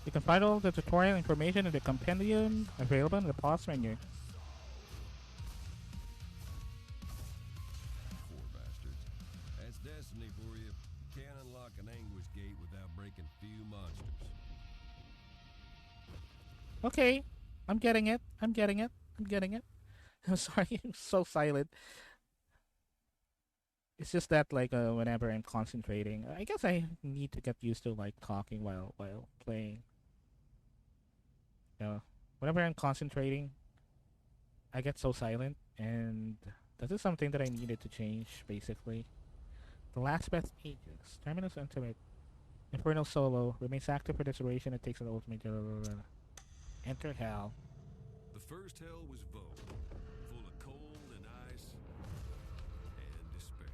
You can find all the tutorial information in the compendium available in the pause menu. Poor bastards. That's destiny for you. You can't unlock an anguish gate without breaking few monsters. Okay, I'm getting it. I'm getting it. I'm getting it. I'm sorry, I'm so silent. It's just that like whenever I'm concentrating, I guess I need to get used to like talking while playing. Whenever I'm concentrating, I get so silent, and that is something that I needed to change basically. The last best ages. Terminus Ultimate. Infernal Solo remains active for this duration. It takes an ultimate. Enter Hell. The first hell was Vogue, full of cold and ice and despair.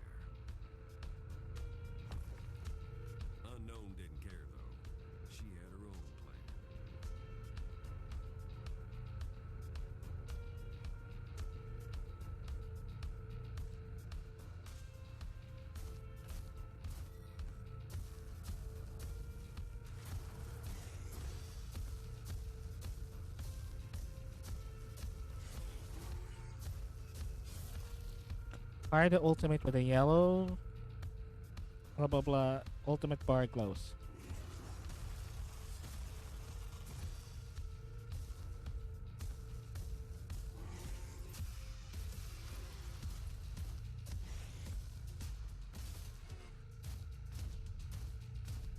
Fire the ultimate with a yellow. Blah blah blah. Ultimate bar glows.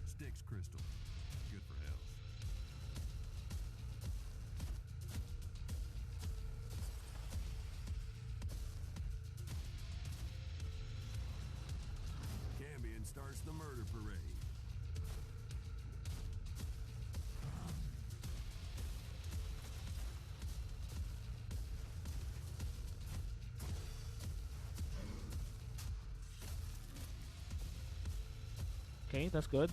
Styx crystal. Good for health. Cambion starts the murder parade. Okay, that's good.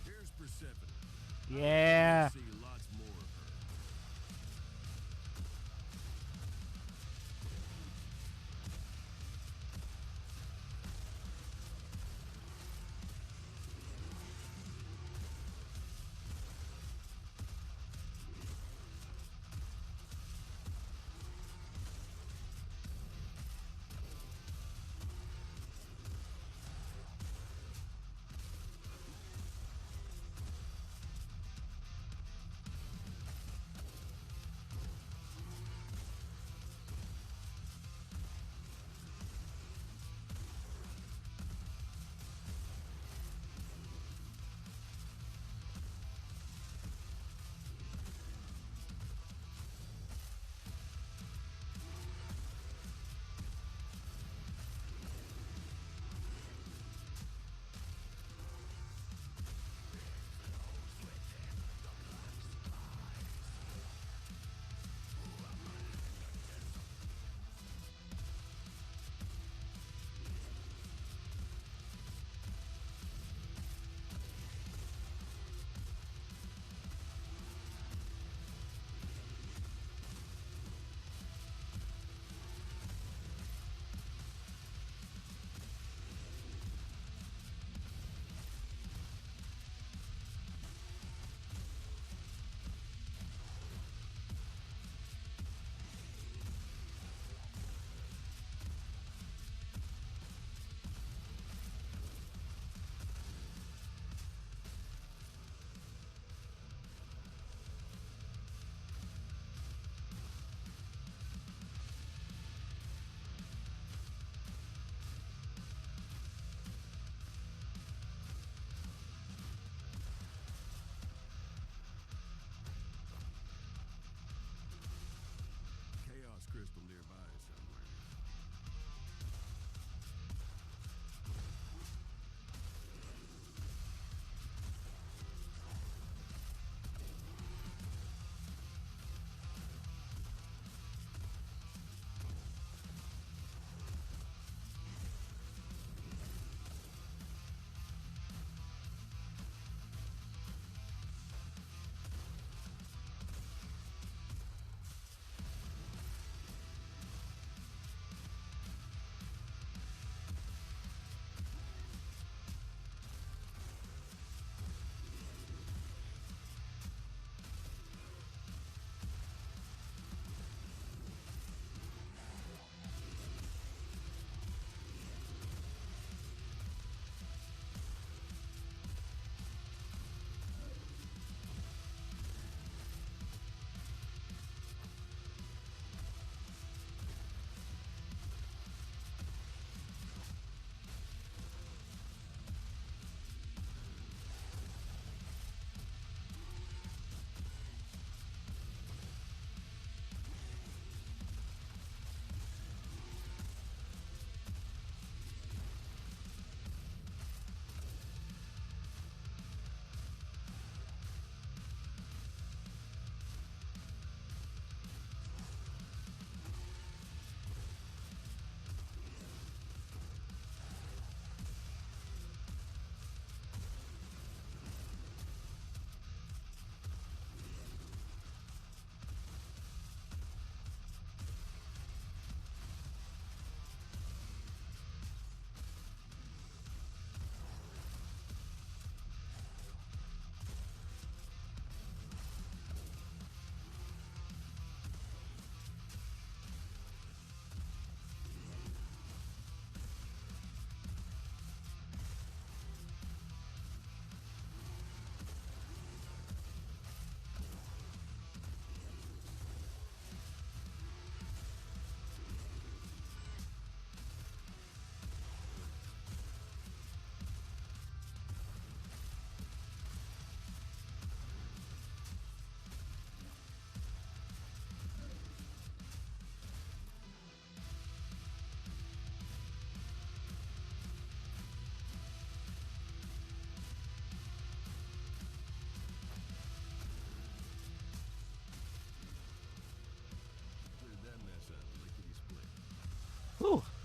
Here's Persephone. Yeah. See lots more of her.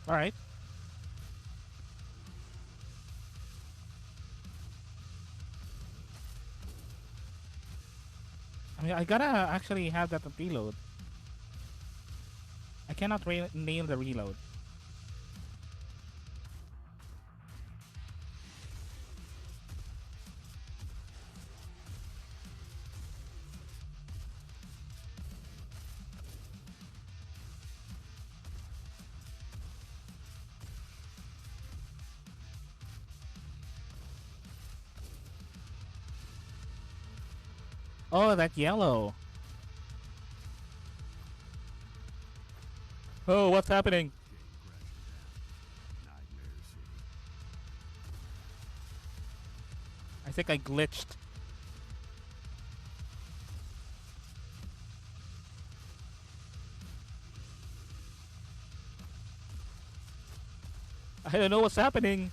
All right. I mean, I gotta actually have that reload. I cannot nail the reload. Oh, that yellow. Oh, what's happening? I think I glitched. I don't know what's happening.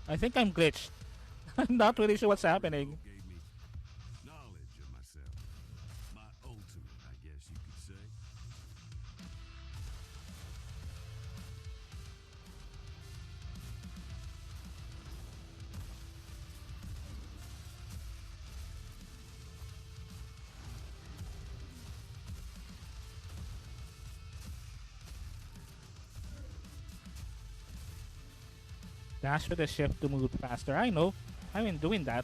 I think I'm glitched. I'm not really sure what's happening. Gave me knowledge of myself. My ultimate, I guess you could say. Dash with the shift to move faster. I know. I've been doing that.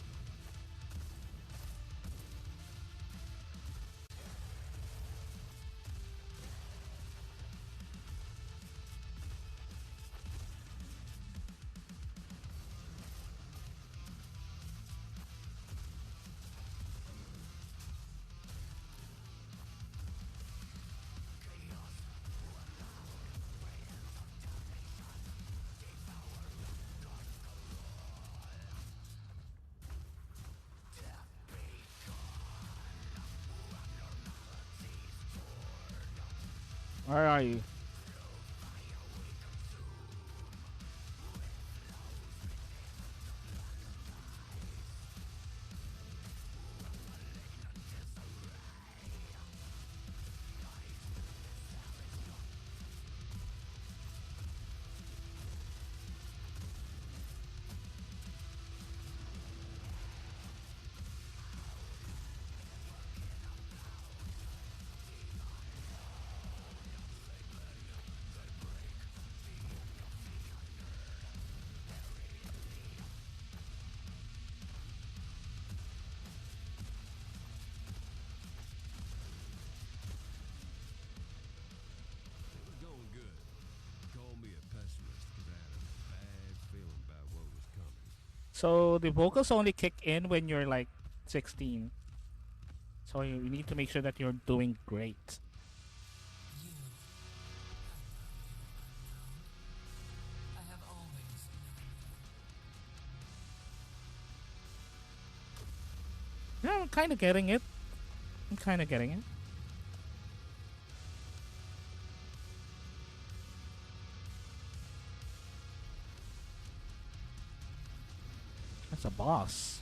Where are you? It was going good. Called me a pessimist because I had a bad feeling about what was coming. So the vocals only kick in when you're like 16. So you need to make sure that you're doing great. I have always Yeah, I'm kind of getting it. I'm kind of getting it. That's a boss.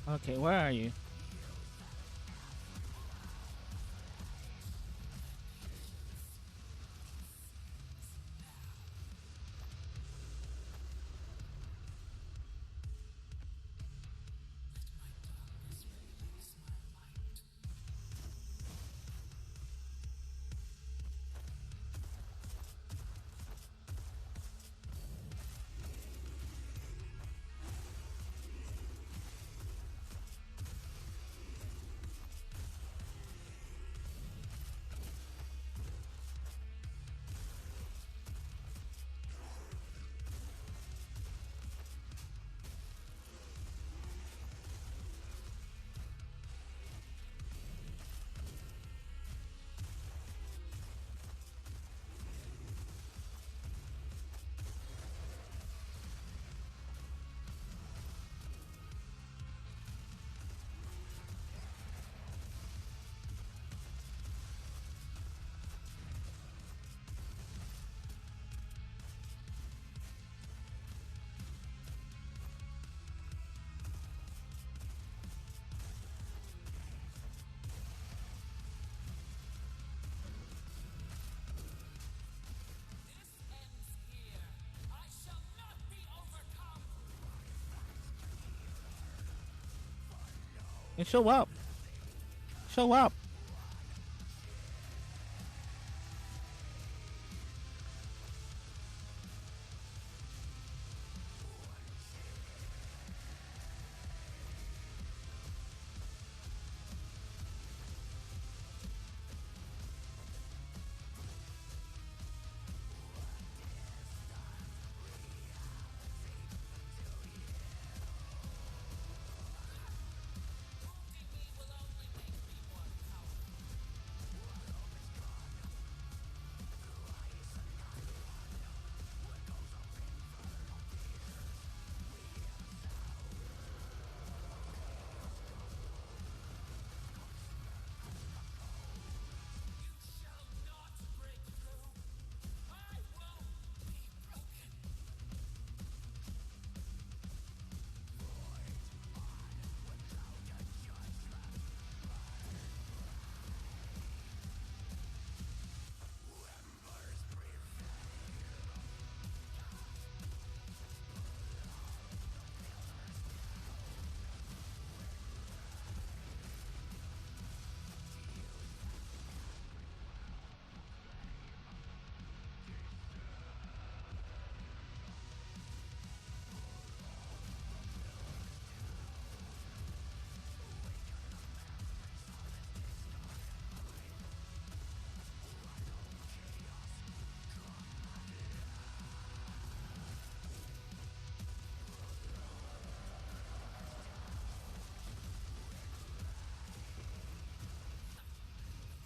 Okay, where are you? And show up. Show up.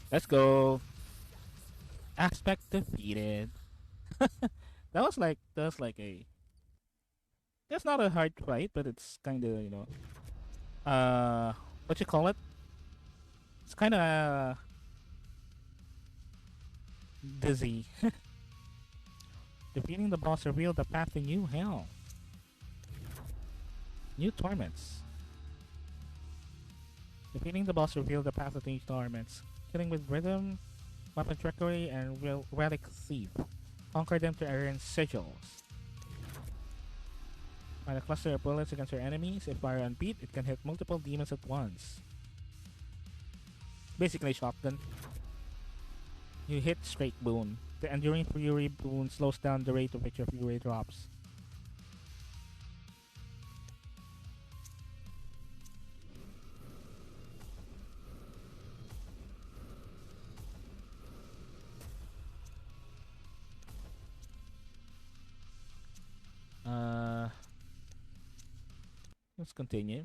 Let's go. Aspect defeated. That was like a. That's not a hard fight, but it's kind of what you call it? It's kind of dizzy. Defeating the boss revealed the path to new hell, new torments. Defeating the boss revealed the path to new torments. Killing with rhythm, weapon trickery, and relic thief. Conquer them to earn sigils. Find a cluster of bullets against your enemies. If fire unbeat, it can hit multiple demons at once. Basically shotgun. You hit straight boon. The enduring fury boon slows down the rate of which your fury drops. Let's continue.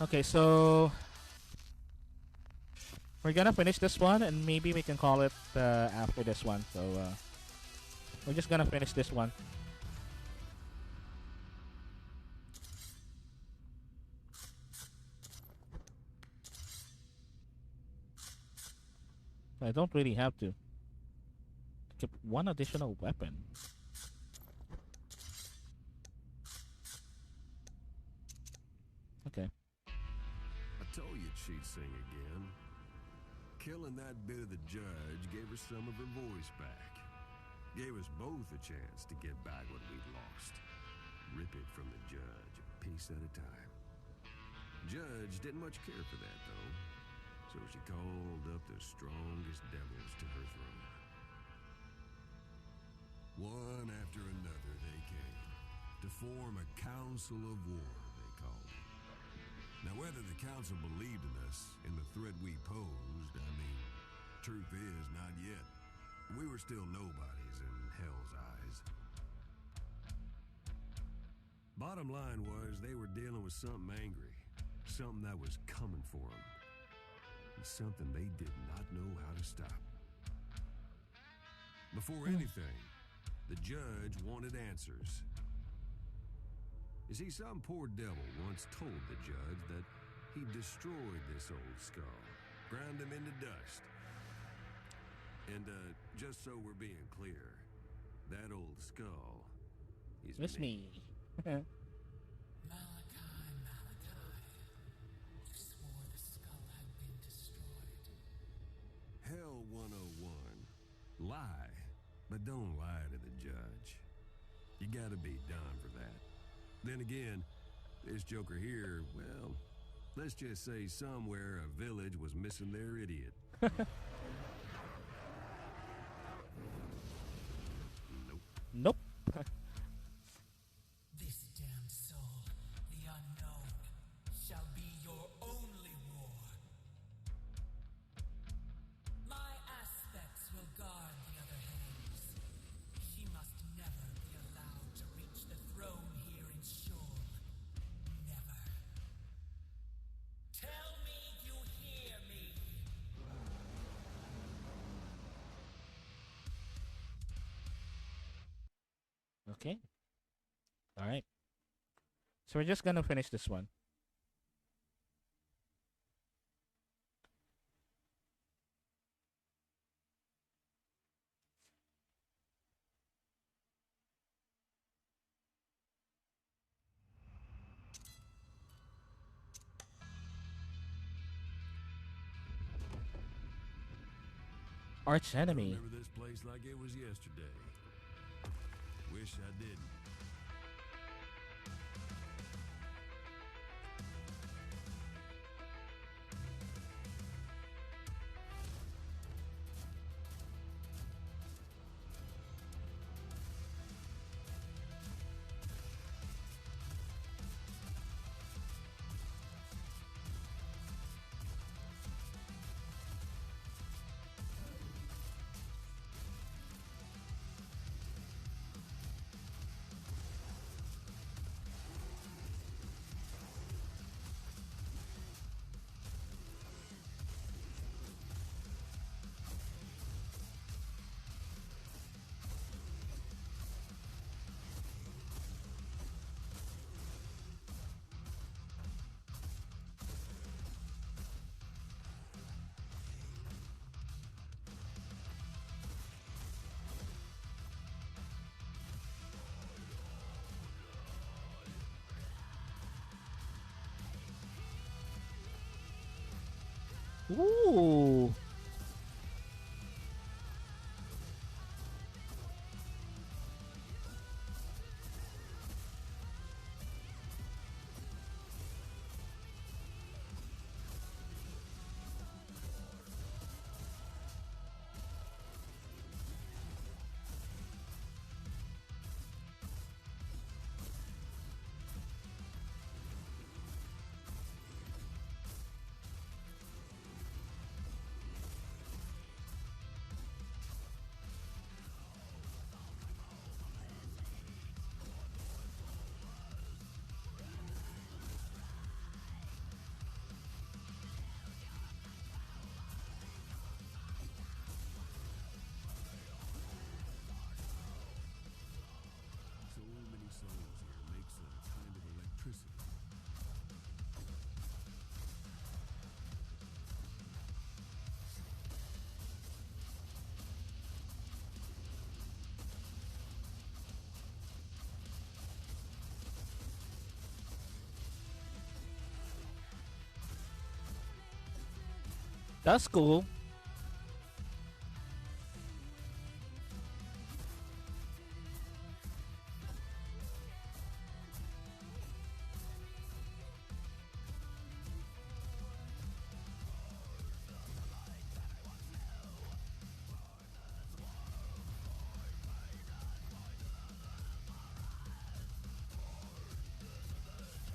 Okay, so we're gonna finish this one, and maybe we can call it after this one. So we're just gonna finish this one. I don't really have to. Keep one additional weapon. Okay. I told you she'd sing again. Killing that bit of the judge gave her some of her voice back. Gave us both a chance to get back what we'd lost. Rip it from the judge a piece at a time. Judge didn't much care for that, though. So she called up the strongest devils to her throne. One after another they came to form a council of war, they called it. Now, whether the council believed in us, in the threat we posed, I mean, truth is, not yet. We were still nobodies in hell's eyes. Bottom line was they were dealing with something angry, something that was coming for them, and something they did not know how to stop. Before anything, the judge wanted answers. You see, some poor devil once told the judge that he destroyed this old skull, ground him into dust. And, just so we're being clear, that old skull is It's me. Malachi, you swore the skull had been destroyed. Hell 101. Lie, but don't lie to the judge. You gotta be done for that. Then again, this joker here, well, let's just say somewhere a village was missing their idiot. Nope. This damned soul, the unknown, shall be your only war. My aspects will guard the other hands. She must never be allowed to reach the throne here in Shul. Never. Tell me you hear me. Okay. All right. So we're just gonna finish this one. Arch I enemy. remember this place like it was yesterday. Wish I didn't. Ooh. That's cool.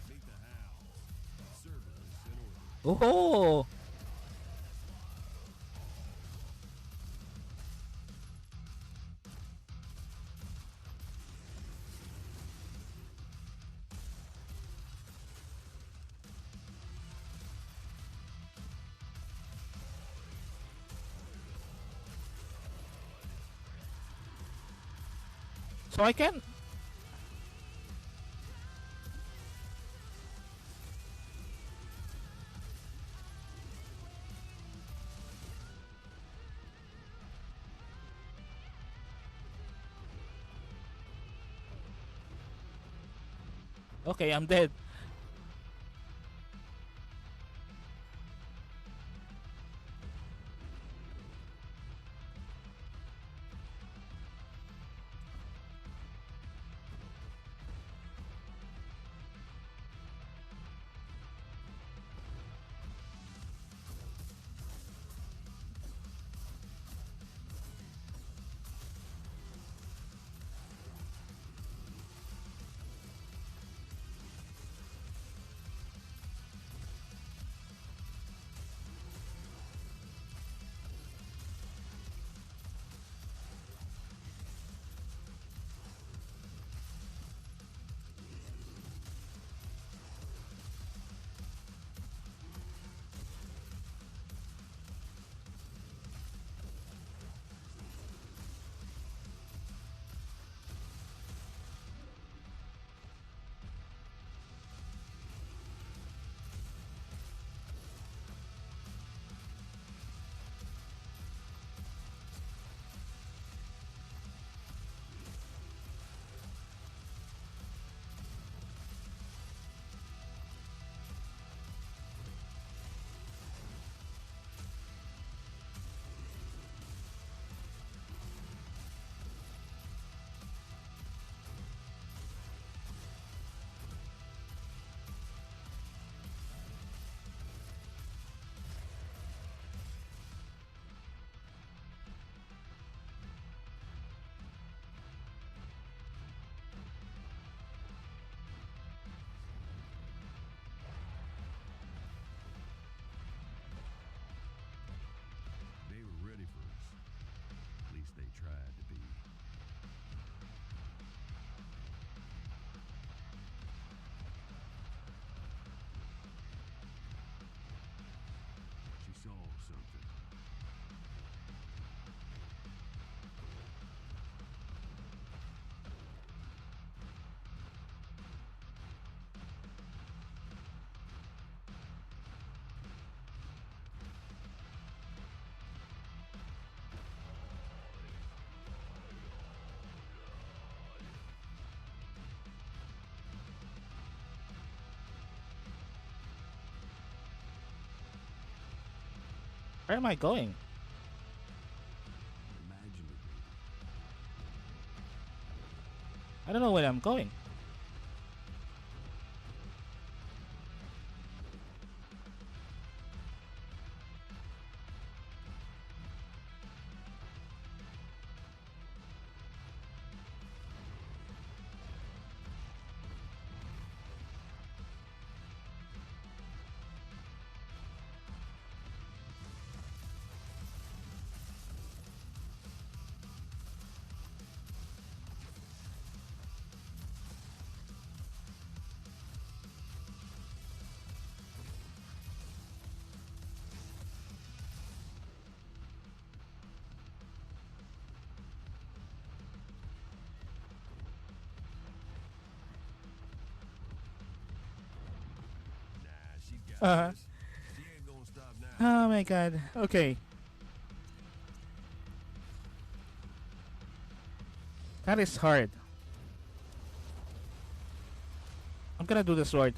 Meet the house. Cerberus in order. Oh. So I can. Okay, I'm dead. They were ready for us. At least they tried to be. She saw something. Where am I going? Imagine it. I don't know where I'm going. Nah, she got Uh-huh. this. She ain't gonna stop now. Oh my god. Okay. That is hard. I'm gonna do the sword.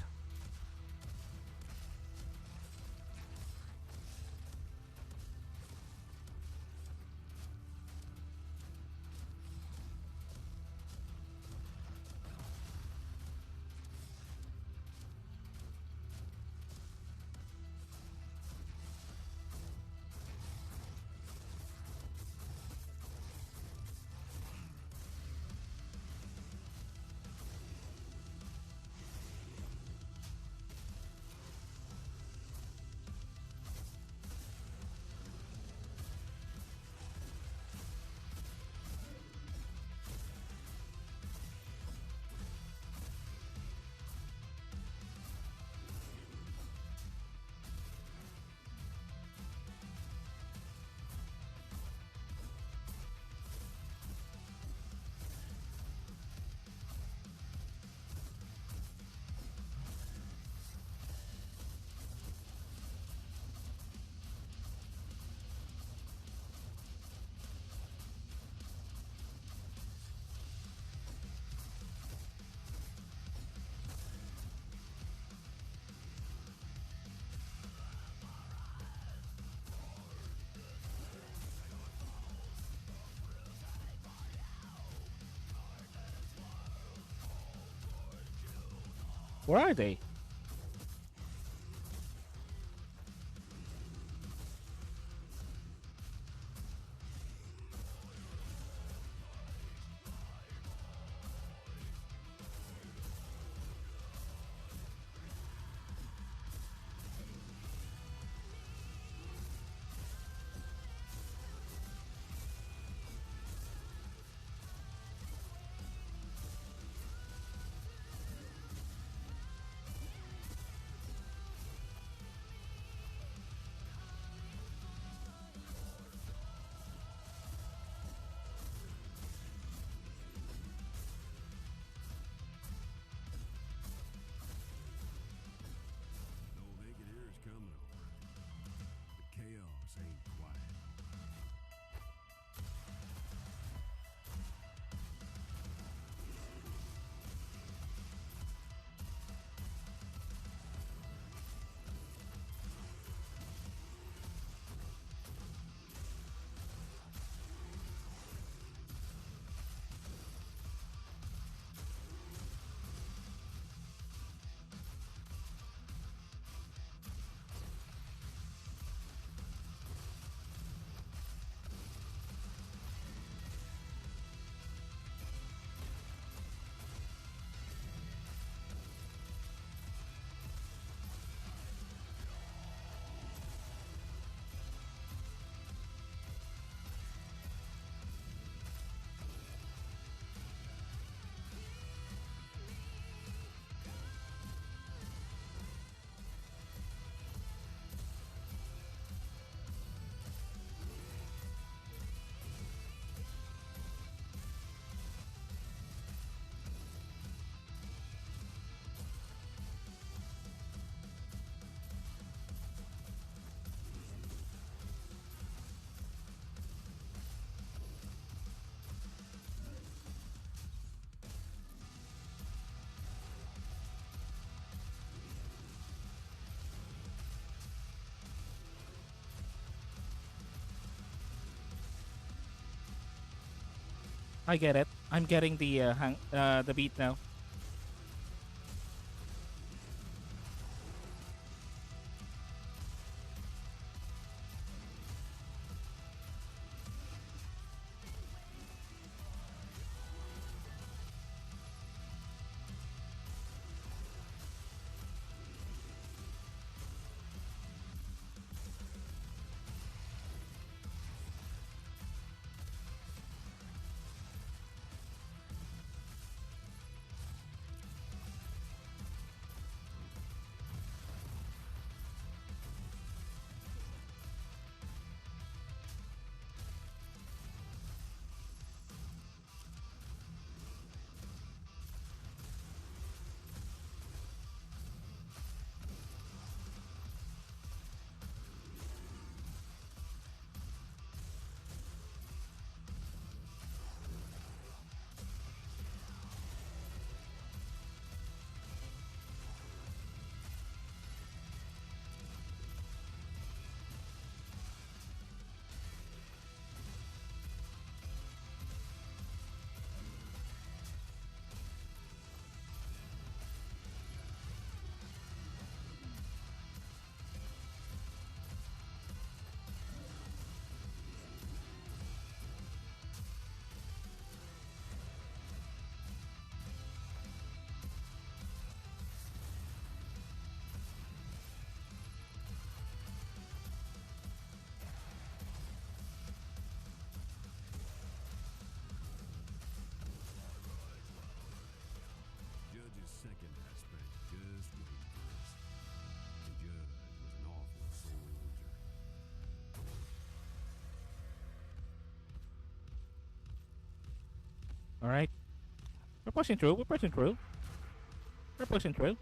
Where are they? Though they can hear us coming over, the chaos ain't quiet. I get it. I'm getting the beat now. Judge's second aspect just waiting for us. The judge was an awful soldier. All right. We're pushing through. We're pushing through. We're pushing through.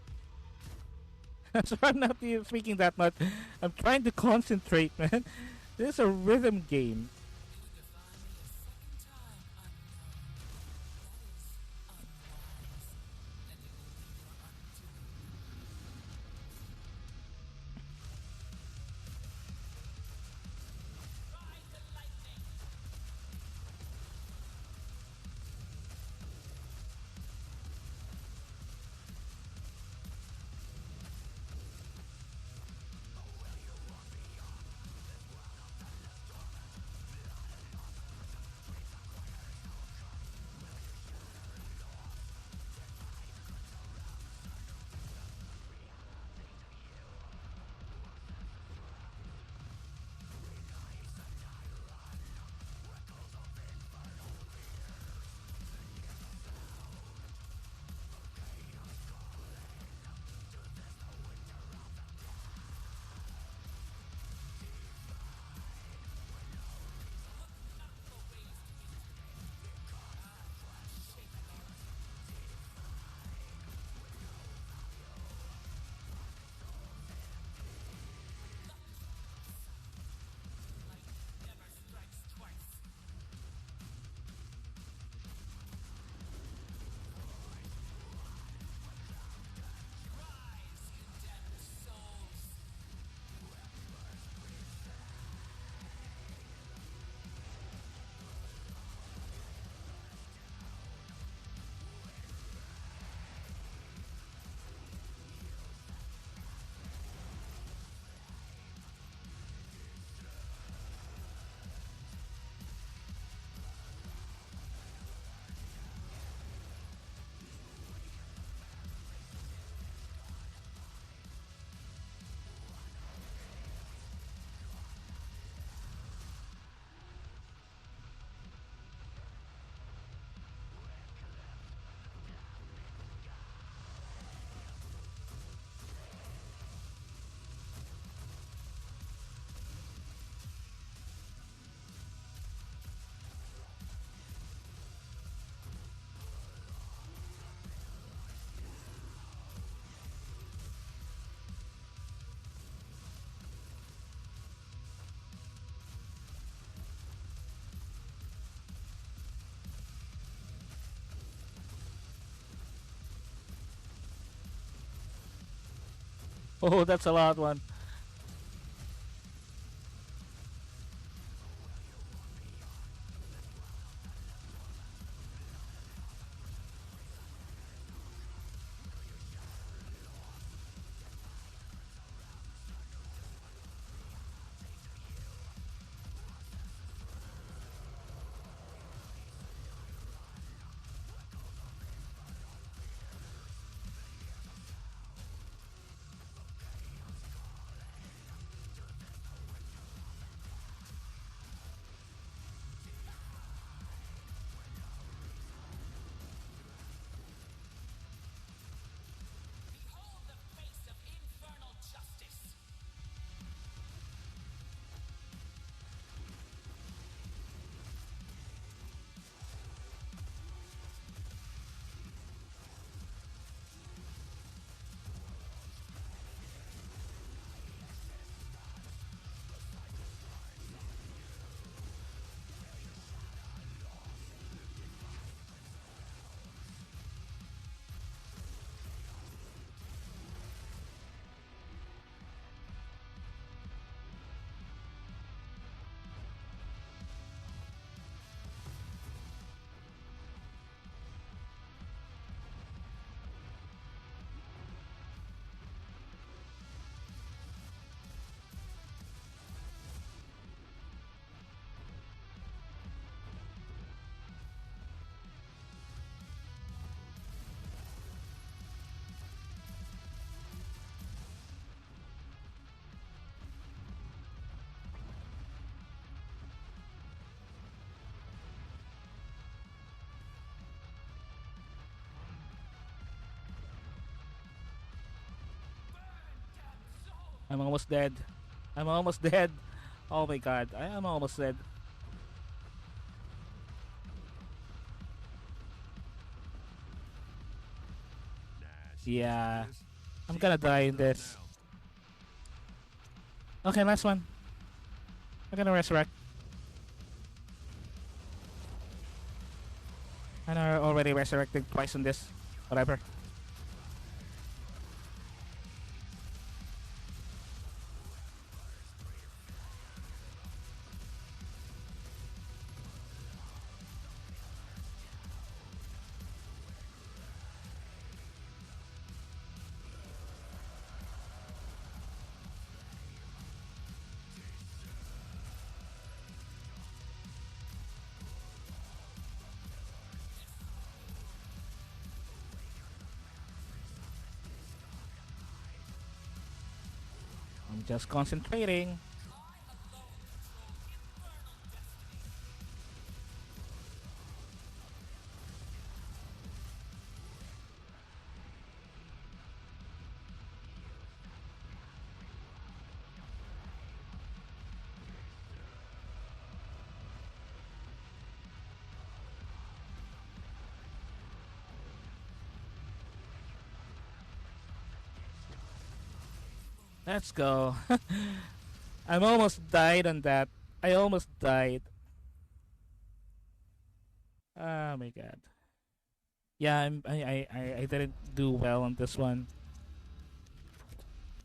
So I'm not even speaking that much. I'm trying to concentrate, man. This is a rhythm game. You defy me a second time, unknown. That is unwise, and it will be your undoing. Ride the lightning! Oh, that's a loud one. Behold the face of infernal justice. I'm almost dead. I'm almost dead. Oh my god, I am almost dead. Yeah, I'm gonna die in this. Okay, last one. I'm gonna resurrect. I know I already resurrected twice on this. Whatever. I'm just concentrating. Let's go. I'm almost died on that. I almost died. Oh my god. Yeah, I didn't do well on this one.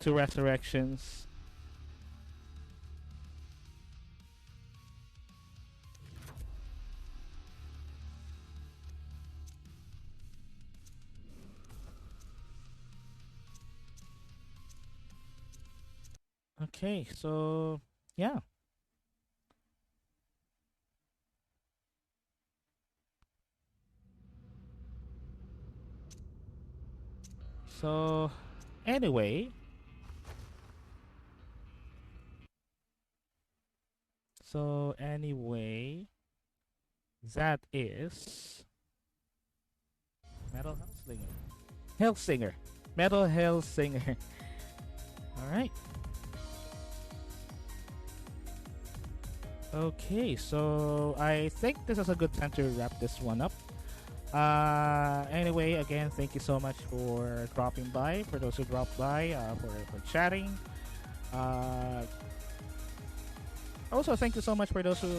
Two resurrections. Okay, so yeah. So anyway, so anyway, that is Metal Hellsinger. Hellsinger. Metal Hellsinger. All right. Okay, so I think this is a good time to wrap this one up. Anyway, again, thank you so much for dropping by. For those who dropped by, for chatting. Also, thank you so much for those who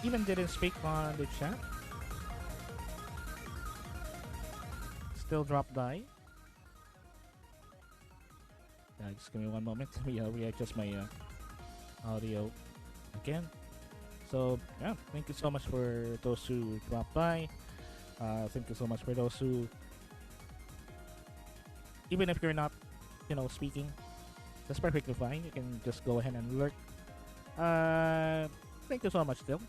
even didn't speak on the chat. Still dropped by. Just give me one moment. Let me readjust my audio again. So yeah, thank you so much for those who dropped by. Thank you so much for those who, even if you're not, speaking, that's perfectly fine. You can just go ahead and lurk. Thank you so much, still.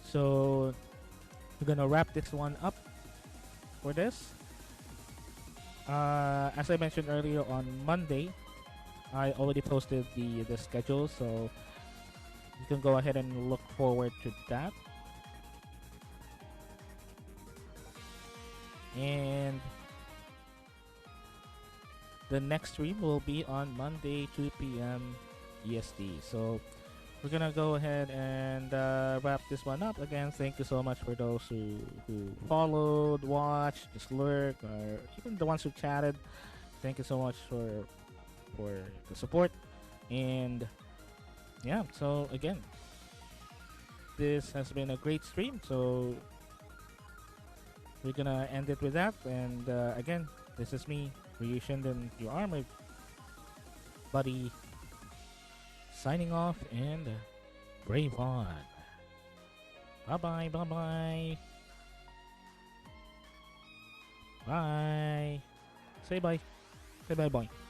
So we're gonna wrap this one up for this. As I mentioned earlier, on Monday, I already posted the schedule, so you can go ahead and look forward to that. And the next stream will be on Monday, 2 p.m. EST. So we're gonna go ahead and wrap this one up. Again, thank you so much for those who followed, watched, just lurked, or even the ones who chatted. Thank you so much for the support. And yeah, so again, this has been a great stream. So we're gonna end it with that. And again, this is me, Ryu Shinden, your armored buddy, signing off, and brave on. Bye bye, bye bye. Bye. Say bye. Say bye bye.